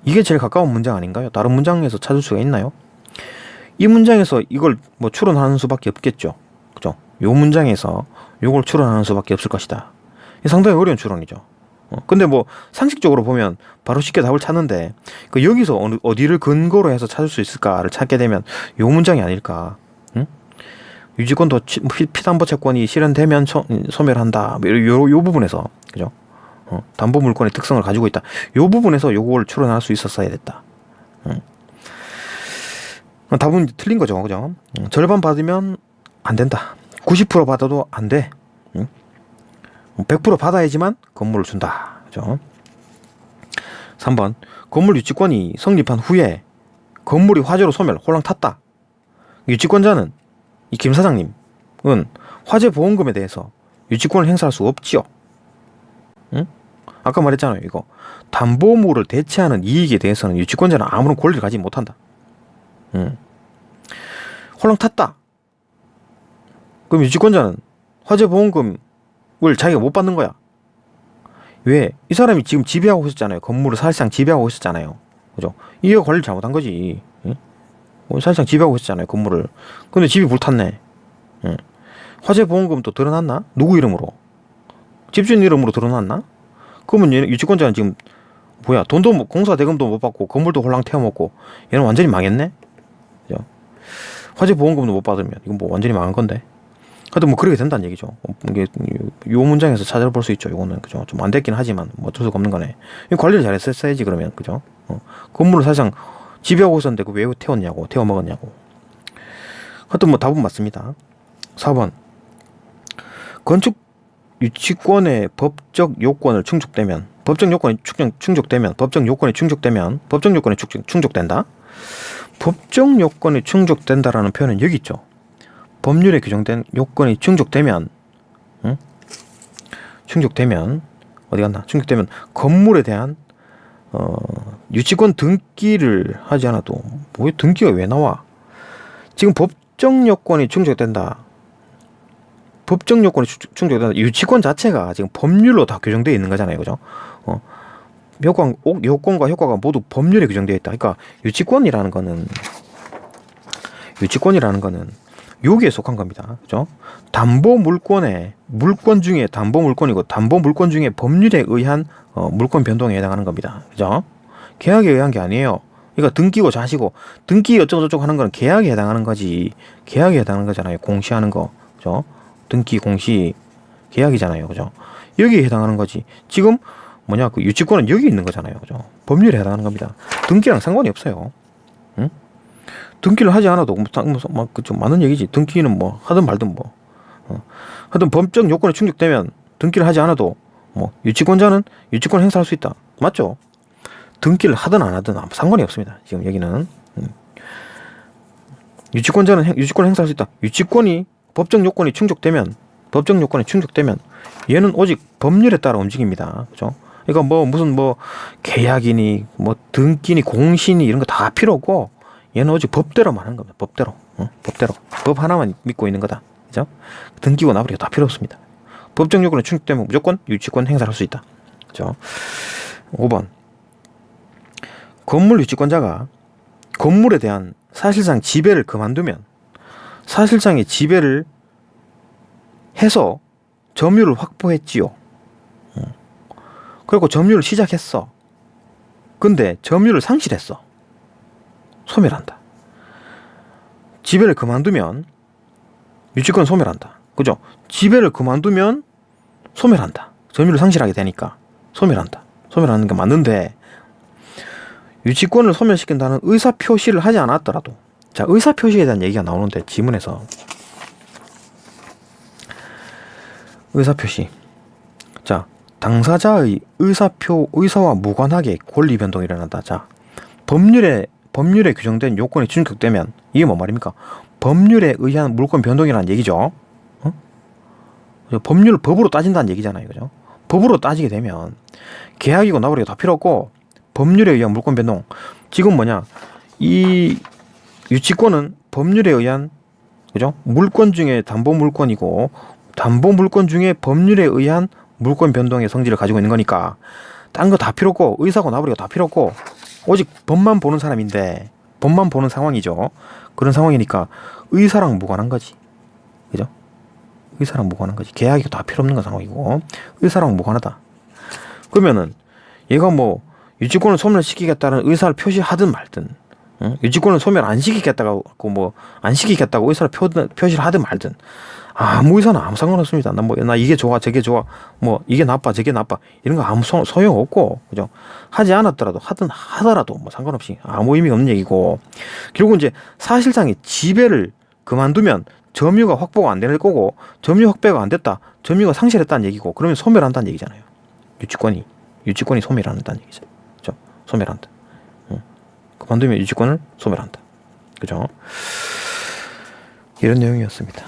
이게 제일 가까운 문장 아닌가요? 다른 문장에서 찾을 수가 있나요? 이 문장에서 이걸 뭐 추론하는 수밖에 없겠죠. 그죠? 요 문장에서 요걸 추론하는 수밖에 없을 것이다. 상당히 어려운 추론이죠. 근데 뭐 상식적으로 보면 바로 쉽게 답을 찾는데 여기서 어디를 근거로 해서 찾을 수 있을까를 찾게 되면 요 문장이 아닐까. 응? 유지권도 피담보 채권이 실현되면 소멸한다. 요 부분에서, 그죠? 담보 물건의 특성을 가지고 있다. 요 부분에서 요걸 추론할 수 있었어야 됐다. 답은 틀린 거죠. 그죠? 절반 받으면 안 된다. 90% 받아도 안 돼. 100% 받아야지만 건물을 준다. 그죠? 3번. 건물 유치권이 성립한 후에 건물이 화재로 소멸, 홀랑 탔다. 유치권자는 이 김 사장님은 화재 보험금에 대해서 유치권을 행사할 수 없지요. 응? 아까 말했잖아요. 이거 담보물을 대체하는 이익에 대해서는 유치권자는 아무런 권리를 가지지 못한다. 홀랑 탔다. 그럼 유치권자는 화재 보험금을 자기가 못 받는 거야. 왜? 이 사람이 지금 지배하고 있었잖아요. 건물을 사실상 지배하고 있었잖아요. 그죠? 이게 관리를 잘못한 거지. 응? 사실상 지배하고 있었잖아요. 건물을. 근데 집이 불탔네. 응. 화재 보험금도 드러났나? 누구 이름으로? 집주인 이름으로 드러났나? 그러면 얘는 유치권자는 지금 뭐야? 돈도 공사 대금도 못 받고 건물도 홀랑 태워먹고 얘는 완전히 망했네. 그죠? 화재 보험금도 못 받으면 이건 뭐 완전히 망한 건데. 하여튼 뭐 그렇게 된다는 얘기죠. 이게 요 문장에서 찾아볼 수 있죠. 요거는, 그죠? 좀 안 됐긴 하지만 뭐 어쩔 수가 없는 거네. 관리를 잘했어야지 그러면, 그죠? 건물을 사실상 지배하고 있었는데 왜 태웠냐고, 태워 먹었냐고. 하여튼 뭐 답은 맞습니다. 4번. 건축 유치권의 법적 요건을 충족되면, 법적 요건이 충족되면, 법적 요건이 충족되면, 법적 요건이 충족된다. 법적 요건이 충족된다라는 표현은 여기 있죠. 법률에 규정된 요건이 충족되면, 응? 충족되면 어디 갔나? 충족되면 건물에 대한 유치권 등기를 하지 않아도, 뭐 등기가 왜 나와? 지금 법적 요건이 충족된다. 법적 요건이 충족된다. 유치권 자체가 지금 법률로 다 규정되어 있는 거잖아요, 그죠? 요건과 효과가 모두 법률에 규정되어 있다. 그러니까 유치권이라는 거는 여기에 속한 겁니다. 그죠? 담보 물권의 물권 중에 담보 물권이고, 담보 물권 중에 법률에 의한 물권 변동에 해당하는 겁니다. 그죠? 계약에 의한 게 아니에요. 그러니까 등기고 자시고, 등기 어쩌고저쩌고 하는 건 계약에 해당하는 거지. 계약에 해당하는 거잖아요. 공시하는 거. 그죠? 등기, 공시, 계약이잖아요. 그죠? 여기에 해당하는 거지. 지금 그 유치권은 여기 있는 거잖아요. 그죠? 법률에 해당하는 겁니다. 등기랑 상관이 없어요. 응? 등기를 하지 않아도 좀 많은 얘기지. 등기는 뭐 하든 말든 뭐. 하여튼 법적 요건이 충족되면 등기를 하지 않아도 유치권자는 유치권 행사할 수 있다. 맞죠? 등기를 하든 안 하든 아무 상관이 없습니다. 지금 여기는 유치권자는 유치권을 행사할 수 있다. 유치권이 법적 요건이 충족되면 얘는 오직 법률에 따라 움직입니다. 그죠? 그러니까 무슨 계약이니 등기니 공시니 이런 거 다 필요 없고, 얘는 오직 법대로만 하는 겁니다. 법대로. 법대로. 법 하나만 믿고 있는 거다. 그죠? 등기고 나버리고 다 필요 없습니다. 법적 요건이 충족되면 무조건 유치권 행사를 할 수 있다. 그죠? 5번. 건물 유치권자가 건물에 대한 사실상 지배를 그만두면, 사실상의 지배를 해서 점유를 확보했지요. 그리고 점유를 시작했어. 근데 점유를 상실했어. 소멸한다. 지배를 그만두면 유치권 소멸한다. 그죠? 지배를 그만두면 소멸한다. 점유를 상실하게 되니까 소멸한다. 소멸하는 게 맞는데 유치권을 소멸시킨다는 의사표시를 하지 않았더라도 자, 의사표시에 대한 얘기가 나오는데 지문에서 의사표시 자, 당사자의 의사와 무관하게 권리 변동이 일어난다. 자, 법률에 규정된 요건이 충족되면 이게 뭔 말입니까? 법률에 의한 물권 변동이라는 얘기죠. 어? 법으로 따진다는 얘기잖아요. 그죠? 법으로 따지게 되면 계약이고 나버리고 다 필요 없고 법률에 의한 물권 변동. 지금 뭐냐? 이 유치권은 법률에 의한 그죠? 물권 중에 담보 물권이고 담보 물권 중에 법률에 의한 물권 변동의 성질을 가지고 있는 거니까 딴 거 다 필요 없고 의사고 나버리고 다 필요 없고 오직 법만 보는 사람인데 법만 보는 상황이죠. 그런 상황이니까 의사랑 무관한 거지. 그죠? 의사랑 무관한 거지. 계약이 다 필요 없는 상황이고 의사랑 무관하다. 그러면은 얘가 뭐 유치권을 소멸시키겠다는 의사를 표시하든 말든 유치권을 소멸 안 시키겠다고 뭐 안 시키겠다고 의사를 표시를 하든 말든 아무 의사는 아무 상관없습니다. 나 이게 좋아 저게 좋아 뭐 이게 나빠 저게 나빠 이런 거 아무 소용 없고 그죠? 하지 않았더라도 하더라도 뭐 상관없이 아무 의미가 없는 얘기고 결국 이제 사실상의 지배를 그만두면 점유가 확보가 안 될 거고 점유 확보가 안 됐다 점유가 상실했다는 얘기고 그러면 소멸한다는 얘기잖아요. 유치권이 소멸한다는 얘기죠. 그죠? 소멸한다. 그만두면 유치권을 소멸한다. 그죠? 이런 내용이었습니다.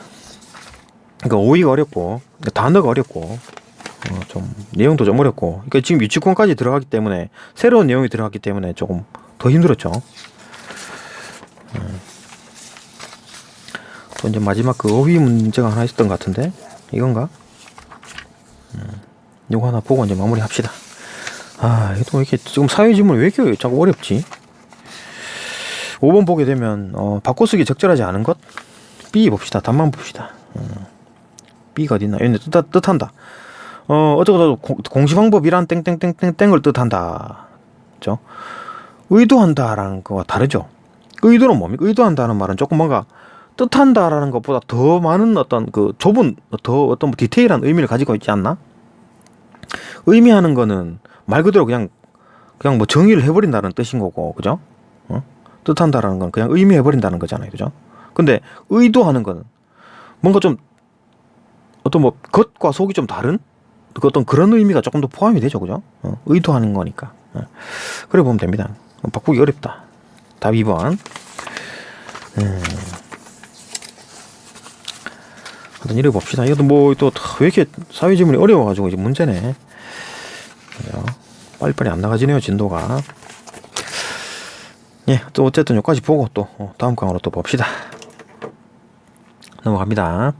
그러니까 오이가 어렵고 단어가 어렵고 좀 내용도 좀 어렵고 그러니까 지금 유치권까지 들어가기 때문에 새로운 내용이 들어갔기 때문에 조금 더 힘들었죠. 또 이제 마지막 그 어휘 문제가 하나 있었던 것 같은데 이건가? 이거 하나 보고 이제 마무리합시다. 아, 이게 또 이렇게 지금 사회지문 왜 이렇게 자꾸 어렵지? 5번 보게 되면 바꿔쓰기 적절하지 않은 것 B 봅시다. 답만 봅시다. B가 어디 있나? 여기 뜻한다. 어쩌고 공시방법이란 땡땡땡땡땡을 뜻한다. 그죠? 의도한다라는 거와 다르죠. 의도는 뭡니까? 의도한다는 말은 조금 뭔가 뜻한다라는 것보다 더 많은 어떤 그 좁은 더 어떤 뭐 디테일한 의미를 가지고 있지 않나? 의미하는 거는 말 그대로 그냥 뭐 정의를 해버린다는 뜻인 거고, 그죠? 뜻한다라는 건 그냥 의미해버린다는 거잖아요, 그죠? 근데 의도하는 거는 뭔가 좀 어떤 뭐 겉과 속이 좀 다른 그 어떤 그런 의미가 조금 더 포함이 되죠, 그죠? 의도하는 거니까. 그래 보면 됩니다. 바꾸기 어렵다. 답 2번. 하여튼 이래 봅시다. 이것도 뭐 또 왜 이렇게 사회지문이 어려워가지고 이제 문제네. 빨리빨리 안 나가지네요, 진도가. 예, 또 어쨌든 여기까지 보고 또 다음 강으로 또 봅시다. 넘어갑니다.